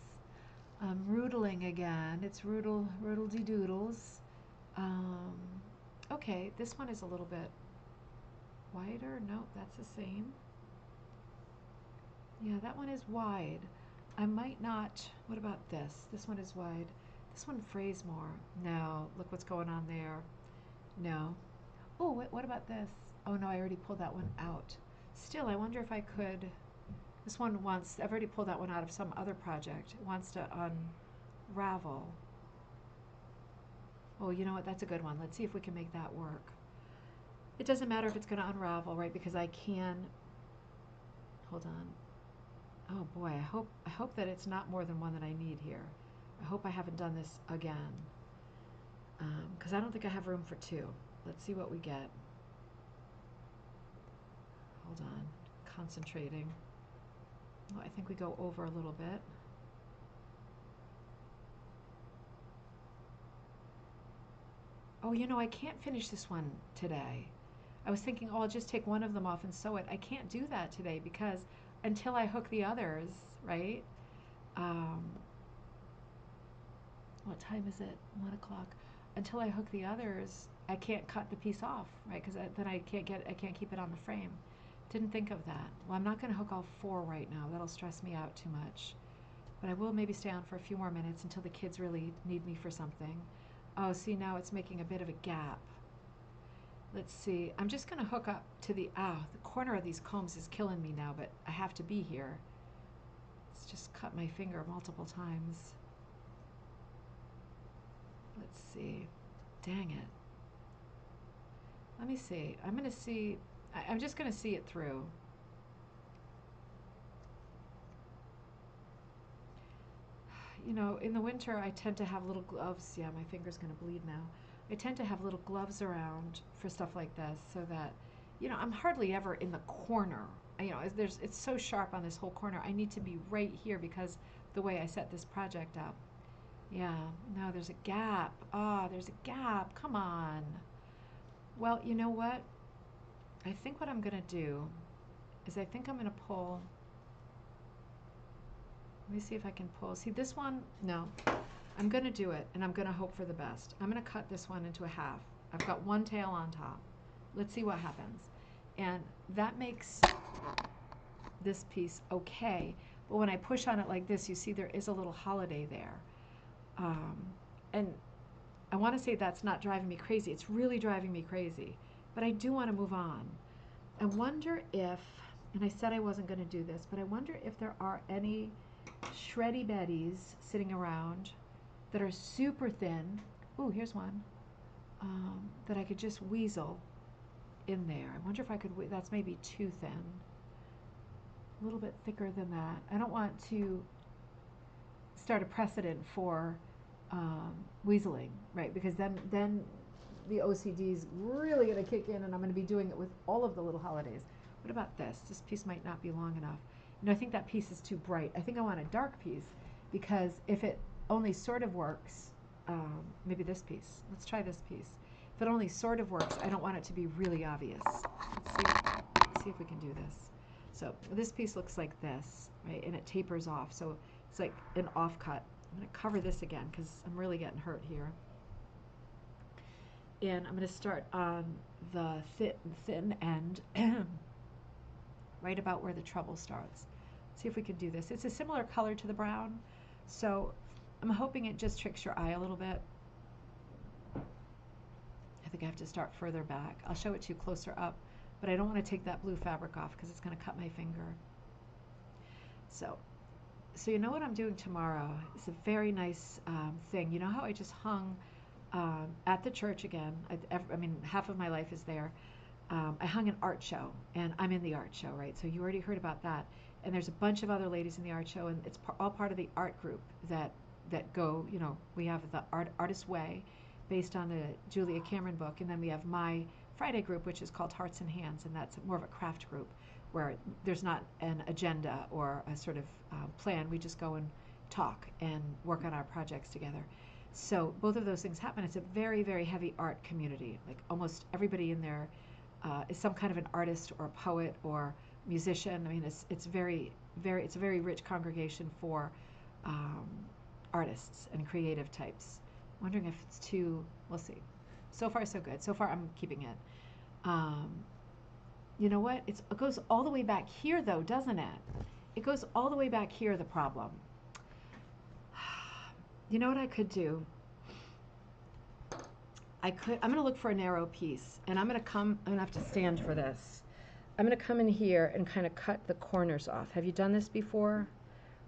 Roodling again. It's roodle-de-doodles. Okay, this one is a little bit wider. Nope, that's the same. Yeah, that one is wide. I might not. What about this? This one is wide. This one frays more. No, look what's going on there. No. Oh, what about this? Oh no, I already pulled that one out. Still, I wonder if I could. This one wants, I've already pulled that one out of some other project. It wants to unravel. Oh, you know what? That's a good one. Let's see if we can make that work. It doesn't matter if it's going to unravel, right? Because I can. Hold on. Oh boy, I hope that it's not more than one that I need here. I hope I haven't done this again. Because I don't think I have room for two. Let's see what we get. Hold on. Concentrating. Oh, I think we go over a little bit. Oh, I can't finish this one today. I was thinking, I'll just take one of them off and sew it. I can't do that today because until I hook the others, right? What time is it? 1 o'clock. Until I hook the others, I can't cut the piece off, right? Because then I can't keep it on the frame. Didn't think of that. Well, I'm not going to hook all 4 right now. That'll stress me out too much. But I will maybe stay on for a few more minutes until the kids really need me for something. Oh, see, now it's making a bit of a gap. Let's see. I'm just going to hook up to the corner of these combs is killing me now, but I have to be here. It's just cut my finger multiple times. Let's see. Dang it. Let me see. I'm going to see. I'm just going to see it through. In the winter, I tend to have little gloves. Yeah, my finger's going to bleed now. I tend to have little gloves around for stuff like this so that, I'm hardly ever in the corner. It's so sharp on this whole corner. I need to be right here because the way I set this project up. Yeah, no, there's a gap. There's a gap. Come on. Well, you know what? I think what I'm going to do is I think I'm going to pull. Let me see if I can pull. See this one? No. I'm going to do it, and I'm going to hope for the best. I'm going to cut this one into a half. I've got one tail on top. Let's see what happens. And that makes this piece okay. But when I push on it like this, you see there is a little holiday there. And I want to say that's not driving me crazy. It's really driving me crazy. But I do want to move on. I wonder if, and I said I wasn't going to do this, but I wonder if there are any shreddy betties sitting around that are super thin. Ooh, here's one. That I could just weasel in there. I wonder if I could, that's maybe too thin. A little bit thicker than that. I don't want to start a precedent for weaseling, right? Because then the OCD is really going to kick in, and I'm going to be doing it with all of the little holidays. What about this? This piece might not be long enough. I think that piece is too bright. I think I want a dark piece, because if it only sort of works, maybe this piece. Let's try this piece. If it only sort of works, I don't want it to be really obvious. Let's see if we can do this. So this piece looks like this, right? And it tapers off. So it's like an offcut. I'm going to cover this again because I'm really getting hurt here. And I'm going to start on the thin end, right about where the treble starts. See if we can do this. It's a similar color to the brown, so I'm hoping it just tricks your eye a little bit. I think I have to start further back. I'll show it to you closer up, but I don't want to take that blue fabric off because it's going to cut my finger. So you know what I'm doing tomorrow? It's a very nice thing. You know how I just hung at the church again? I mean, half of my life is there. I hung an art show, and I'm in the art show, right? So you already heard about that. And there's a bunch of other ladies in the art show, and it's all part of the art group that go, you know, we have the Artist Way, based on the Julia Cameron book, and then we have my Friday group, which is called Hearts and Hands, and that's more of a craft group, where there's not an agenda or a sort of plan. We just go and talk and work on our projects together. So both of those things happen. It's a very, very heavy art community. Like almost everybody in there is some kind of an artist or a poet or musician. I mean, it's a very rich congregation for artists and creative types. Wondering if it's too, we'll see. So far, so good. So far, I'm keeping it. You know what? It goes all the way back here, though, doesn't it? It goes all the way back here, the problem. You know what I could do? I'm going to look for a narrow piece, and I'm going to have to stand for this. I'm going to come in here and kind of cut the corners off. Have you done this before?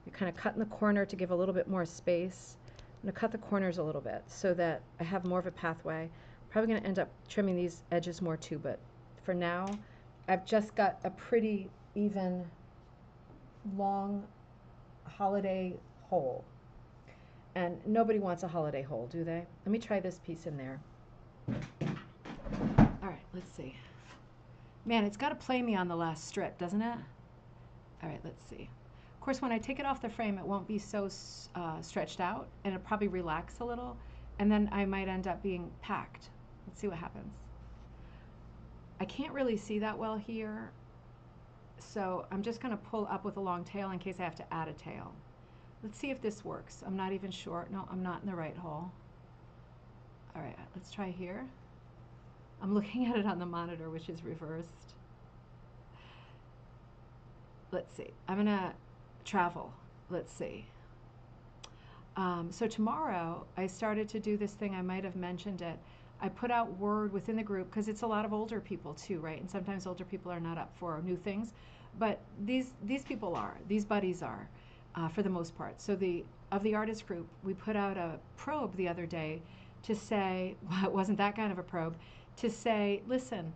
You kind of cut in the corner to give a little bit more space. I'm going to cut the corners a little bit so that I have more of a pathway. I'm probably going to end up trimming these edges more too, but for now, I've just got a pretty even, long holiday hole. And nobody wants a holiday hole, do they? Let me try this piece in there. All right, let's see. Man, it's got to play me on the last strip, doesn't it? All right, let's see. Of course, when I take it off the frame, it won't be so stretched out, and it'll probably relax a little, and then I might end up being packed. Let's see what happens. I can't really see that well here, so I'm just going to pull up with a long tail in case I have to add a tail. Let's see if this works. I'm not even sure. No, I'm not in the right hole. All right, let's try here. I'm looking at it on the monitor, which is reversed. Let's see. I'm going to travel. Let's see. So tomorrow, I started to do this thing. I might have mentioned it. I put out word within the group, because it's a lot of older people too, right? And sometimes older people are not up for new things. But these people are. These buddies are. For the most part. So of the artist group, we put out a probe the other day to say, well, it wasn't that kind of a probe, to say, listen,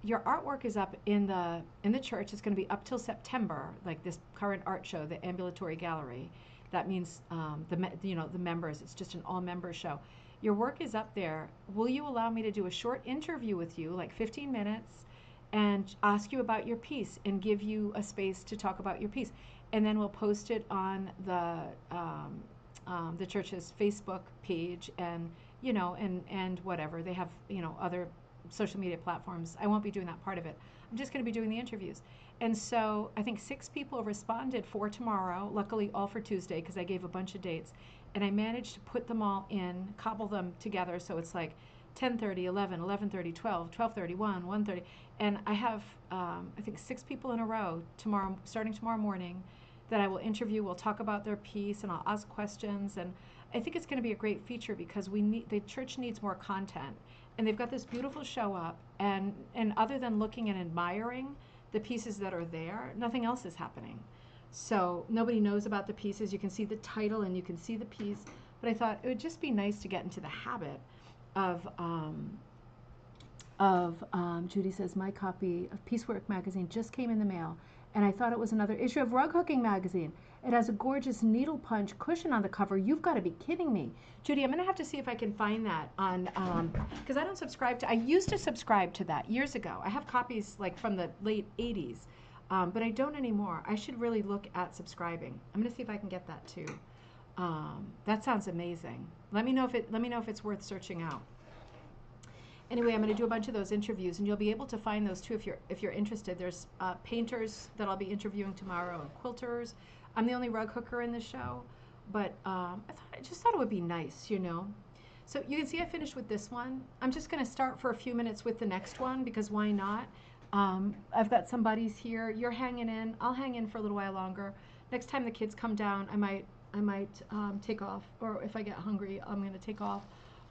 your artwork is up in the church. It's going to be up till September, like this current art show, the ambulatory gallery. That means the members. It's just an all-member show. Your work is up there. Will you allow me to do a short interview with you, like 15 minutes, and ask you about your piece and give you a space to talk about your piece? And then we'll post it on the church's Facebook page, and and whatever they have, other social media platforms. I won't be doing that part of it. I'm just going to be doing the interviews. And so I think 6 people have responded for tomorrow, luckily all for Tuesday because I gave a bunch of dates. And I managed to put them all in, cobble them together so it's like 10:30, 11, 11:30, 12, 12:30, 1, 1:30. And I have, I think 6 people in a row tomorrow, starting tomorrow morning, that I will interview. We'll talk about their piece and I'll ask questions. And I think it's going to be a great feature because the church needs more content. And they've got this beautiful show up. And other than looking and admiring the pieces that are there, nothing else is happening. So nobody knows about the pieces. You can see the title and you can see the piece. But I thought it would just be nice to get into the habit of Judy says, my copy of Piecework magazine just came in the mail, and I thought it was another issue of Rug Hooking magazine. It has a gorgeous needle punch cushion on the cover. You've got to be kidding me. Judy, I'm going to have to see if I can find that on, because I don't subscribe to, I used to subscribe to that years ago. I have copies like from the late 80s, but I don't anymore. I should really look at subscribing. I'm going to see if I can get that too. That sounds amazing. Let me know if it's worth searching out. Anyway, I'm going to do a bunch of those interviews, and you'll be able to find those too if you're interested. There's painters that I'll be interviewing tomorrow, and quilters. I'm the only rug hooker in the show, but I just thought it would be nice, you know. So you can see I finished with this one. I'm just going to start for a few minutes with the next one because why not? I've got some buddies here. You're hanging in. I'll hang in for a little while longer. Next time the kids come down, I might take off, or if I get hungry, I'm going to take off.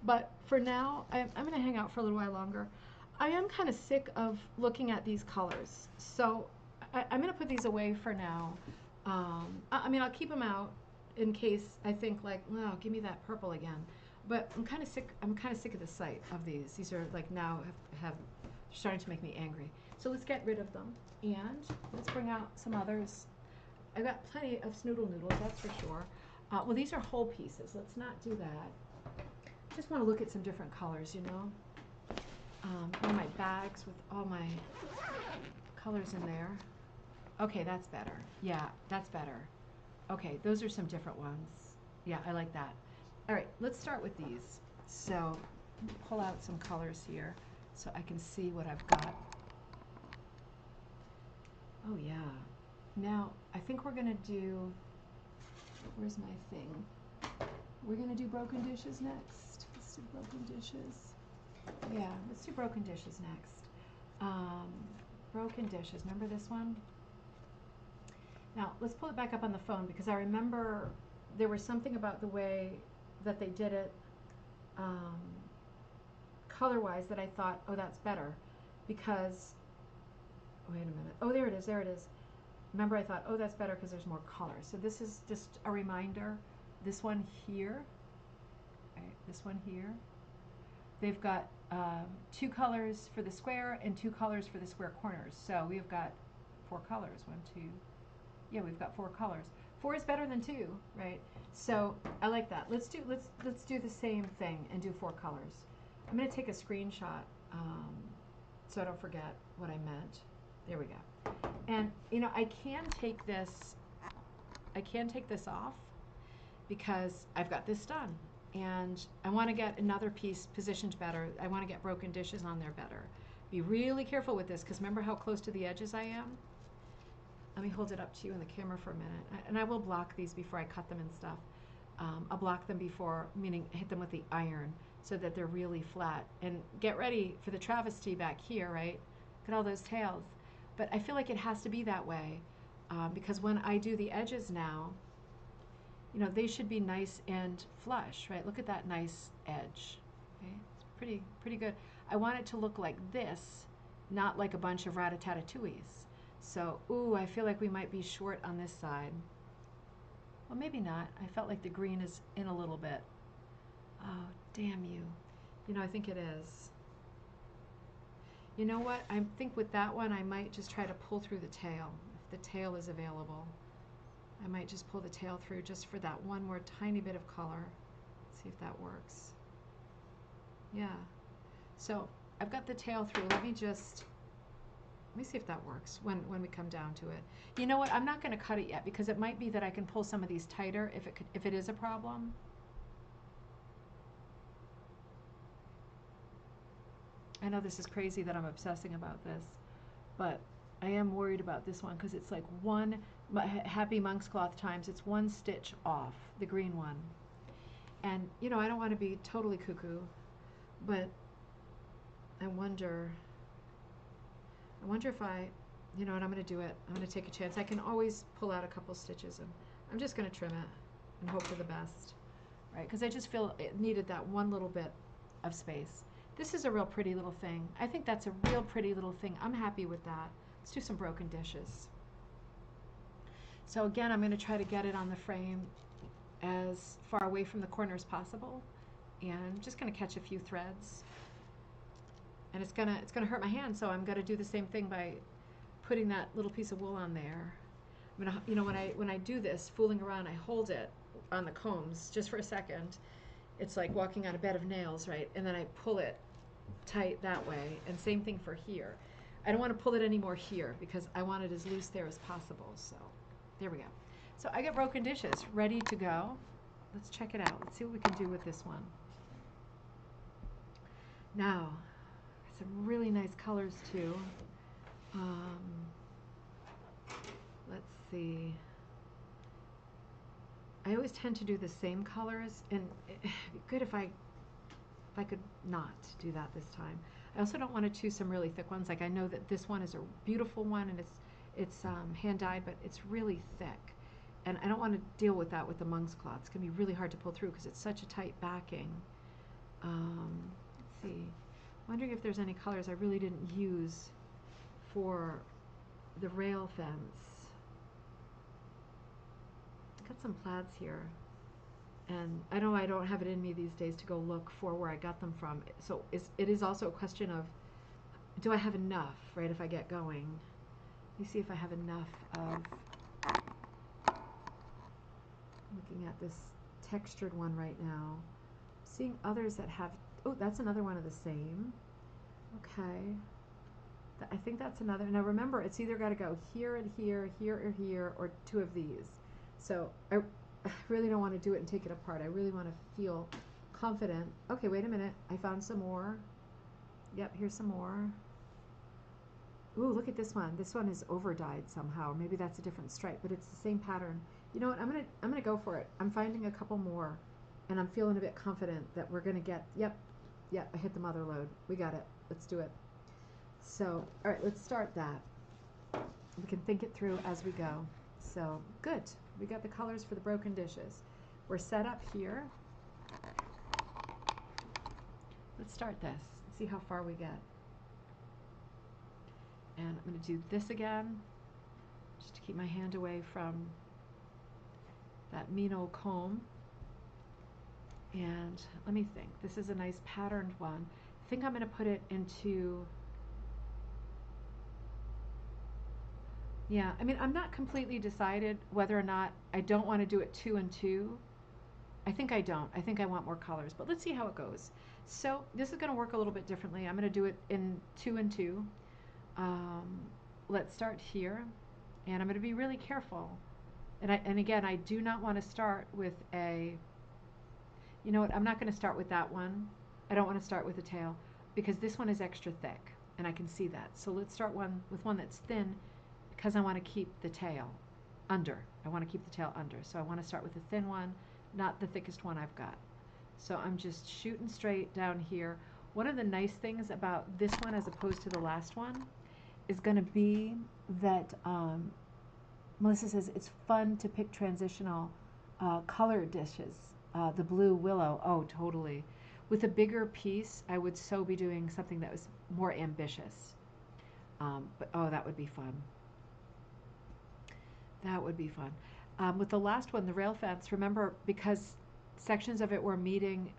But for now, I'm going to hang out for a little while longer. I am kind of sick of looking at these colors, so I'm going to put these away for now. I mean, I'll keep them out in case I think like, well, give me that purple again. But I'm kind of sick. I'm kind of sick of the sight of these. These are like now have starting to make me angry. So let's get rid of them, and let's bring out some others. I've got plenty of snoodle noodles, that's for sure. Well, these are whole pieces. Let's not do that. Just want to look at some different colors, you know. One of my bags with all my colors in there. Okay, that's better. Yeah, that's better. Okay, those are some different ones. Yeah, I like that. All right, let's start with these. So pull out some colors here so I can see what I've got. Oh yeah. Now, I think we're going to do, where's my thing? We're going to do broken dishes next. Let's do broken dishes. Yeah, let's do broken dishes next. Broken dishes, remember this one? Now, let's pull it back up on the phone because I remember there was something about the way that they did it color-wise that I thought, oh, that's better. Because, wait a minute. Oh, there it is, there it is. Remember, I thought, oh, that's better because there's more color. So this is just a reminder. This one here, right, this one here, they've got 2 colors for the square and 2 colors for the square corners. So we've got 4 colors. 1, 2, yeah, we've got 4 colors. 4 is better than 2, right? So I like that. Let's do the same thing and do 4 colors. I'm going to take a screenshot so I don't forget what I meant. There we go. And you know, I can take this off because I've got this done, and I want to get another piece positioned better. I want to get broken dishes on there better. Be really careful with this because remember how close to the edges I am? Let me hold it up to you in the camera for a minute. And I will block these before I cut them and stuff. I'll block them before, meaning hit them with the iron so that they're really flat. And get ready for the travesty back here, right? Look at all those tails. But I feel like it has to be that way because when I do the edges now, you know, they should be nice and flush, right? Look at that nice edge. Okay? It's pretty good. I want it to look like this, not like a bunch of rat-a-tat-a-tooies. So, ooh, I feel like we might be short on this side. Well, maybe not. I felt like the green is in a little bit. Oh, damn you. You know, I think it is. You know what? I think with that one, I might just try to pull through the tail. If the tail is available, I might just pull the tail through just for that one more tiny bit of color. See if that works. Yeah. So I've got the tail through. Let me see if that works when we come down to it. You know what? I'm not going to cut it yet because it might be that I can pull some of these tighter if it is a problem. I know this is crazy that I'm obsessing about this, but I am worried about this one because it's like one Happy Monk's Cloth times, it's one stitch off, the green one. And, you know, I don't want to be totally cuckoo, but I wonder if I, you know what, I'm going to do it. I'm going to take a chance. I can always pull out a couple stitches, and I'm just going to trim it and hope for the best, right? Because I just feel it needed that one little bit of space. This is a real pretty little thing. I think that's a real pretty little thing. I'm happy with that. Let's do some broken dishes. So again, I'm going to try to get it on the frame as far away from the corner as possible, and I'm just going to catch a few threads. And it's gonna hurt my hand, so I'm gonna do the same thing by putting that little piece of wool on there. I'm gonna, you know, when I do this, fooling around, I hold it on the combs just for a second. It's like walking on a bed of nails, right? And then I pull it tight that way. And same thing for here. I don't want to pull it anymore here because I want it as loose there as possible. So there we go. So I got broken dishes ready to go. Let's check it out. Let's see what we can do with this one. Now, some really nice colors too. Let's see. I always tend to do the same colors, and it'd be good if I could not do that this time. I also don't want to choose some really thick ones. Like I know that this one is a beautiful one, and it's hand dyed, but it's really thick, and I don't want to deal with that with the monk's cloth. It's gonna be really hard to pull through because it's such a tight backing. Let's see. Wondering if there's any colors I really didn't use for the rail fence. Got some plaids here, and I know I don't have it in me these days to go look for where I got them from. So it is also a question of, do I have enough, right, if I get going? Let me see if I have enough of, looking at this textured one right now. Seeing others that have, oh, that's another one of the same. Okay. I think that's another. Now remember, it's either got to go here and here, here or here, or two of these. So I really don't want to do it and take it apart. I really want to feel confident. Okay, wait a minute. I found some more. Yep, here's some more. Ooh, look at this one. This one is over dyed somehow. Maybe that's a different stripe, but it's the same pattern. You know what? I'm gonna go for it. I'm finding a couple more, and I'm feeling a bit confident that we're gonna get. Yep, I hit the mother lode. We got it. Let's do it. So, all right, let's start that. We can think it through as we go. So, good. We got the colors for the broken dishes. We're set up here. Let's start this. See how far we get. And I'm going to do this again, just to keep my hand away from that mean old comb. And let me think. This is a nice patterned one. I think I'm going to put it into, yeah, I mean, I'm not completely decided whether or not I don't want to do it 2 and 2. I think I don't. I think I want more colors, but let's see how it goes. So this is going to work a little bit differently. I'm going to do it in 2 and 2. Let's start here, and I'm going to be really careful. And again, I do not want to start with a, you know what, I'm not going to start with that one. I don't want to start with a tail because this one is extra thick, and I can see that. So let's start with one that's thin because I want to keep the tail under. I want to keep the tail under. So I want to start with a thin one, not the thickest one I've got. So I'm just shooting straight down here. One of the nice things about this one as opposed to the last one is going to be that Melissa says it's fun to pick transitional color dishes. The blue willow, oh, totally. With a bigger piece, I would so be doing something that was more ambitious. But oh, that would be fun. That would be fun. With the last one, the rail fence, remember, because sections of it were meeting,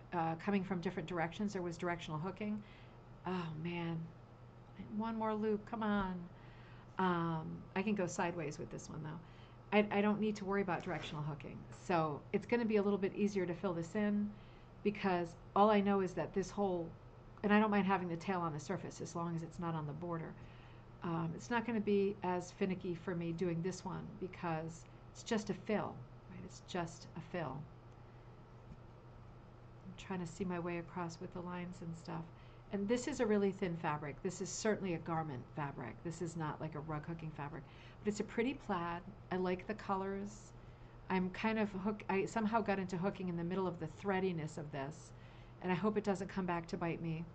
coming from different directions, there was directional hooking. Oh, man. One more loop, come on. I can go sideways with this one, though. I don't need to worry about directional hooking. So it's going to be a little bit easier to fill this in because all I know is that this whole, and I don't mind having the tail on the surface as long as it's not on the border. It's not going to be as finicky for me doing this one because it's just a fill, right? It's just a fill. I'm trying to see my way across with the lines and stuff. And this is a really thin fabric. This is certainly a garment fabric. This is not like a rug hooking fabric, but it's a pretty plaid. I like the colors. I'm kind of I somehow got into hooking in the middle of the threadiness of this, and I hope it doesn't come back to bite me.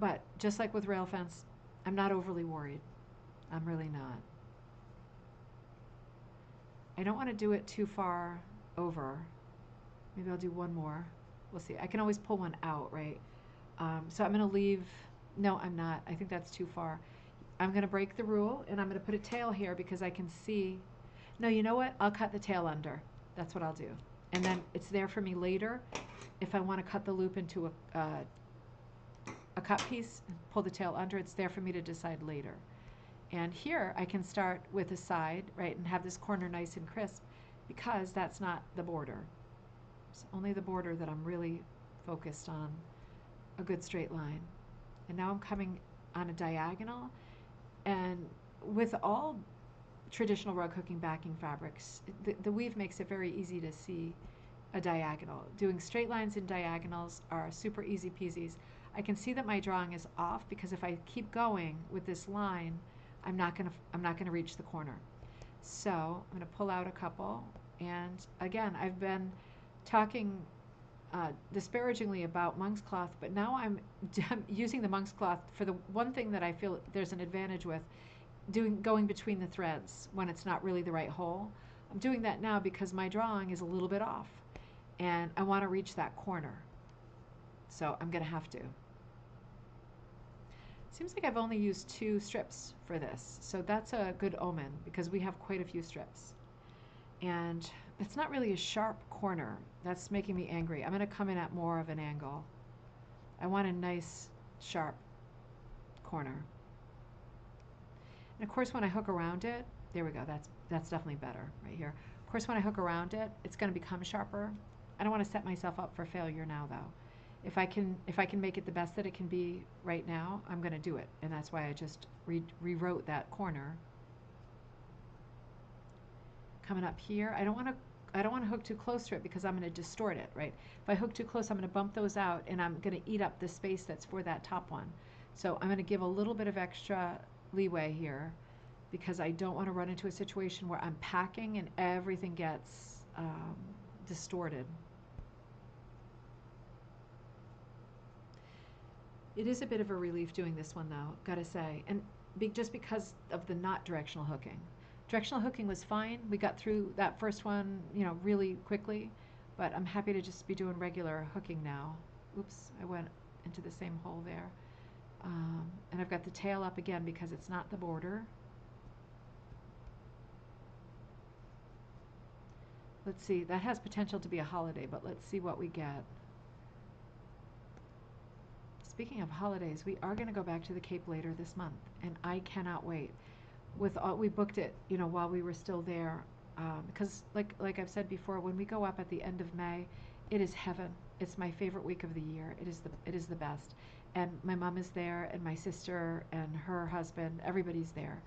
But just like with rail fence, I'm not overly worried. I'm really not. I don't want to do it too far over. Maybe I'll do one more. We'll see. I can always pull one out, right? So I'm going to leave. No, I'm not. I think that's too far. I'm going to break the rule, and I'm going to put a tail here because I can see. No, you know what? I'll cut the tail under. That's what I'll do. And then it's there for me later if I want to cut the loop into a cut piece and pull the tail under. It's there for me to decide later. And here I can start with a side, right, and have this corner nice and crisp because that's not the border. It's only the border that I'm really focused on, a good straight line. And now I'm coming on a diagonal, and with all traditional rug hooking backing fabrics, the weave makes it very easy to see a diagonal. Doing straight lines and diagonals are super easy peasies. I can see that my drawing is off because if I keep going with this line, I'm not gonna reach the corner. So I'm gonna pull out a couple, and again, I've been talking disparagingly about monk's cloth, but now I'm using the monk's cloth for the one thing that I feel there's an advantage with, going between the threads when it's not really the right hole. I'm doing that now because my drawing is a little bit off, and I want to reach that corner. So I'm gonna have to. Seems like I've only used 2 strips for this, so that's a good omen because we have quite a few strips. And it's not really a sharp corner. That's making me angry. I'm going to come in at more of an angle. I want a nice, sharp corner. And of course, when I hook around it, there we go. That's definitely better right here. Of course, when I hook around it, it's going to become sharper. I don't want to set myself up for failure now, though. If I can make it the best that it can be right now, I'm going to do it, and that's why I just rewrote that corner. Coming up here, I don't want to hook too close to it because I'm going to distort it, right? If I hook too close, I'm going to bump those out, and I'm going to eat up the space that's for that top one. So I'm going to give a little bit of extra leeway here because I don't want to run into a situation where I'm packing and everything gets distorted. It is a bit of a relief doing this one, though, gotta say, and just because of the not directional hooking. Directional hooking was fine. We got through that first one, really quickly, but I'm happy to just be doing regular hooking now. Oops, I went into the same hole there. And I've got the tail up again because it's not the border. Let's see, that has potential to be a holiday, but let's see what we get. Speaking of holidays, we are going to go back to the Cape later this month, and I cannot wait. We booked it, while we were still there, because like I've said before, when we go up at the end of May, it is heaven. It's my favorite week of the year. It is the best, and my mom is there, and my sister and her husband, everybody's there,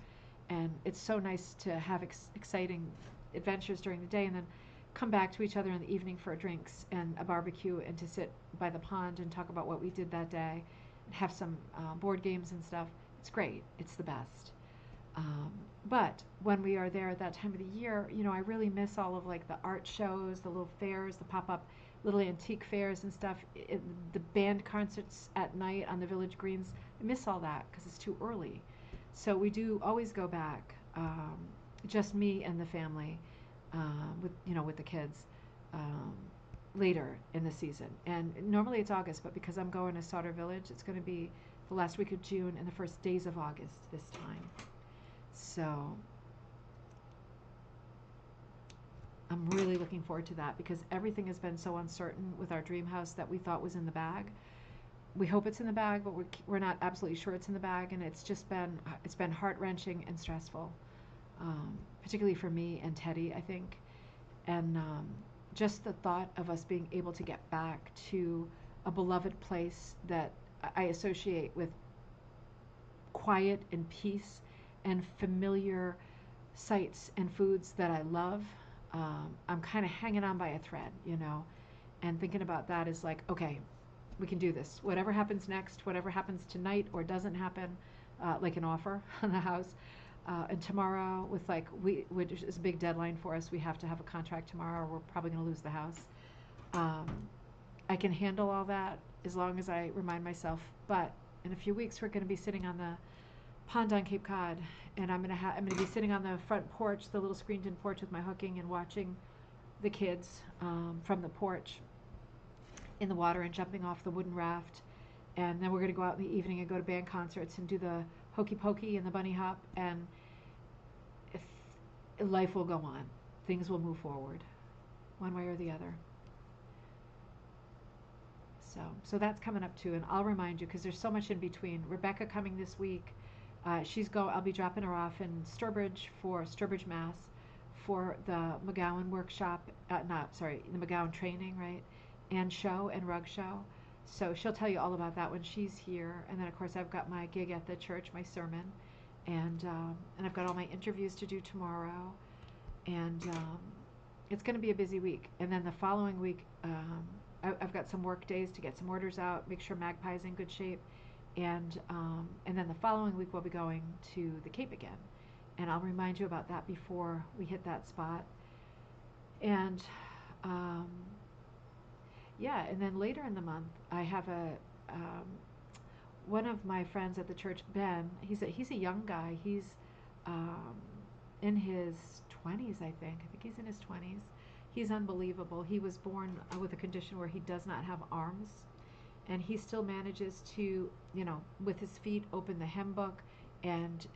and it's so nice to have exciting adventures during the day, and then come back to each other in the evening for drinks and a barbecue, and to sit by the pond and talk about what we did that day, and have some board games and stuff. It's great. It's the best. But when we are there at that time of the year, I really miss all of the art shows, the little fairs, the pop-up little antique fairs and stuff, the band concerts at night on the village greens. I miss all that because it's too early. So we do always go back, just me and the family, with the kids, later in the season. And normally it's August, but because I'm going to Sauter Village, it's going to be the last week of June and the first days of August this time. So I'm really looking forward to that because everything has been so uncertain with our dream house that we thought was in the bag. We hope it's in the bag, but we're not absolutely sure it's in the bag, and it's been heart-wrenching and stressful, particularly for me and Teddy, I think. And just the thought of us being able to get back to a beloved place that I associate with quiet and peace and familiar sights and foods that I love, I'm kind of hanging on by a thread, and thinking about that is like, okay, we can do this. Whatever happens next, whatever happens tonight or doesn't happen, like an offer on the house. And tomorrow, with like which is a big deadline for us, we have to have a contract tomorrow. Or we're probably going to lose the house. I can handle all that as long as I remind myself. But in a few weeks, we're going to be sitting on the pond on Cape Cod, and I'm going to be sitting on the front porch, the little screened-in porch with my hooking, and watching the kids from the porch in the water and jumping off the wooden raft. And then we're going to go out in the evening and go to band concerts and do the hokey pokey and the bunny hop, and if life will go on. Things will move forward one way or the other. So that's coming up too, and I'll remind you because there's so much in between. Rebecca coming this week. I'll be dropping her off in Sturbridge, Mass, for the McGowan workshop. The McGowan training, right? And show and rug show. So she'll tell you all about that when she's here. And then of course I've got my gig at the church, my sermon, and I've got all my interviews to do tomorrow, and it's going to be a busy week. And then the following week, I've got some work days to get some orders out, make sure Magpie's in good shape, and then the following week we'll be going to the Cape again, and I'll remind you about that before we hit that spot. And and then later in the month I have one of my friends at the church, Ben. He's a young guy. He's in his 20s, I think he's in his 20s. He's unbelievable. He was born with a condition where he does not have arms, and he still manages to, with his feet, open the hymn book and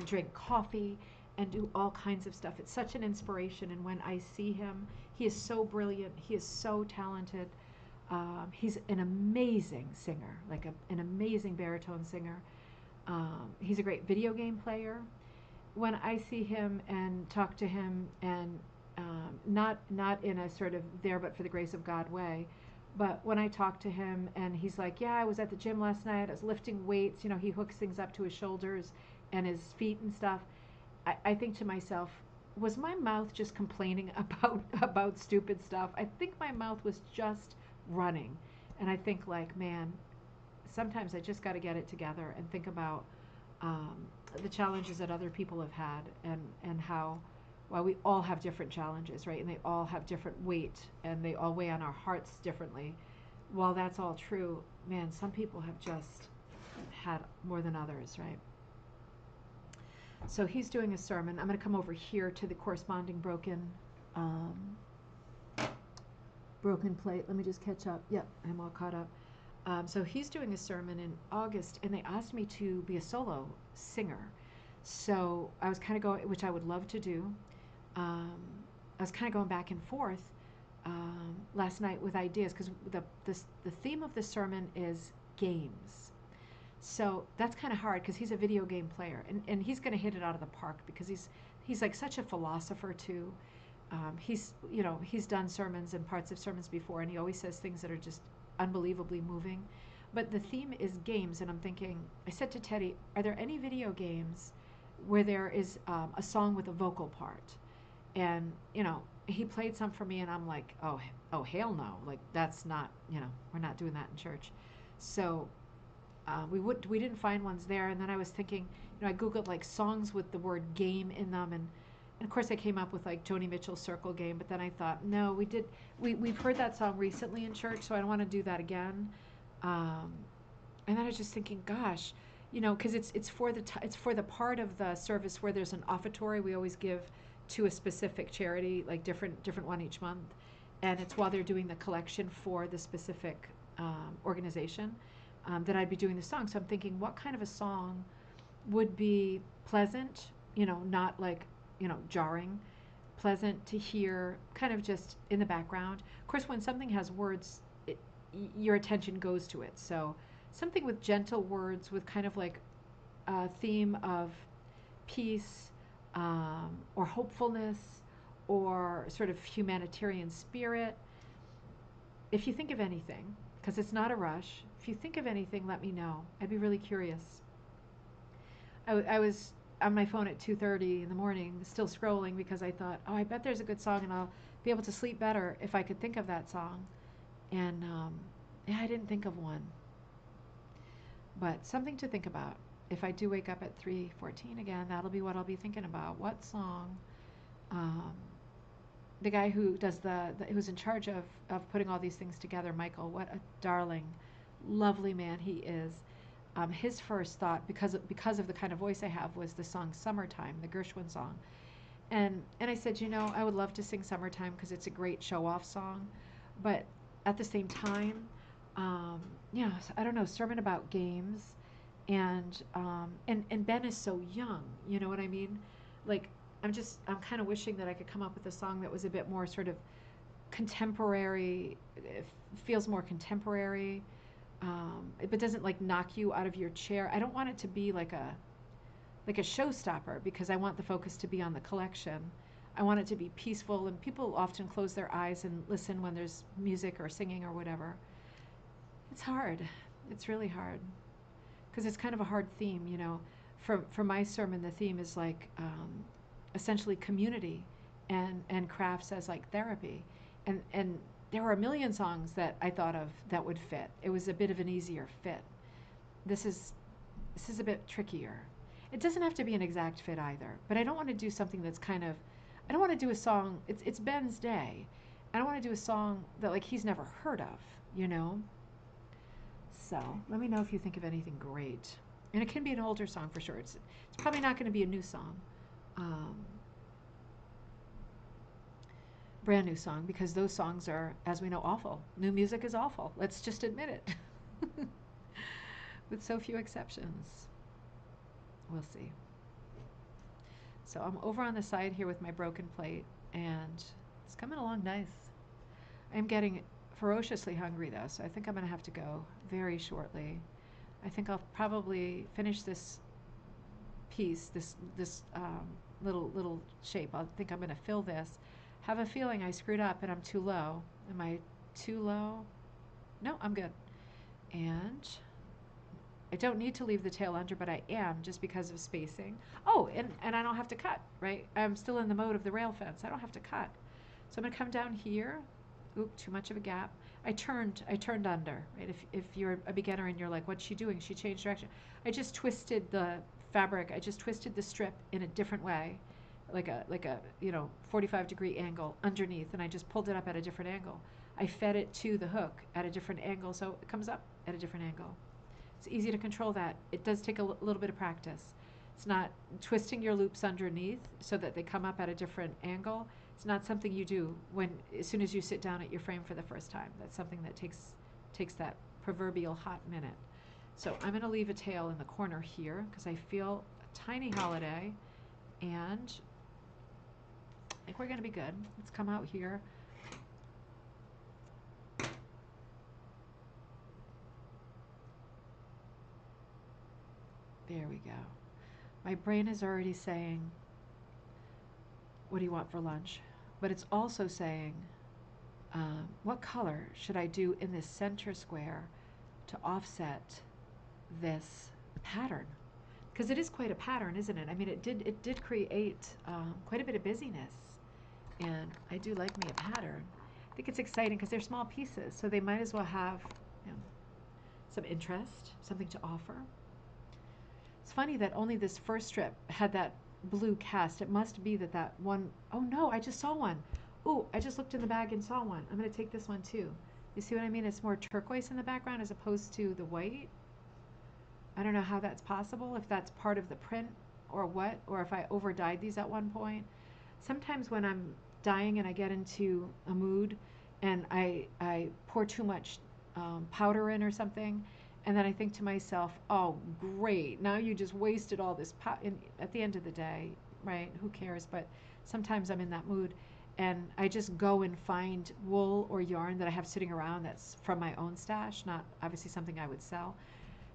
drink coffee and do all kinds of stuff. It's such an inspiration, and when I see him, he is so brilliant. He is so talented. He's an amazing singer, like an amazing baritone singer. He's a great video game player. When I see him and talk to him, and not in a sort of there but for the grace of God way, but when I talk to him and he's like, yeah, I was at the gym last night, I was lifting weights, he hooks things up to his shoulders and his feet and stuff. I think to myself, was my mouth just complaining about stupid stuff? I think my mouth was just running. And I think, like, man, sometimes I just got to get it together and think about the challenges that other people have had, and how, while we all have different challenges, right? And they all have different weight, and they all weigh on our hearts differently. While that's all true, man, some people have just had more than others, right? So he's doing a sermon. I'm going to come over here to the corresponding broken plate. Let me just catch up. Yep, I'm all caught up. So he's doing a sermon in August, and they asked me to be a solo singer. So I was kind of going, which I would love to do. I was kind of going back and forth last night with ideas, because the theme of the sermon is games. So that's kind of hard, because he's a video game player, and he's going to hit it out of the park, because he's like such a philosopher too. He's done sermons and parts of sermons before, and he always says things that are just unbelievably moving. But the theme is games, and I'm thinking, I said to Teddy, are there any video games where there is a song with a vocal part? And he played some for me, and I'm like, oh hell no, like that's not, we're not doing that in church. So we didn't find ones there. And then I was thinking, I googled like songs with the word game in them, and of course I came up with like Joni Mitchell's Circle Game. But then I thought, no, we've heard that song recently in church, so I don't want to do that again. And then I was just thinking, gosh, because it's for the part of the service where there's an offertory. We always give to a specific charity, like different one each month, and it's while they're doing the collection for the specific organization that I'd be doing the song. So I'm thinking, what kind of a song would be pleasant, not like jarring, pleasant to hear, kind of just in the background. Of course, when something has words, your attention goes to it. So something with gentle words, with kind of like a theme of peace, or hopefulness, or sort of humanitarian spirit. If you think of anything, because it's not a rush, if you think of anything, let me know. I'd be really curious. I was on my phone at 2:30 in the morning, still scrolling, because I thought, I bet there's a good song, and I'll be able to sleep better if I could think of that song. And Yeah, I didn't think of one. But something to think about. If I do wake up at 3:14 again, that'll be what I'll be thinking about. What song? Um, the guy who does who's in charge of putting all these things together, Michael, what a darling, lovely man he is. His first thought, because of the kind of voice I have, was the song "Summertime," the Gershwin song, and I said, I would love to sing "Summertime" because it's a great show-off song, but at the same time, um, I don't know, sermon about games, and Ben is so young, you know what I mean? Like, I'm kind of wishing that I could come up with a song that was a bit more sort of contemporary, feels more contemporary, but doesn't like knock you out of your chair. I don't want it to be like a showstopper because I want the focus to be on the collection. I want it to be peaceful, and people often close their eyes and listen when there's music or singing or whatever. It's hard. It's really hard because it's kind of a hard theme, For my sermon, the theme is like essentially community and crafts as like therapy, and there were a million songs that I thought of that would fit. It was a bit of an easier fit. This is a bit trickier. It doesn't have to be an exact fit either, but I don't want to do something that's kind of, I don't want to do a song, it's Ben's day. I don't want to do a song that like he's never heard of. So let me know if you think of anything great. And it can be an older song for sure. It's probably not going to be a new song. Brand new song, because those songs are, as we know, awful. New music is awful. Let's just admit it. With so few exceptions. We'll see. So I'm over on the side here with my broken plate, and it's coming along nice. I'm getting ferociously hungry though, so I think I'm going to have to go very shortly. I think I'll probably finish this piece, this little shape. I think I'm going to fill this. Have a feeling I screwed up and I'm too low. Am I too low? No, I'm good. And I don't need to leave the tail under, but I am, just because of spacing. Oh, and I don't have to cut, right? I'm still in the mode of the rail fence. I don't have to cut. So I'm going to come down here. Oop, too much of a gap. I turned under, right? If you're a beginner and you're like, what's she doing? She changed direction. I just twisted the fabric. I just twisted the strip in a different way, like a 45-degree angle underneath, and I just pulled it up at a different angle. I fed it to the hook at a different angle, so it comes up at a different angle. It's easy to control that. It does take a little bit of practice. It's not twisting your loops underneath so that they come up at a different angle. It's not something you do as soon as you sit down at your frame for the first time. That's something that takes that proverbial hot minute. So I'm going to leave a tail in the corner here because I feel a tiny holiday, and I think we're going to be good. Let's come out here. There we go. My brain is already saying, what do you want for lunch? But it's also saying, what color should I do in this center square to offset this pattern? Because it is quite a pattern, isn't it? I mean, it did create quite a bit of busyness, and I do like me a pattern. I think it's exciting because they're small pieces, so they might as well have some interest, something to offer. It's funny that only this first strip had that blue cast. It must be that one, oh no, I just saw one. Ooh, I just looked in the bag and saw one. I'm going to take this one too. You see what I mean? It's more turquoise in the background as opposed to the white. I don't know how that's possible, if that's part of the print or what, or if I over dyed these at one point. Sometimes when I'm dyeing and I get into a mood and I pour too much powder in or something, and then I think to myself, oh, great, now you just wasted all this at the end of the day, right? Who cares? But sometimes I'm in that mood, and I just go and find wool or yarn that I have sitting around that's from my own stash, not obviously something I would sell,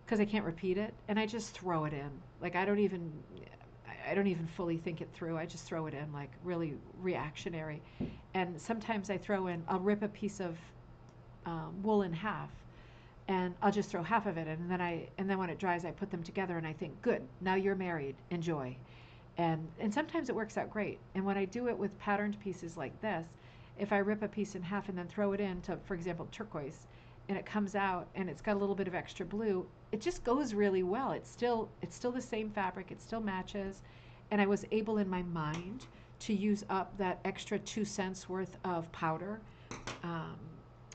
because I can't repeat it, and I just throw it in. Like, I don't even fully think it through. I just throw it in, like, really reactionary. And sometimes I'll rip a piece of wool in half, and I'll just throw half of it in, and then when it dries, I put them together, and I think, good, now you're married, enjoy. And sometimes it works out great. And when I do it with patterned pieces like this, if I rip a piece in half and then throw it into, for example, turquoise, and it comes out and it's got a little bit of extra blue, it just goes really well. It's still the same fabric, it still matches, and I was able in my mind to use up that extra 2 cents worth of powder, um,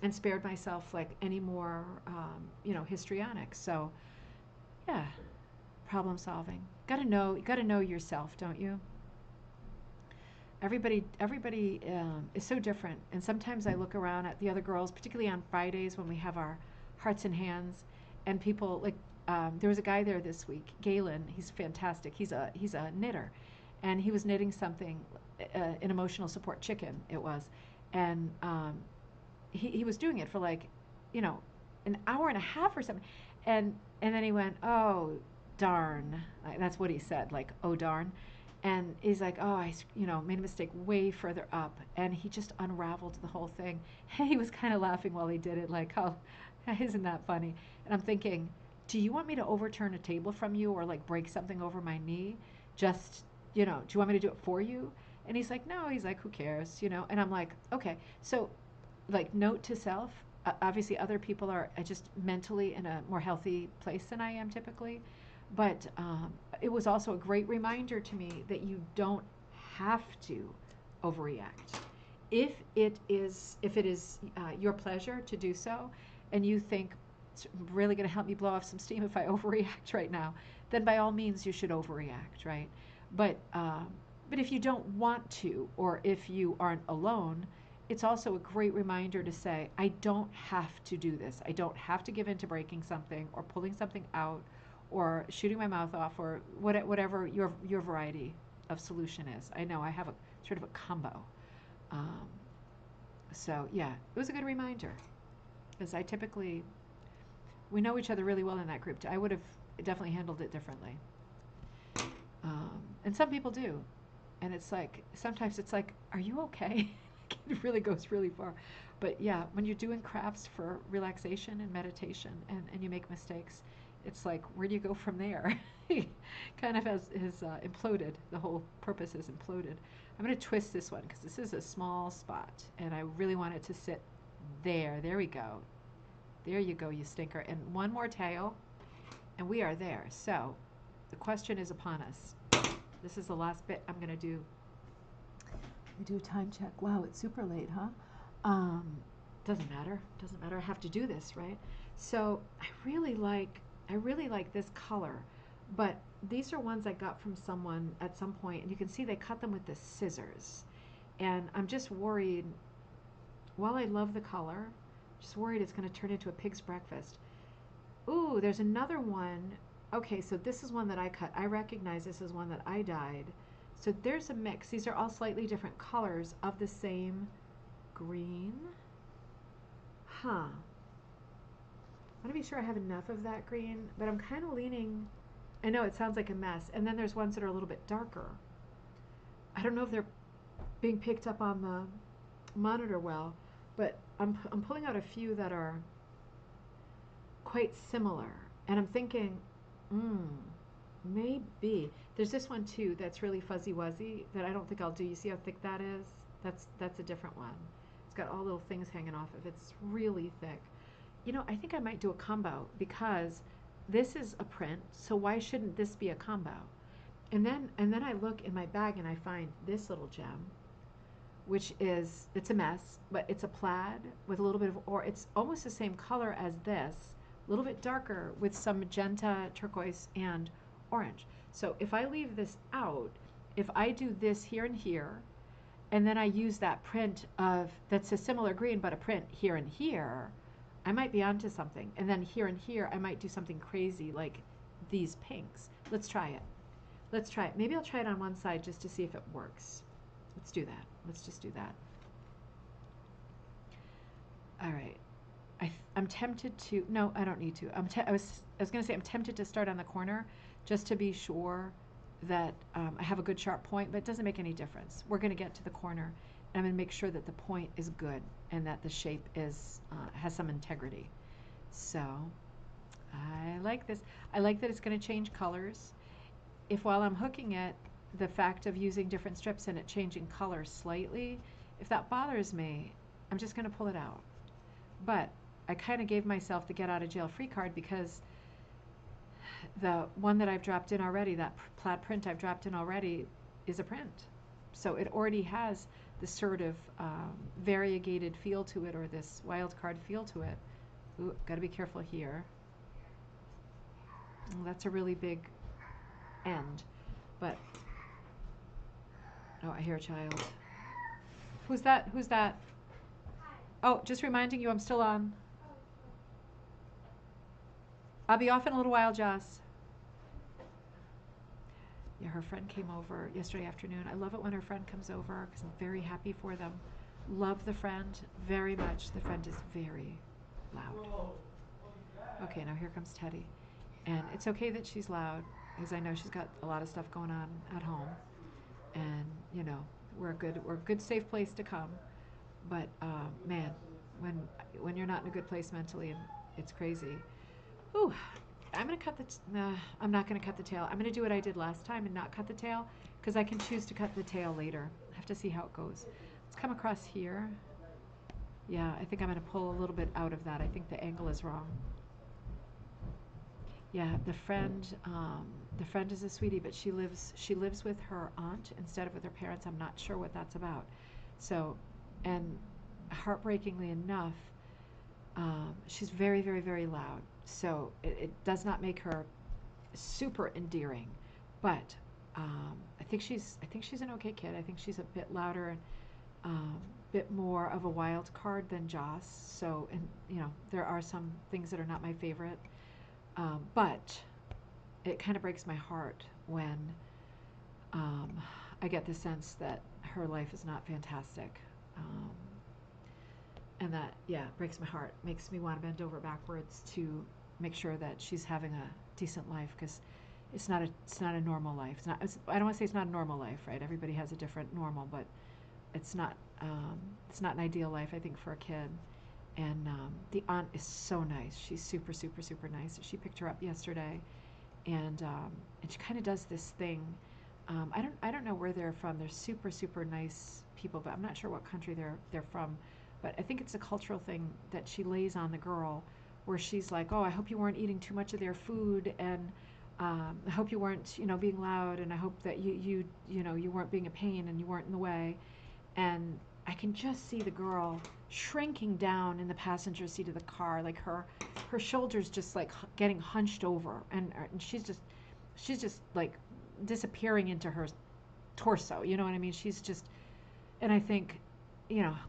and spared myself like any more histrionics. So yeah, problem solving. You gotta know yourself, don't you? Everybody is so different, and sometimes I look around at the other girls, particularly on Fridays when we have our hearts and hands, and people like there was a guy there this week, Galen. He's fantastic. He's a knitter, and he was knitting something, an emotional support chicken it was, and he was doing it for like, you know, an hour and a half or something, and then he went, oh darn, like, that's what he said, like, oh darn. And he's like, oh, made a mistake way further up. And he just unraveled the whole thing. And he was kind of laughing while he did it, like, oh, isn't that funny? And I'm thinking, do you want me to overturn a table from you or like break something over my knee? Just, do you want me to do it for you? And he's like, no, he's like, who cares, And I'm like, okay. So, like, note to self, obviously other people are just mentally in a more healthy place than I am typically. But it was also a great reminder to me that you don't have to overreact. If it is your pleasure to do so, and you think it's really going to help me blow off some steam if I overreact right now, then by all means you should overreact, right? But if you don't want to, or if you aren't alone, it's also a great reminder to say, I don't have to do this. I don't have to give in to breaking something or pulling something out, or shooting my mouth off, or whatever your variety of solution is. I know I have a sort of a combo. So yeah, it was a good reminder, because we know each other really well in that group. I would have definitely handled it differently. And some people do. And it's like, sometimes it's like, are you okay? It really goes really far. But yeah, when you're doing crafts for relaxation and meditation, and you make mistakes, it's like, where do you go from there? Kind of has imploded. The whole purpose is imploded. I'm going to twist this one because this is a small spot, and I really want it to sit there. There we go. There you go, you stinker. And one more tail, and we are there. So the question is upon us. This is the last bit I'm going to do. Let me do a time check. Wow, it's super late, huh? Doesn't matter. Doesn't matter. I have to do this, right? So I really like this color, but these are ones I got from someone at some point, and you can see they cut them with the scissors. And I'm just worried, while I love the color, just worried it's going to turn into a pig's breakfast. Ooh, there's another one. Okay, so this is one that I cut. I recognize this is one that I dyed. So there's a mix. These are all slightly different colors of the same green. Huh. I want to be sure I have enough of that green, but I'm kind of leaning, I know it sounds like a mess, and then there's ones that are a little bit darker. I don't know if they're being picked up on the monitor well, but I'm pulling out a few that are quite similar, and I'm thinking, maybe. There's this one too that's really fuzzy wuzzy that I don't think I'll do. You see how thick that is? That's a different one. It's got all little things hanging off of it. It's really thick. I think I might do a combo, because this is a print, so why shouldn't this be a combo? And then I look in my bag and I find this little gem, which is, it's a mess, but it's a plaid with a little bit of, or it's almost the same color as this, a little bit darker with some magenta, turquoise, and orange. So if I leave this out, if I do this here and here, and then I use that print that's a similar green but a print here and here, I might be onto something. And then here and here, I might do something crazy like these pinks. Let's try it. Let's try it. Maybe I'll try it on one side just to see if it works. Let's do that. Let's just do that. All right. I'm tempted to, no, I don't need to. I was going to say I'm tempted to start on the corner just to be sure that I have a good sharp point, but it doesn't make any difference. We're going to get to the corner. I'm going to make sure that the point is good and that the shape is has some integrity. So I like this. I like that it's going to change colors. If while I'm hooking it, the fact of using different strips and it changing color slightly, if that bothers me, I'm just going to pull it out. But I kind of gave myself the get out of jail free card because the one that I've dropped in already, that plaid print I've dropped in already, is a print. So it already has this sort of variegated feel to it, or this wild card feel to it. Ooh, got to be careful here. Oh, that's a really big end. But, oh, I hear a child. Who's that? Who's that? Oh, just reminding you I'm still on. I'll be off in a little while, Joss. Yeah, her friend came over yesterday afternoon. I love it when her friend comes over because I'm very happy for them. Love the friend very much. The friend is very loud. Okay, now here comes Teddy. And it's okay that she's loud because I know she's got a lot of stuff going on at home. And, you know, we're a good safe place to come. But, man, when you're not in a good place mentally, and it's crazy. Ooh, I'm going to cut I'm not going to cut the tail. I'm going to do what I did last time and not cut the tail because I can choose to cut the tail later. I have to see how it goes. Let's come across here. Yeah, I think I'm going to pull a little bit out of that. I think the angle is wrong. Yeah, the friend is a sweetie, but she lives with her aunt instead of with her parents. I'm not sure what that's about. So, and heartbreakingly enough, she's very, very, very loud. So it does not make her super endearing, but I think she's an okay kid. I think she's a bit louder and bit more of a wild card than Joss. So, and you know, there are some things that are not my favorite. But it kind of breaks my heart when I get the sense that her life is not fantastic. And that, yeah, breaks my heart. Makes me want to bend over backwards to make sure that she's having a decent life because it's not a normal life. I don't want to say it's not a normal life, right? Everybody has a different normal, but it's not an ideal life, I think, for a kid. And the aunt is so nice. She's super, super, super nice. She picked her up yesterday, and she kind of does this thing. I don't know where they're from. They're super, super nice people, but I'm not sure what country they're from. But I think it's a cultural thing that she lays on the girl, where she's like, "Oh, I hope you weren't eating too much of their food, and I hope you weren't, being loud, and I hope that you weren't being a pain and you weren't in the way." And I can just see the girl shrinking down in the passenger seat of the car, like her shoulders just like getting hunched over, and she's just like disappearing into her torso. You know what I mean? She's just, and I think,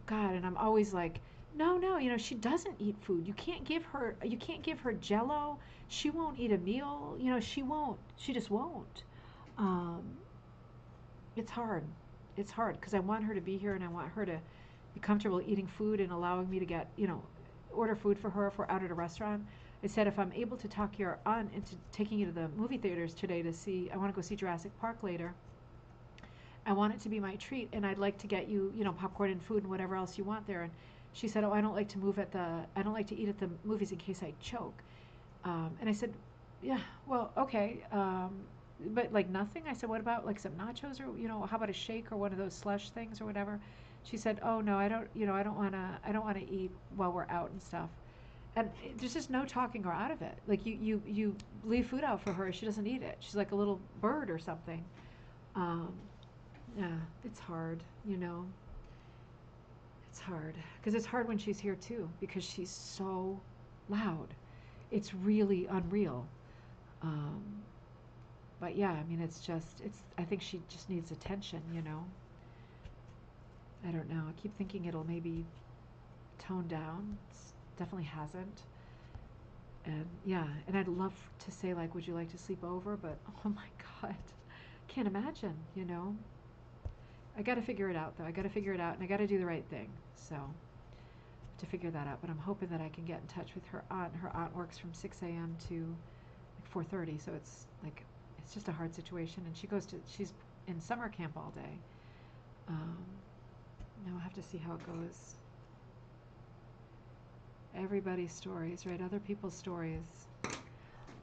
God, and I'm always like, no, she doesn't eat food. You can't give her Jello. She won't eat a meal. She just won't. It's hard. It's hard because I want her to be here and I want her to be comfortable eating food and allowing me to get, order food for her if we're out at a restaurant. I said, if I'm able to talk your aunt into taking you to the movie theaters today I want to go see Jurassic Park later. I want it to be my treat, and I'd like to get you, popcorn and food and whatever else you want there. And she said, oh, I don't like to eat at the movies in case I choke. And I said, yeah, well, okay. But like nothing? I said, what about like some nachos or, how about a shake or one of those slush things or whatever? She said, oh no, I don't want to eat while we're out and stuff. And there's just no talking her out of it. Like you leave food out for her, she doesn't eat it. She's like a little bird or something. Yeah, it's hard, It's hard because it's hard when she's here too because she's so loud. It's really unreal. But yeah, I mean, I think she just needs attention, I don't know. I keep thinking it'll maybe tone down. It definitely hasn't. And yeah, and I'd love to say, like, would you like to sleep over? But oh my God, can't imagine, I got to figure it out, though. I got to figure it out, and I got to do the right thing. So, to figure that out. But I'm hoping that I can get in touch with her aunt. Her aunt works from 6 a.m. to like 4:30, so it's just a hard situation. And she's in summer camp all day. Now I'll have to see how it goes. Everybody's stories, right? Other people's stories.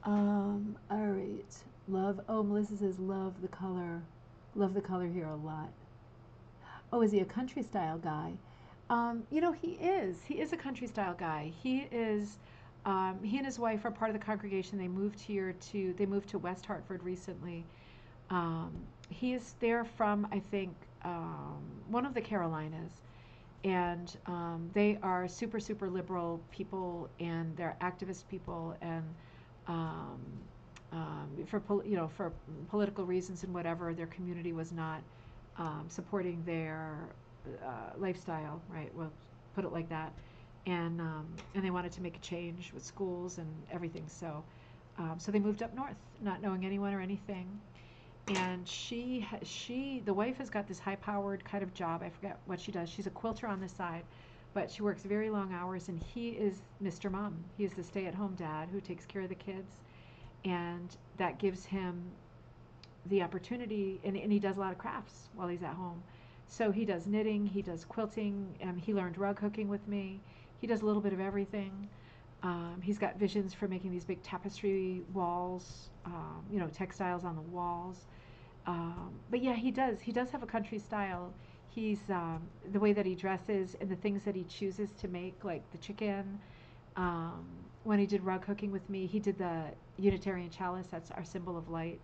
All right. Melissa says love the color. Love the color here a lot. Oh, is he a country style guy? You know, he is. He is a country style guy. He is. He and his wife are part of the congregation. They moved to West Hartford recently. Um, he is. They're from, I think, one of the Carolinas, and they are super, super liberal people, and they're activist people, and um, for political reasons and whatever, their community was not supporting their lifestyle, right? Well, put it like that, and they wanted to make a change with schools and everything. So they moved up north, not knowing anyone or anything. And the wife has got this high-powered kind of job. I forget what she does. She's a quilter on the side, but she works very long hours. And he is Mr. Mom. He is the stay-at-home dad who takes care of the kids, and that gives him the opportunity. And he does a lot of crafts while he's at home. So he does knitting, he does quilting, he learned rug hooking with me. He does a little bit of everything. He's got visions for making these big tapestry walls, textiles on the walls. But yeah, he does. He does have a country style. He's the way that he dresses and the things that he chooses to make, like the chicken. When he did rug hooking with me, he did the Unitarian chalice. That's our symbol of light.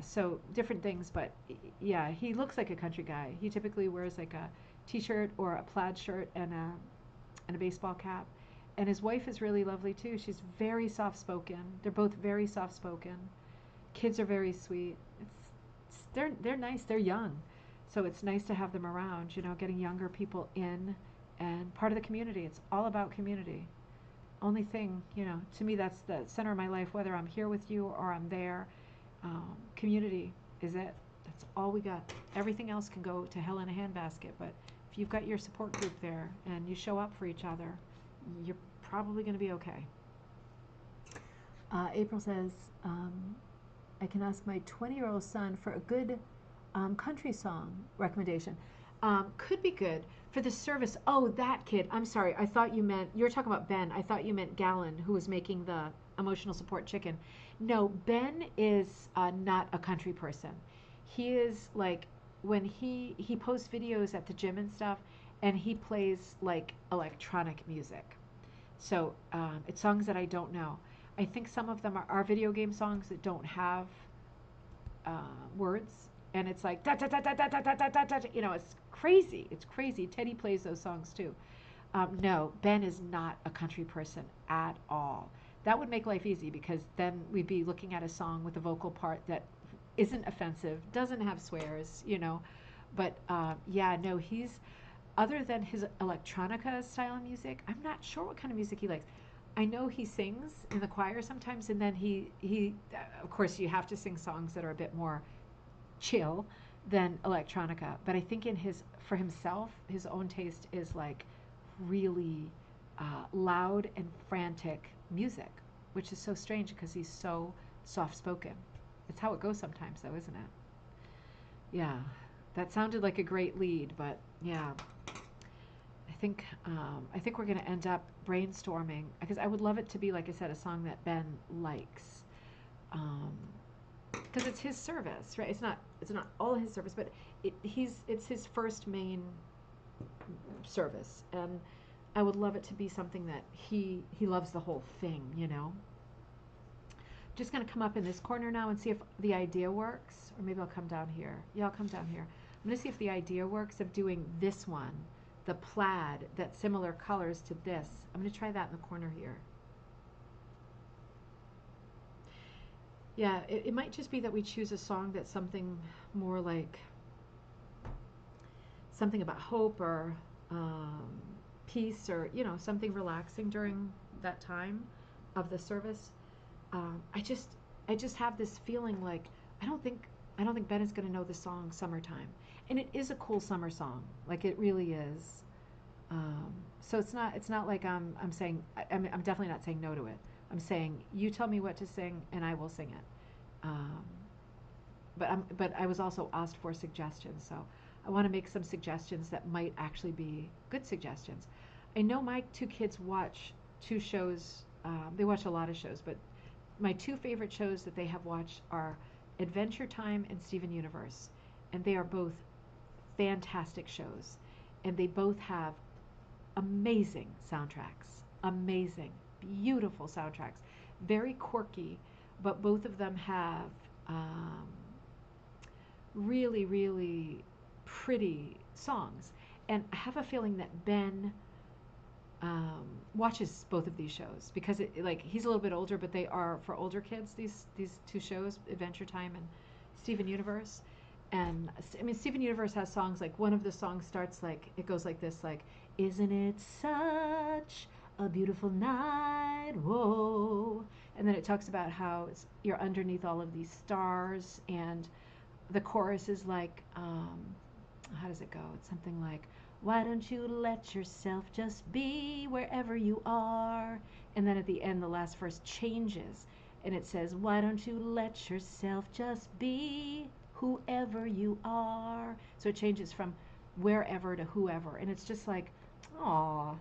So different things, but yeah, he looks like a country guy. He typically wears like a t-shirt or a plaid shirt and a baseball cap. And his wife is really lovely too. She's very soft-spoken. They're both very soft-spoken. Kids are very sweet. They're nice. They're young, so it's nice to have them around. Getting younger people in and part of the community. It's all about community. Only thing, to me, that's the center of my life, whether I'm here with you or I'm there. Community is it. That's all we got. Everything else can go to hell in a handbasket, but if you've got your support group there and you show up for each other, you're probably going to be okay. April says, I can ask my 20-year-old son for a good country song recommendation. Could be good for the service. Oh, that kid. I'm sorry. I thought you were talking about Ben. I thought you meant Gallon, who was making the emotional support chicken. No, Ben is not a country person. He is like, when he posts videos at the gym and stuff, and he plays like electronic music. So it's songs that I don't know. I think some of them are video game songs that don't have words. And it's like da da da da da da da da da. It's crazy. It's crazy. Teddy plays those songs too. No, Ben is not a country person at all. That would make life easy, because then we'd be looking at a song with a vocal part that isn't offensive, doesn't have swears, But no, he's, other than his electronica style of music, I'm not sure what kind of music he likes. I know he sings in the choir sometimes, and then he of course, you have to sing songs that are a bit more chill than electronica, but I think for himself, his own taste is like really loud and frantic music, which is so strange because he's so soft-spoken. It's how it goes sometimes, though, isn't it? Yeah, that sounded like a great lead, but yeah, I think we're going to end up brainstorming, because I would love it to be, like I said, a song that Ben likes. Because it's his service, right? It's not all his service, but it's his first main service, and I would love it to be something that he loves the whole thing, Just going to come up in this corner now and see if the idea works, or maybe I'll come down here. Yeah, I'll come down here. I'm going to see if the idea works of doing this one, the plaid, that's similar colors to this. I'm going to try that in the corner here. Yeah, it might just be that we choose a song that's something more like something about hope or peace, or something relaxing during that time of the service. I just have this feeling like I don't think Ben is going to know the song "Summertime," and it is a cool summer song, like it really is. So it's not like I'm saying I'm definitely not saying no to it. I'm saying, you tell me what to sing and I will sing it. But I was also asked for suggestions, so I want to make some suggestions that might actually be good suggestions. I know my two kids watch two shows. They watch a lot of shows, but my two favorite shows that they have watched are Adventure Time and Steven Universe, and they are both fantastic shows, and they both have amazing soundtracks. Amazing, beautiful soundtracks. Very quirky, but both of them have really, really pretty songs. And I have a feeling that Ben watches both of these shows because like he's a little bit older, but they are for older kids. These two shows, Adventure Time and Steven Universe. And I mean, Steven Universe has songs like one of the songs starts like it goes like this, like "Isn't it such a beautiful night, whoa," and then it talks about how you're underneath all of these stars, and the chorus is like, how does it go? It's something like, "Why don't you let yourself just be wherever you are?" And then at the end, the last verse changes, and it says, "Why don't you let yourself just be whoever you are?" So it changes from wherever to whoever, and it's just like, aw,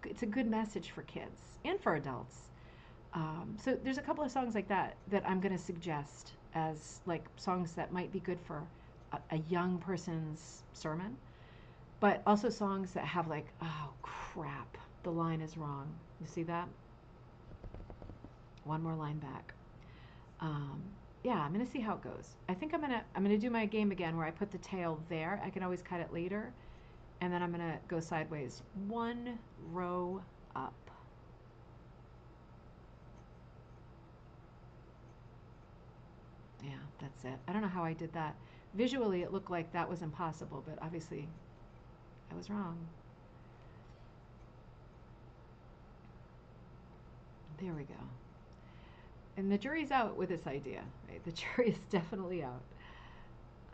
it's a good message for kids and for adults. So there's a couple of songs like that that I'm going to suggest as like songs that might be good for a young person's sermon, but also songs that have like, oh crap, the line is wrong. You see that? One more line back. Yeah, I'm gonna see how it goes. I think I'm gonna do my game again where I put the tail there. I can always cut it later, and then I'm gonna go sideways, one row up. Yeah, that's it. I don't know how I did that. Visually, it looked like that was impossible, but obviously, I was wrong. There we go. And the jury's out with this idea, right? The jury is definitely out.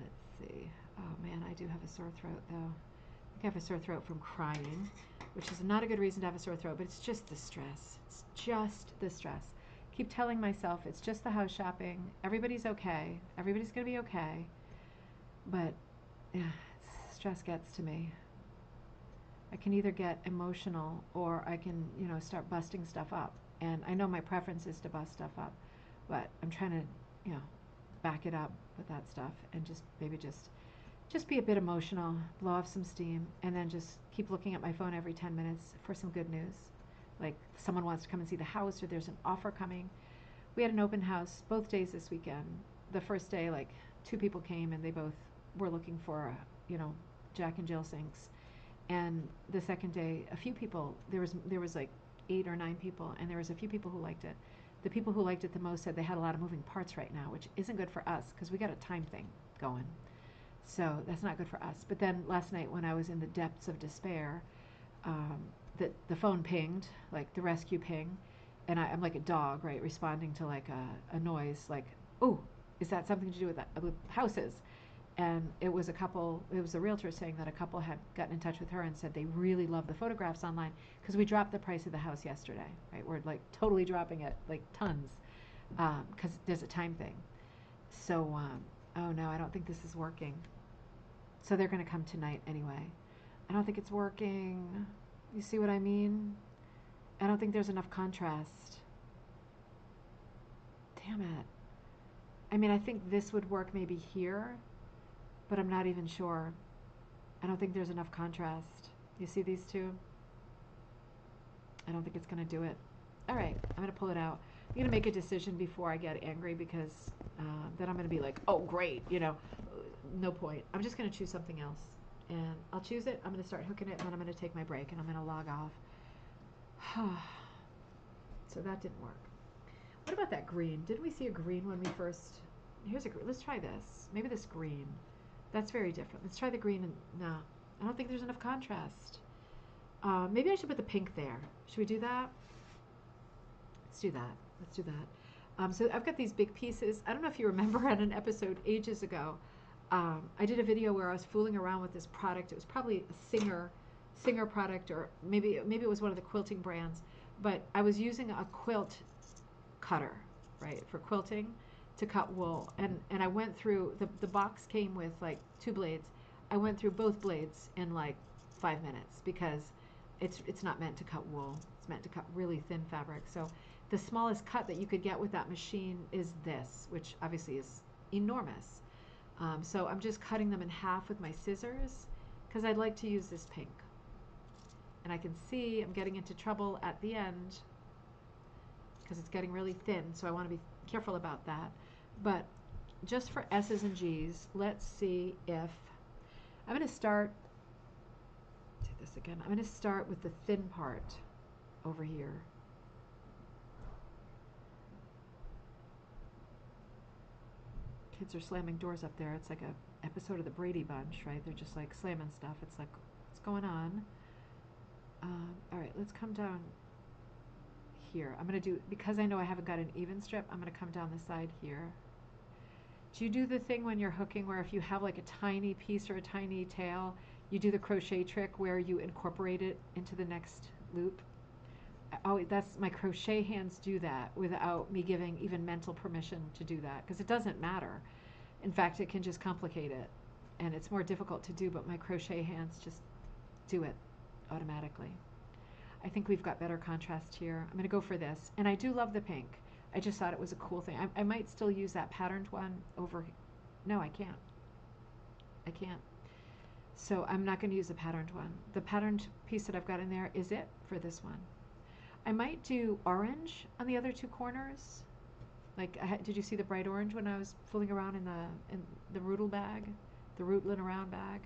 Let's see. Oh man, I do have a sore throat though. I think I have a sore throat from crying, which is not a good reason to have a sore throat, but it's just the stress. It's just the stress. Keep telling myself it's just the house shopping. Everybody's okay. Everybody's going to be okay. But yeah, stress gets to me. I can either get emotional or I can, start busting stuff up. And I know my preference is to bust stuff up, but I'm trying to, back it up with that stuff and just maybe just be a bit emotional, blow off some steam, and then just keep looking at my phone every 10 minutes for some good news. Like someone wants to come and see the house or there's an offer coming. We had an open house both days this weekend. The first day, like 2 people came and they both were looking for, Jack and Jill sinks. And the second day, a few people, there was like 8 or 9 people, and there was a few people who liked it. The people who liked it the most said they had a lot of moving parts right now, which isn't good for us because we got a time thing going. So that's not good for us. But then last night when I was in the depths of despair, the phone pinged, like the rescue ping, and I'm like a dog, right, responding to like a noise, like, oh, is that something to do with houses? And it was a realtor saying that a couple had gotten in touch with her and said they really love the photographs online because we dropped the price of the house yesterday, right? We're like totally dropping it, like tons, because there's a time thing. So, oh no, I don't think this is working. So they're going to come tonight anyway. I don't think it's working. You see what I mean? I don't think there's enough contrast. Damn it. I mean, I think this would work maybe here, but I'm not even sure. I don't think there's enough contrast. You see these two? I don't think it's going to do it. All right, I'm going to pull it out. I'm going to make a decision before I get angry because then I'm going to be like, oh, great, no point. I'm just going to choose something else. And I'll choose it. I'm going to start hooking it, and then I'm going to take my break, and I'm going to log off. So that didn't work. What about that green? Didn't we see a green when we first... Here's a green. Let's try this. Maybe this green. That's very different. Let's try the green. And no, I don't think there's enough contrast. Maybe I should put the pink there. Should we do that? Let's do that. Let's do that. So I've got these big pieces. I don't know if you remember on an episode ages ago, I did a video where I was fooling around with this product. It was probably a Singer product, or maybe it was one of the quilting brands. But I was using a quilt cutter, right, for quilting to cut wool. And I went through, the box came with like 2 blades. I went through both blades in like 5 minutes because it's not meant to cut wool. It's meant to cut really thin fabric. So the smallest cut that you could get with that machine is this, which obviously is enormous. So I'm just cutting them in half with my scissors, because I'd like to use this pink. And I can see I'm getting into trouble at the end because it's getting really thin, so I want to be careful about that. But just for S's and G's, let's see if I'm going to start, do this again, I'm going to start with the thin part over here. Kids are slamming doors up there. It's like a episode of the Brady Bunch, right? They're just like slamming stuff. It's like, what's going on? All right, let's come down here. I'm going to do, because I know I haven't got an even strip, I'm going to come down the side here. Do you do the thing when you're hooking where if you have like a tiny piece or a tiny tail, you do the crochet trick where you incorporate it into the next loop? Oh, that's, my crochet hands do that without me giving even mental permission to do that, because it doesn't matter. In fact, it can just complicate it, and it's more difficult to do, but my crochet hands just do it automatically. I think we've got better contrast here. I'm going to go for this, and I do love the pink. I just thought it was a cool thing. I might still use that patterned one over, no, I can't. I can't. So I'm not going to use the patterned one. The patterned piece that I've got in there is it for this one. I might do orange on the other two corners. Like, did you see the bright orange when I was fooling around in the Rootle bag, the Rootlin' Around bag?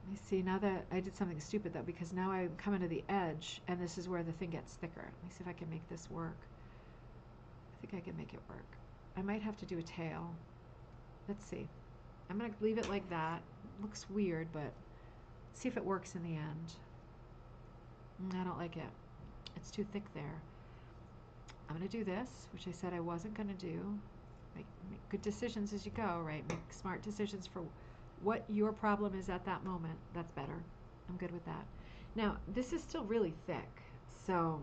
Let me see, now that I did something stupid though, because now I'm coming to the edge, and this is where the thing gets thicker. Let me see if I can make this work. I think I can make it work. I might have to do a tail. Let's see. I'm going to leave it like that. Looks weird, but see if it works in the end. I don't like it. It's too thick there. I'm going to do this, which I said I wasn't going to do. Make good decisions as you go, right? Make smart decisions for what your problem is at that moment. That's better. I'm good with that. Now, this is still really thick, so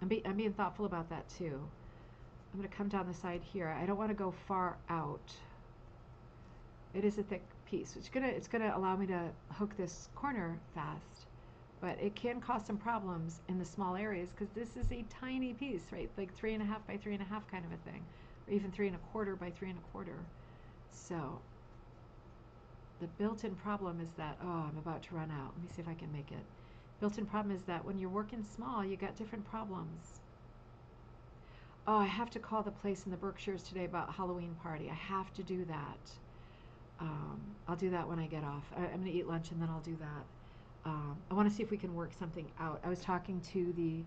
I'm being thoughtful about that too. I'm going to come down the side here. I don't want to go far out. It is a thick piece. It's gonna allow me to hook this corner fast, but it can cause some problems in the small areas because this is a tiny piece, right? Like 3.5 by 3.5 kind of a thing, or even 3.25 by 3.25. So the built-in problem is that, oh, I'm about to run out. Let me see if I can make it. Built-in problem is that when you're working small, you got different problems. Oh, I have to call the place in the Berkshires today about Halloween party. I have to do that. I'll do that when I get off. I'm going to eat lunch and then I'll do that. I want to see if we can work something out. I was talking to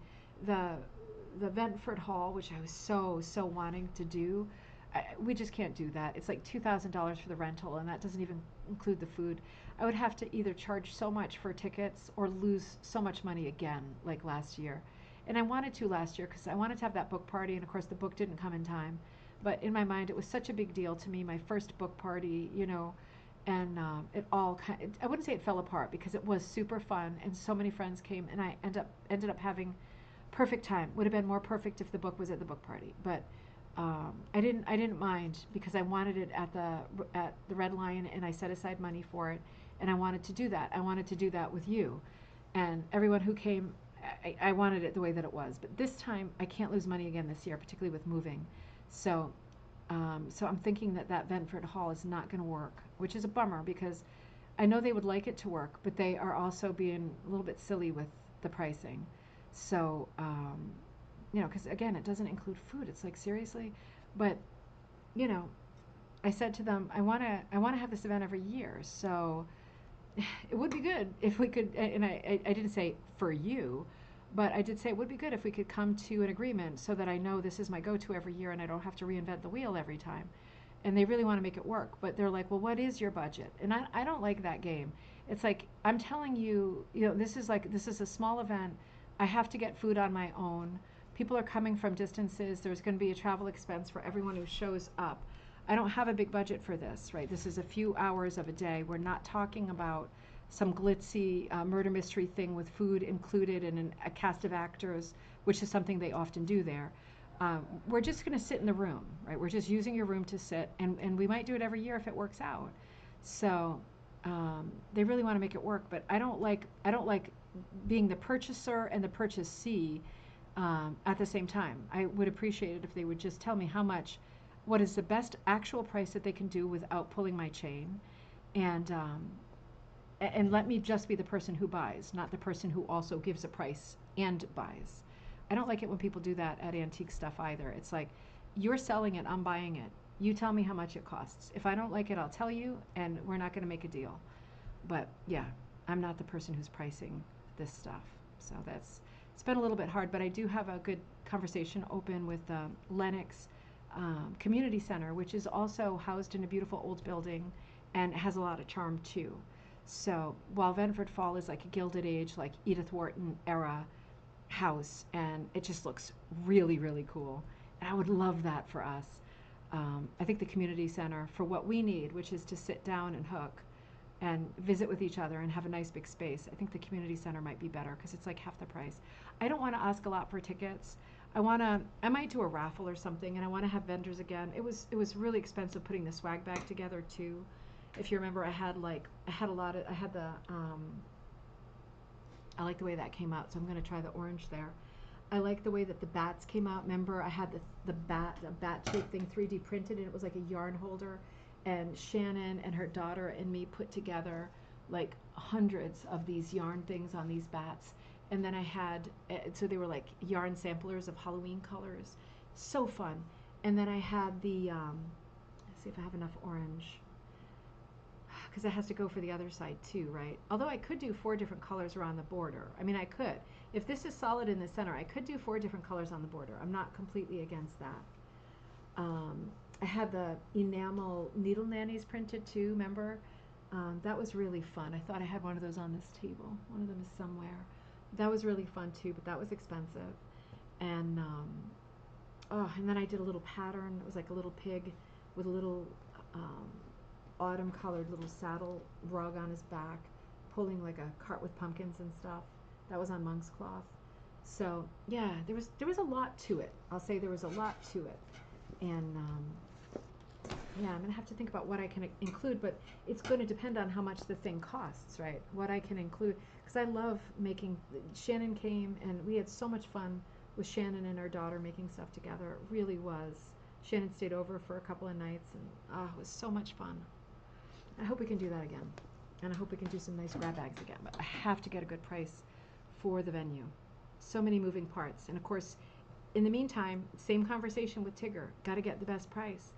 the Ventford Hall, which I was so wanting to do. We just can't do that. It's like $2,000 for the rental, and that doesn't even include the food. I would have to either charge so much for tickets or lose so much money again, like last year. And I wanted to last year because I wanted to have that book party, and of course the book didn't come in time. But in my mind, it was such a big deal to me, my first book party, you know, and it all I wouldn't say it fell apart because it was super fun, and so many friends came, and I ended up having perfect time. Would have been more perfect if the book was at the book party, but I didn't mind because I wanted it at the Red Lion, and I set aside money for it, and I wanted to do that. I wanted to do that with you, and everyone who came. I wanted it the way that it was, but this time I can't lose money again this year, particularly with moving. So I'm thinking that Ventford Hall is not going to work, which is a bummer because I know they would like it to work, but they are also being a little bit silly with the pricing. So, you know, because again, it doesn't include food. It's like, seriously? But, you know, I said to them, I want to have this event every year. So it would be good if we could, and I didn't say for you, but I did say it would be good if we could come to an agreement so that I know this is my go-to every year and I don't have to reinvent the wheel every time. And they really want to make it work, but they're like, well, what is your budget? And I don't like that game. It's like, I'm telling you, you know, this is a small event. I have to get food on my own. People are coming from distances. There's going to be a travel expense for everyone who shows up. I don't have a big budget for this, right? This is a few hours of a day. We're not talking about some glitzy murder mystery thing with food included and a cast of actors, which is something they often do there. We're just going to sit in the room, right? We're just using your room to sit, and we might do it every year if it works out. So they really want to make it work, but I don't like being the purchaser and the purchasee at the same time. I would appreciate it if they would just tell me how much what is the best actual price that they can do without pulling my chain, and and let me just be the person who buys, not the person who also gives a price and buys. I don't like it when people do that at antique stuff either. It's like, you're selling it, I'm buying it. You tell me how much it costs. If I don't like it, I'll tell you, and we're not going to make a deal. But yeah, I'm not the person who's pricing this stuff. So it's been a little bit hard, but I do have a good conversation open with Lenox Community Center, which is also housed in a beautiful old building and has a lot of charm too. So while Venford Fall is like a Gilded Age, like Edith Wharton era house, and it just looks really, really cool. And I would love that for us. I think the community center, for what we need, which is to sit down and hook and visit with each other and have a nice big space, I think the community center might be better because it's like half the price. I don't want to ask a lot for tickets. I might do a raffle or something, and I want to have vendors again. It was really expensive putting the swag bag together too. If you remember, I had the I like the way that came out, so I'm going to try the orange there. I like the way that the bats came out. Remember, I had the bat shaped thing 3D printed, and it was like a yarn holder. And Shannon and her daughter and me put together like hundreds of these yarn things on these bats. And then I had, so they were like yarn samplers of Halloween colors. So fun. And then I had the, let's see if I have enough orange, because it has to go for the other side too, right? Although I could do 4 different colors around the border. I mean, I could. If this is solid in the center, I could do 4 different colors on the border. I'm not completely against that. I had the enamel needle nannies printed too, remember? That was really fun. I thought I had one of those on this table. One of them is somewhere. That was really fun too, but that was expensive. And and then I did a little pattern. It was like a little pig with a little autumn colored little saddle rug on his back, pulling like a cart with pumpkins and stuff. That was on monk's cloth. So yeah, there was a lot to it. I'll say there was a lot to it. And yeah, I'm going to have to think about what I can include, but it's going to depend on how much the thing costs, right? What I can include, because I love making, Shannon came, and we had so much fun with Shannon and her daughter making stuff together. It really was. Shannon stayed over for a couple of nights, and it was so much fun. I hope we can do that again, and I hope we can do some nice grab bags again, but I have to get a good price for the venue. So many moving parts, and of course, in the meantime, same conversation with Tigger. Got to get the best price.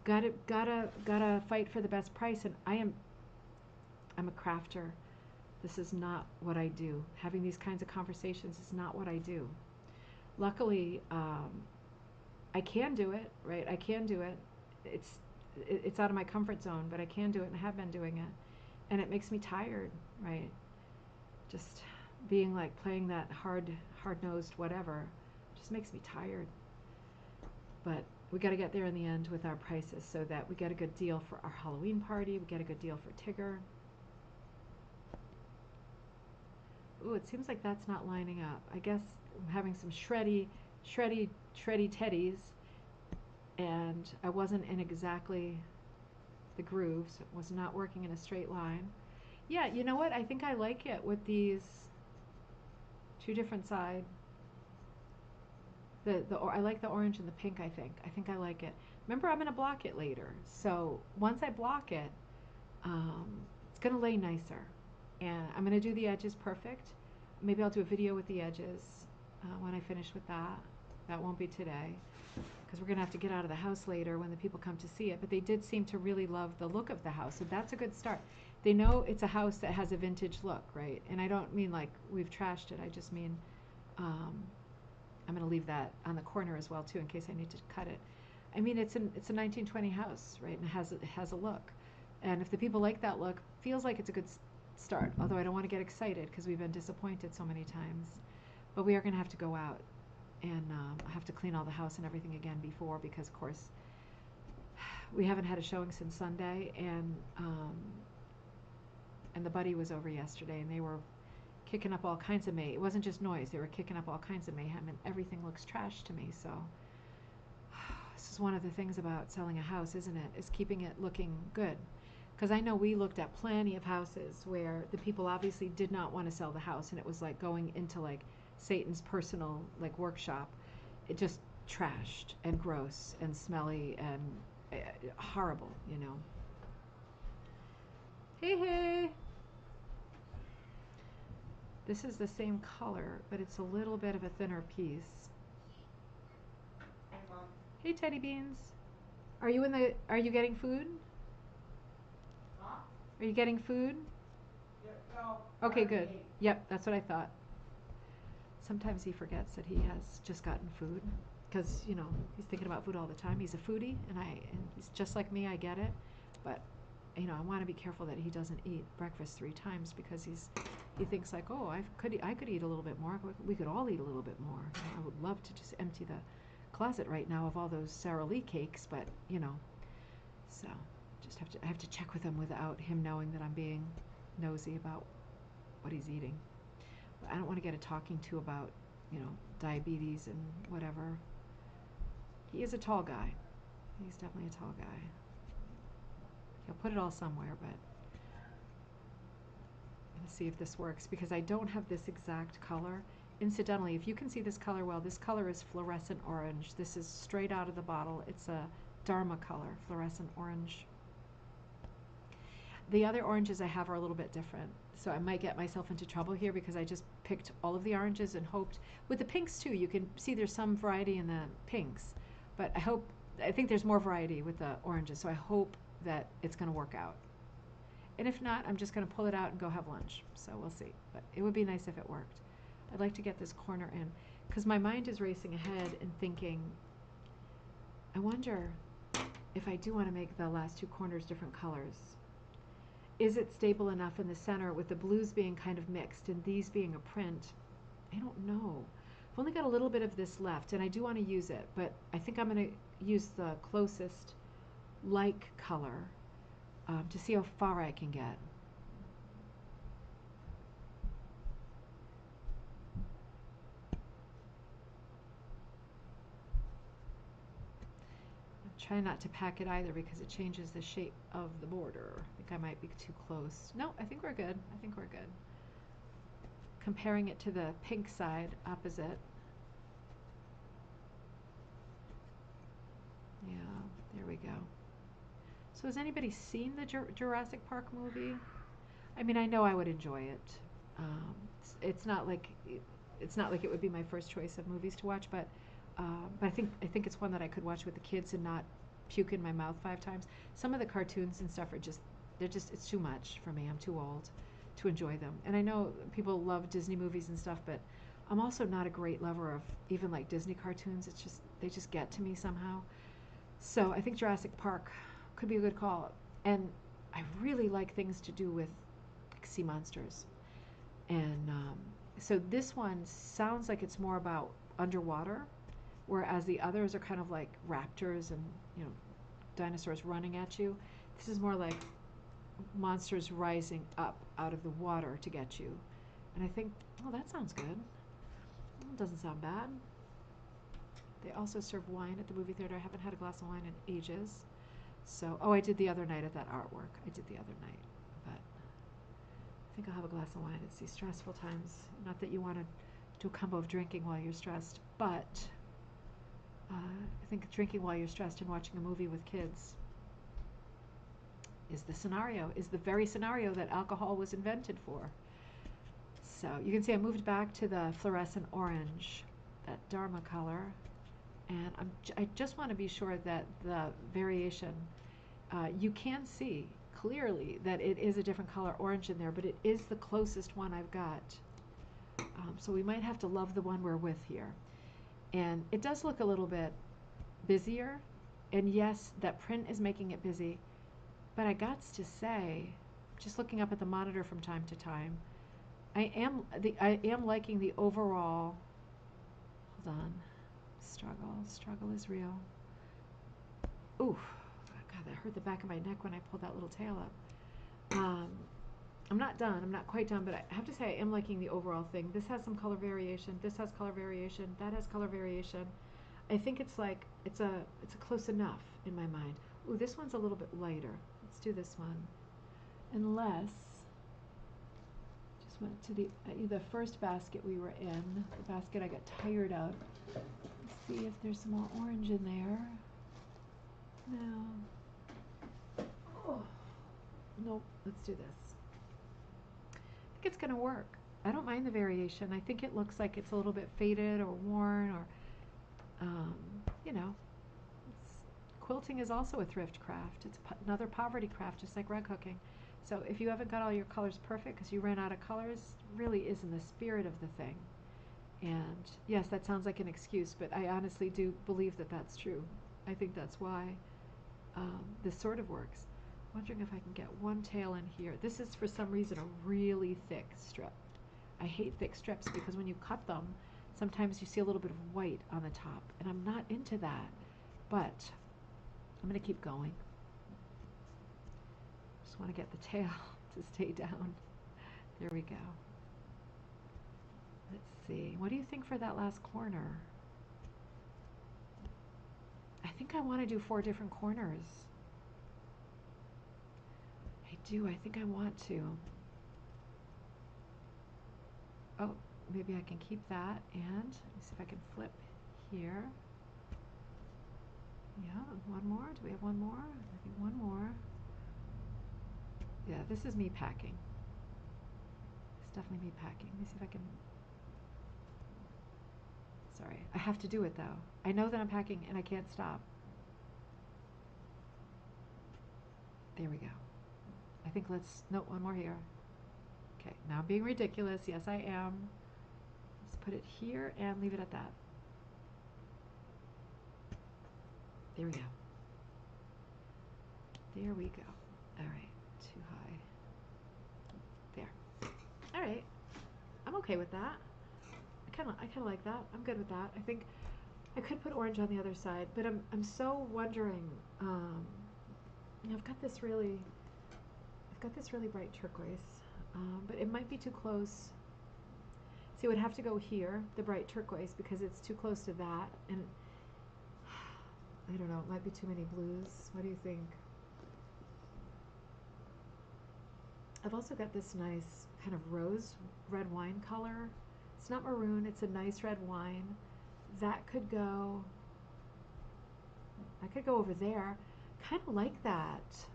Gotta fight for the best price. And I'm a crafter. This is not what I do. Having these kinds of conversations is not what I do. Luckily, I can do it, right? I can do it. It's out of my comfort zone, but I can do it, and I have been doing it. And it makes me tired, right? Just being like playing that hard-nosed whatever just makes me tired. But we got to get there in the end with our prices so that we get a good deal for our Halloween party. We get a good deal for Tigger. Ooh, it seems like that's not lining up. I guess I'm having some shreddy teddies, and I wasn't in exactly the grooves. It was not working in a straight line. Yeah, you know what? I think I like it with these 2 different side. I like the orange and the pink, I think I like it. Remember, I'm going to block it later. So once I block it, it's going to lay nicer. And I'm going to do the edges perfect. Maybe I'll do a video with the edges when I finish with that. That won't be today, because we're going to have to get out of the house later when the people come to see it. But they did seem to really love the look of the house, so that's a good start. They know it's a house that has a vintage look, right? And I don't mean like we've trashed it. I just mean I'm going to leave that on the corner as well too, in case I need to cut it. I mean, it's a 1920 house, right? And it has a look. And if the people like that look, feels like it's a good start. Although I don't want to get excited because we've been disappointed so many times. But we are going to have to go out, and I have to clean all the house and everything again before, because of course we haven't had a showing since Sunday, and the buddy was over yesterday, and they were kicking up all kinds of mayhem. It wasn't just noise, they were kicking up all kinds of mayhem, and everything looks trash to me. So this is one of the things about selling a house, isn't it? Is keeping it looking good. Because I know we looked at plenty of houses where the people obviously did not want to sell the house, and it was like going into like Satan's personal like workshop. It just trashed and gross and smelly and horrible, you know. Hey, hey. This is the same color, but it's a little bit of a thinner piece. Hey, Mom. Hey, Teddy Beans. Are you getting food? Huh? Are you getting food? Yeah, no. Okay, I good. ate. Yep, that's what I thought. Sometimes he forgets that he has just gotten food because, you know, he's thinking about food all the time. He's a foodie, and he's just like me. I get it, but you know, I want to be careful that he doesn't eat breakfast 3 times because he thinks like, oh, I could eat a little bit more. We could all eat a little bit more. You know, I would love to just empty the closet right now of all those Sara Lee cakes, but you know, so I have to check with him without him knowing that I'm being nosy about what he's eating. I don't want to get a talking to about, you know, diabetes and whatever. He is a tall guy. He's definitely a tall guy. He'll put it all somewhere, but I'm going to see if this works because I don't have this exact color. Incidentally, if you can see this color well, this color is fluorescent orange. This is straight out of the bottle. It's a Dharma color, fluorescent orange. The other oranges I have are a little bit different. So I might get myself into trouble here because I just picked all of the oranges and hoped. With the pinks too, you can see there's some variety in the pinks. But I think there's more variety with the oranges. So I hope that it's going to work out. And if not, I'm just going to pull it out and go have lunch. So we'll see. But it would be nice if it worked. I'd like to get this corner in because my mind is racing ahead and thinking, I wonder if I do want to make the last 2 corners different colors. Is it stable enough in the center with the blues being kind of mixed and these being a print? I don't know. I've only got a little bit of this left and I do want to use it, but I think I'm going to use the closest like color to see how far I can get. Try not to pack it either because it changes the shape of the border. I think I might be too close. No, I think we're good. I think we're good. Comparing it to the pink side opposite. Yeah, there we go. So has anybody seen the Jurassic Park movie? I mean, I know I would enjoy it. It's not like it would be my first choice of movies to watch, but I think it's one that I could watch with the kids and not puke in my mouth 5 times. Some of the cartoons and stuff are it's too much for me. I'm too old to enjoy them. And I know people love Disney movies and stuff, but I'm also not a great lover of even like Disney cartoons. They just get to me somehow. So I think Jurassic Park could be a good call. And I really like things to do with like, sea monsters. And so this one sounds like it's more about underwater, whereas the others are kind of like raptors and, you know, dinosaurs running at you. This is more like monsters rising up out of the water to get you. And I think, oh, that sounds good. It doesn't sound bad. They also serve wine at the movie theater. I haven't had a glass of wine in ages. So, oh, I did the other night at that artwork. I did the other night. But I think I'll have a glass of wine. It's these stressful times. Not that you want to do a combo of drinking while you're stressed, but I think drinking while you're stressed and watching a movie with kids is the very scenario that alcohol was invented for. So you can see I moved back to the fluorescent orange, that Dharma color, and I just want to be sure that the variation, you can see clearly that it is a different color orange in there, but it is the closest one I've got. So we might have to love the one we're with here. And it does look a little bit busier, and yes, that print is making it busy, but I got to say, just looking up at the monitor from time to time, I am liking the overall, hold on, struggle is real. Ooh, God, that hurt the back of my neck when I pulled that little tail up. I'm not done, I'm not quite done, but I have to say I am liking the overall thing. This has some color variation, this has color variation, that has color variation. I think it's like, it's a close enough in my mind. Ooh, this one's a little bit lighter. Let's do this one. Unless, just went to the first basket we were in, the basket I got tired of. Let's see if there's some more orange in there. No. Oh. Nope, let's do this. I think it's gonna work. I don't mind the variation. I think it looks like it's a little bit faded or worn or, you know, quilting is also a thrift craft. It's another poverty craft, just like rug hooking. So if you haven't got all your colors perfect because you ran out of colors, really is in the spirit of the thing. And yes, that sounds like an excuse, but I honestly do believe that that's true. I think that's why this sort of works. Wondering if I can get one tail in here. This is for some reason a really thick strip. I hate thick strips because when you cut them, sometimes you see a little bit of white on the top, and I'm not into that, but I'm going to keep going. Just want to get the tail to stay down. There we go. Let's see. What do you think for that last corner? I think I want to do 4 different corners. I do. I think I want to. Oh, maybe I can keep that, and let me see if I can flip here. Yeah, one more. Do we have one more? I think one more. Yeah, this is me packing. It's definitely me packing. Let me see if I can. Sorry, I have to do it though. I know that I'm packing and I can't stop. There we go. I think let's, no, one more here. Okay, now I'm being ridiculous. Yes, I am. Let's put it here and leave it at that. There we go. There we go. All right, too high. There. All right, I'm okay with that. I kind of like that. I'm good with that. I think I could put orange on the other side, but I'm so wondering. You know, I've got this really bright turquoise, but it might be too close. See, it would have to go here, the bright turquoise, because it's too close to that, and I don't know. It might be too many blues. What do you think? I've also got this nice kind of rose red wine color. It's not maroon, it's a nice red wine. That could go, I could go over there. Kind of like that.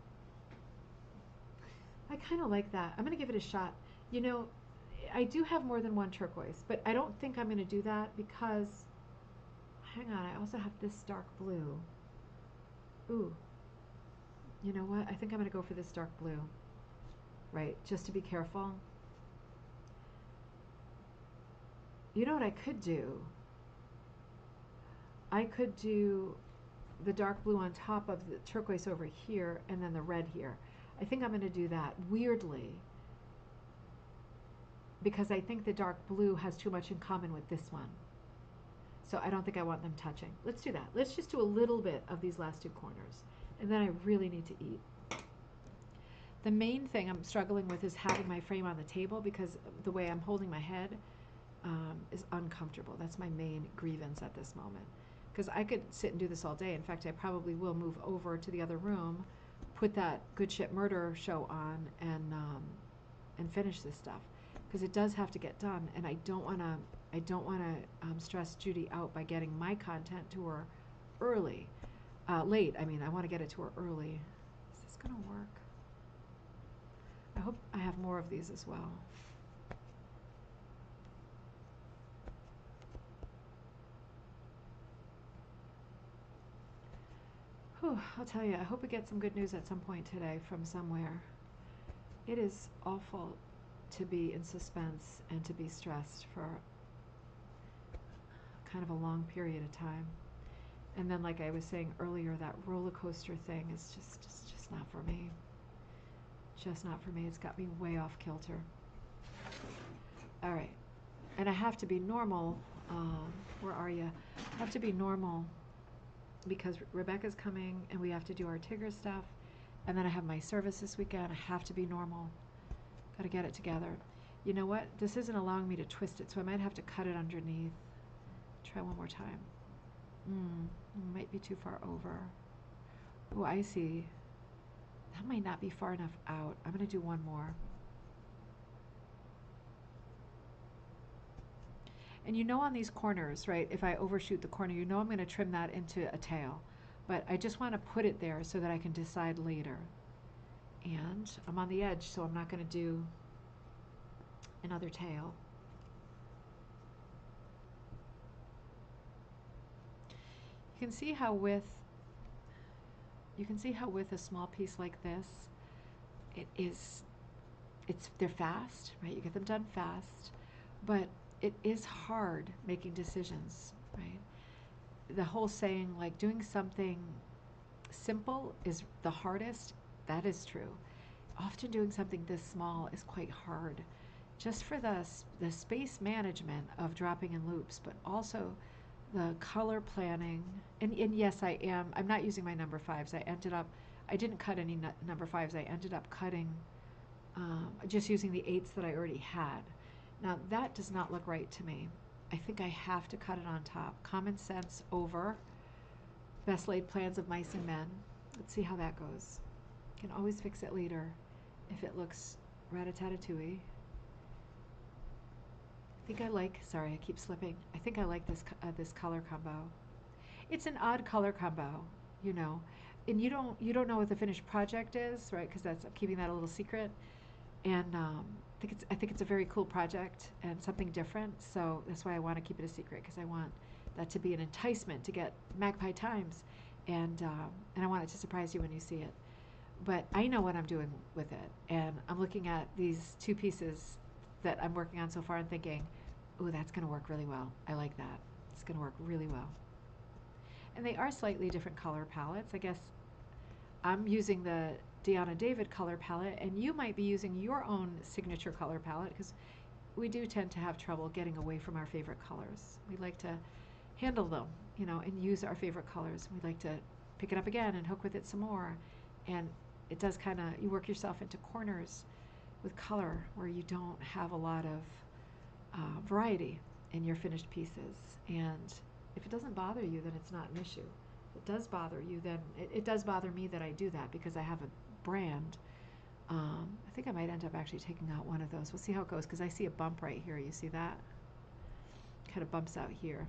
I kind of like that. I'm going to give it a shot. You know, I do have more than one turquoise, but I don't think I'm going to do that because, hang on, I also have this dark blue. Ooh, you know what? I think I'm going to go for this dark blue. Right, just to be careful. You know what I could do? I could do the dark blue on top of the turquoise over here and then the red here. I think I'm going to do that weirdly because I think the dark blue has too much in common with this one. So I don't think I want them touching. Let's do that. Let's just do a little bit of these last 2 corners and then I really need to eat. The main thing I'm struggling with is having my frame on the table because the way I'm holding my head is uncomfortable. That's my main grievance at this moment. Because I could sit and do this all day. In fact, I probably will move over to the other room, put that Good Ship Murder show on, and finish this stuff. Because it does have to get done, and I don't want to stress Judy out by getting my content to her early, late. I mean, I want to get it to her early. Is this gonna work? I hope I have more of these as well. Whew, I'll tell you, I hope we get some good news at some point today from somewhere. It is awful to be in suspense and to be stressed for kind of a long period of time. And then, like I was saying earlier, that roller coaster thing is just not for me. Just not for me. It's got me way off kilter. All right. And I have to be normal. Where are you? I have to be normal because Rebecca's coming and we have to do our Tigger stuff. And then I have my service this weekend. I have to be normal. Got to get it together. You know what? This isn't allowing me to twist it, so I might have to cut it underneath. Try one more time. Might be too far over. Oh, I see. That might not be far enough out. I'm going to do one more. And you know on these corners, right, if I overshoot the corner, you know I'm going to trim that into a tail. But I just want to put it there so that I can decide later. And I'm on the edge, so I'm not going to do another tail. You can see how with a small piece like this, they're fast, right? You get them done fast, but it is hard making decisions, right? The whole saying, like, doing something simple is the hardest, that is true. Often doing something this small is quite hard, just for the space management of dropping in loops, but also the color planning. And yes, I'm not using my number 5s. I didn't cut any number 5s. I ended up cutting, just using the 8s that I already had. Now that does not look right to me. I think I have to cut it on top. Common sense over best laid plans of mice and men. Let's see how that goes. Can always fix it later if it looks rat-a-tat-a-tooey. Sorry, I keep slipping. I think I like this color combo. It's an odd color combo, you know, and you don't know what the finished project is, right? Because I'm keeping that a little secret. And I think it's a very cool project and something different. So that's why I want to keep it a secret, because I want that to be an enticement to get Magpie Times, and I want it to surprise you when you see it. But I know what I'm doing with it, and I'm looking at these 2 pieces that I'm working on so far and thinking, ooh, that's going to work really well. I like that. It's going to work really well. And they are slightly different color palettes. I guess I'm using the Deanna David color palette, and you might be using your own signature color palette, because we do tend to have trouble getting away from our favorite colors. We like to handle them, you know, and use our favorite colors. We like to pick it up again and hook with it some more. And it does kind of, you work yourself into corners with color where you don't have a lot of variety in your finished pieces. And if it doesn't bother you, then it's not an issue. If it does bother you, then it does bother me that I do that, because I have a brand. I think I might end up actually taking out one of those. We'll see how it goes, because I see a bump right here. You see that? Kind of bumps out here.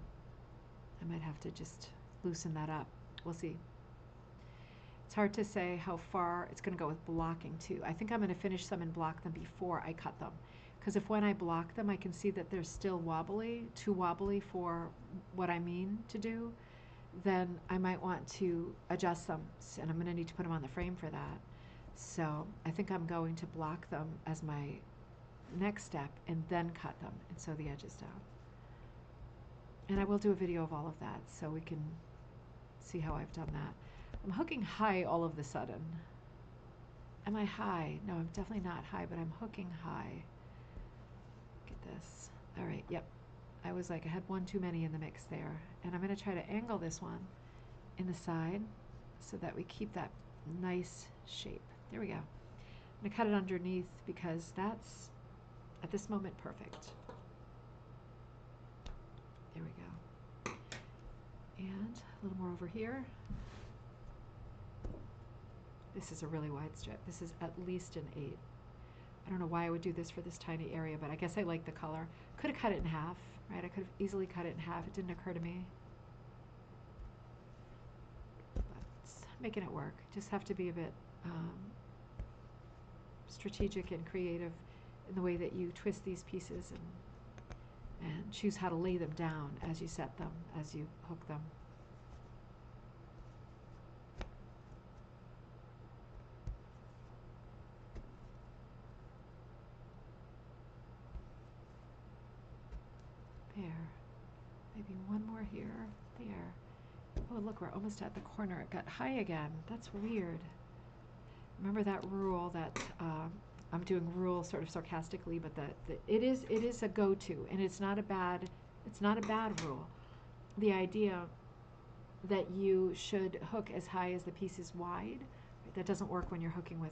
I might have to just loosen that up. We'll see. It's hard to say how far it's going to go with blocking too. I think I'm going to finish some and block them before I cut them, because if when I block them I can see that they're still wobbly, too wobbly for what I mean to do, then I might want to adjust them, and I'm going to need to put them on the frame for that. So I think I'm going to block them as my next step and then cut them and sew the edges down. And I will do a video of all of that so we can see how I've done that. I'm hooking high all of the sudden. Am I high? No, I'm definitely not high, but I'm hooking high. Get this. All right, yep. I was like, I had one too many in the mix there. And I'm going to try to angle this one in the side so that we keep that nice shape. There we go. I'm going to cut it underneath because that's, at this moment, perfect. There we go. And a little more over here. This is a really wide strip. This is at least an 8. I don't know why I would do this for this tiny area, but I guess I like the color. Could have cut it in half, right? I could have easily cut it in half. It didn't occur to me. But making it work. Just have to be a bit strategic and creative in the way that you twist these pieces, and choose how to lay them down as you set them, as you hook them. There. Maybe one more here. There. Oh, look, we're almost at the corner. It got high again. That's weird. Remember that rule that I'm doing rule sort of sarcastically, but it is a go-to, and it's not a bad rule. The idea that you should hook as high as the piece is wide, right? That doesn't work when you're hooking with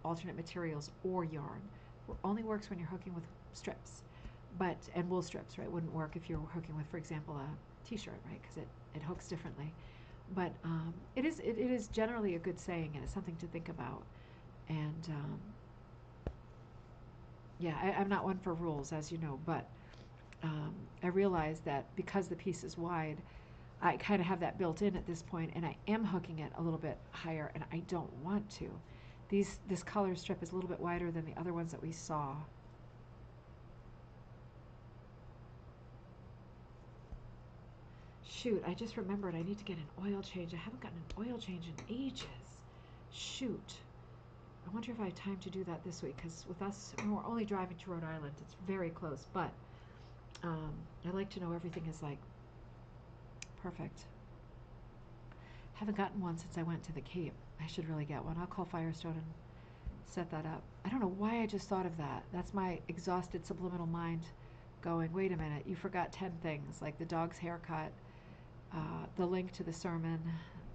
alternate materials or yarn. It only works when you're hooking with strips, and wool strips, right? Wouldn't work if you're hooking with, for example, a t-shirt, right? Because it hooks differently. But it is generally a good saying, and it's something to think about. And yeah, I'm not one for rules, as you know, but I realized that because the piece is wide, I kind of have that built in at this point, and I am hooking it a little bit higher, and I don't want to. This color strip is a little bit wider than the other ones that we saw. Shoot, I just remembered I need to get an oil change. I haven't gotten an oil change in ages. Shoot. I wonder if I have time to do that this week, because with us, we're only driving to Rhode Island. It's very close, but I like to know everything is like perfect. Haven't gotten one since I went to the Cape. I should really get one. I'll call Firestone and set that up. I don't know why I just thought of that. That's my exhausted subliminal mind going, wait a minute, you forgot 10 things, like the dog's haircut, the link to the sermon,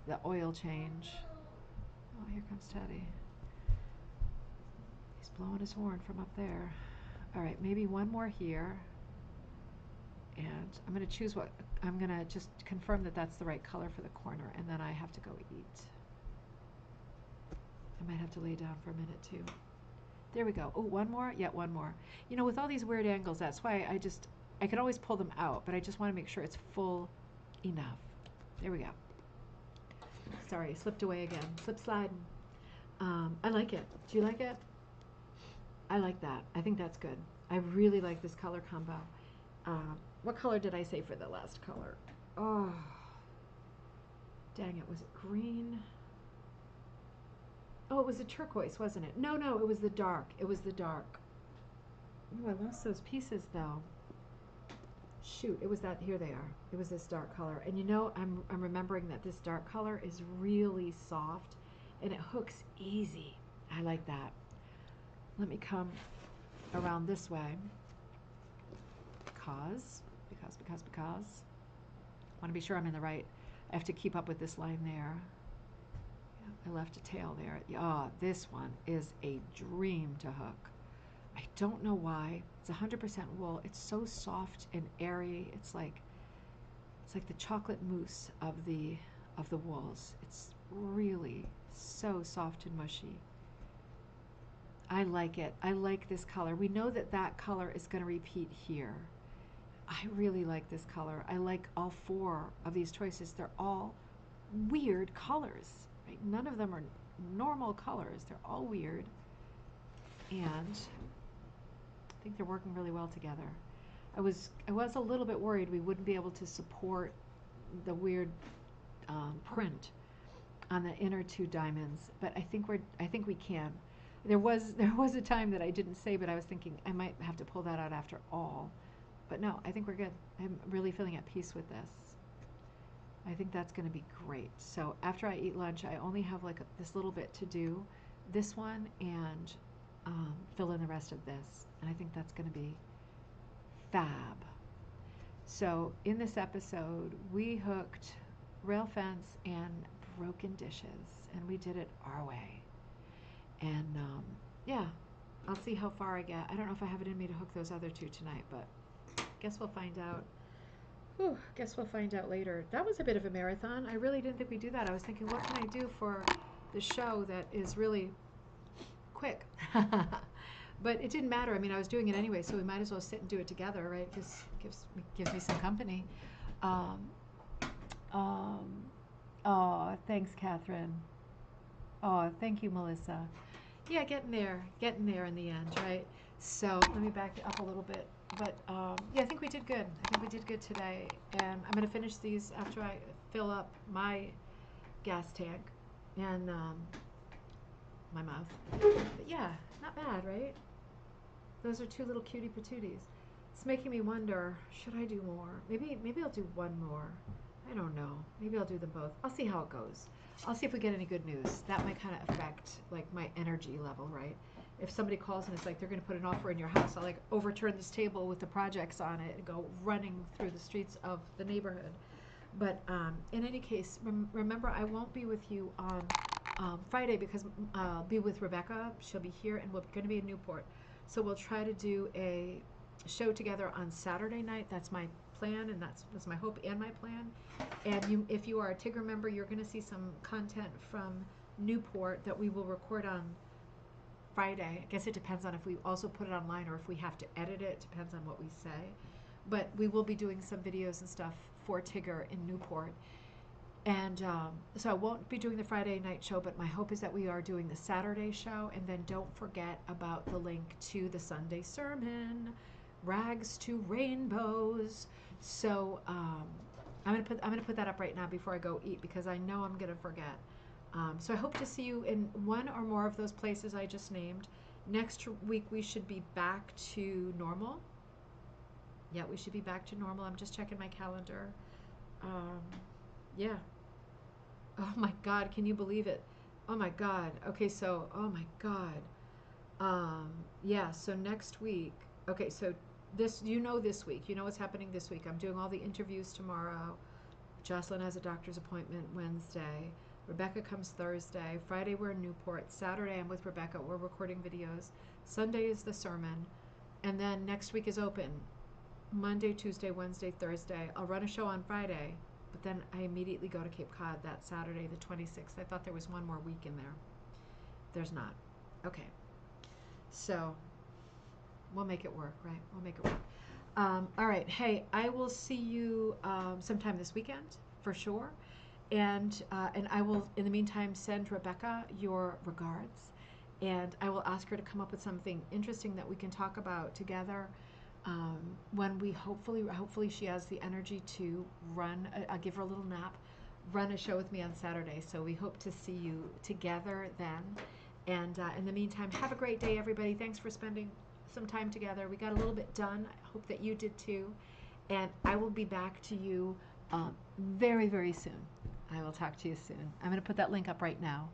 the oil change. Oh, here comes Teddy. He's blowing his horn from up there. All right, maybe one more here. And I'm going to choose what, I'm going to just confirm that that's the right color for the corner, and then I have to go eat. I might have to lay down for a minute too. There we go. Oh, one more? Yeah, one more. You know, with all these weird angles, that's why I can always pull them out, but I just want to make sure it's full enough. There we go. Sorry, slipped away again. Slip sliding. I like it. Do you like it? I like that. I think that's good. I really like this color combo. What color did I say for the last color? Oh, dang it. Was it green? Oh, it was a turquoise, wasn't it? No, it was the dark. It was the dark. Oh, I lost those pieces, though. Shoot, it was that. Here they are. It was this dark color. And you know, I'm remembering that this dark color is really soft, and it hooks easy. I like that. Let me come around this way. Because. I want to be sure I'm in the right. I have to keep up with this line there. Yeah, I left a tail there. Ah, this one is a dream to hook. I don't know why. It's 100% wool. It's so soft and airy. It's like the chocolate mousse of the wools. It's really so soft and mushy. I like it. I like this color. We know that color is going to repeat here. I really like this color. I like all 4 of these choices. They're all weird colors. Right? None of them are normal colors. They're all weird. And I think they're working really well together. I was a little bit worried we wouldn't be able to support the weird print on the inner 2 diamonds, but I think we can. There was a time that I didn't say, but I was thinking I might have to pull that out after all. But no, I think we're good. I'm really feeling at peace with this. I think that's going to be great. So after I eat lunch, I only have like this little bit to do, this one, and fill in the rest of this. And I think that's going to be fab. So in this episode, we hooked rail fence and broken dishes, and we did it our way. And yeah, I'll see how far I get. I don't know if I have it in me to hook those other 2 tonight, but guess we'll find out. Whew, guess we'll find out later. That was a bit of a marathon. I really didn't think we'd do that. I was thinking, what can I do for the show that is really quick? But it didn't matter. I mean, I was doing it anyway, so we might as well sit and do it together, right? Because gives me some company. Oh, thanks, Catherine. Oh, thank you, Melissa. Yeah, getting there in the end, right? So let me back up a little bit. But yeah, I think we did good. I think we did good today. And I'm going to finish these after I fill up my gas tank and my mouth. But yeah, not bad, right? Those are 2 little cutie patooties. It's making me wonder, should I do more? Maybe I'll do one more. I don't know. Maybe I'll do them both. I'll see how it goes. I'll see if we get any good news. That might kind of affect like my energy level, right? If somebody calls and it's like they're going to put an offer in your house, I'll like overturn this table with the projects on it and go running through the streets of the neighborhood. But in any case, remember, I won't be with you on Friday because I'll be with Rebecca. She'll be here, and we're going to be in Newport. So we'll try to do a show together on Saturday night. That's my plan, and that's my hope and my plan. And if you are a Tigger member, you're going to see some content from Newport that we will record on Friday. I guess it depends on if we also put it online or if we have to edit it. Depends on what we say. but we will be doing some videos and stuff for Tigger in Newport. And so I won't be doing the Friday night show, but my hope is that we are doing the Saturday show. And then don't forget about the link to the Sunday sermon, Rags to Rainbows. So I'm gonna put that up right now before I go eat, because I know I'm gonna forget. So I hope to see you in one or more of those places I just named. Next week we should be back to normal. Yeah, we should be back to normal. I'm just checking my calendar. Yeah. Oh my God, can you believe it? Oh my God. Okay, so, oh my God. Yeah, so next week, okay, so this week, you know what's happening this week. I'm doing all the interviews tomorrow. Jocelyn has a doctor's appointment Wednesday. Rebecca comes Thursday. Friday we're in Newport. Saturday I'm with Rebecca. We're recording videos. Sunday is the sermon. And then next week is open. Monday, Tuesday, Wednesday, Thursday. I'll run a show on Friday, but then I immediately go to Cape Cod that Saturday, the 26th. I thought there was one more week in there. There's not. Okay. So we'll make it work, right? We'll make it work. All right. Hey, I will see you sometime this weekend for sure. And I will, in the meantime, send Rebecca your regards. And I will ask her to come up with something interesting that we can talk about together when we hopefully she has the energy to run. I'll give her a little nap, run a show with me on Saturday. So we hope to see you together then. And in the meantime, have a great day, everybody. Thanks for spending some time together. We got a little bit done. I hope that you did too. And I will be back to you very, very soon. I will talk to you soon. I'm going to put that link up right now.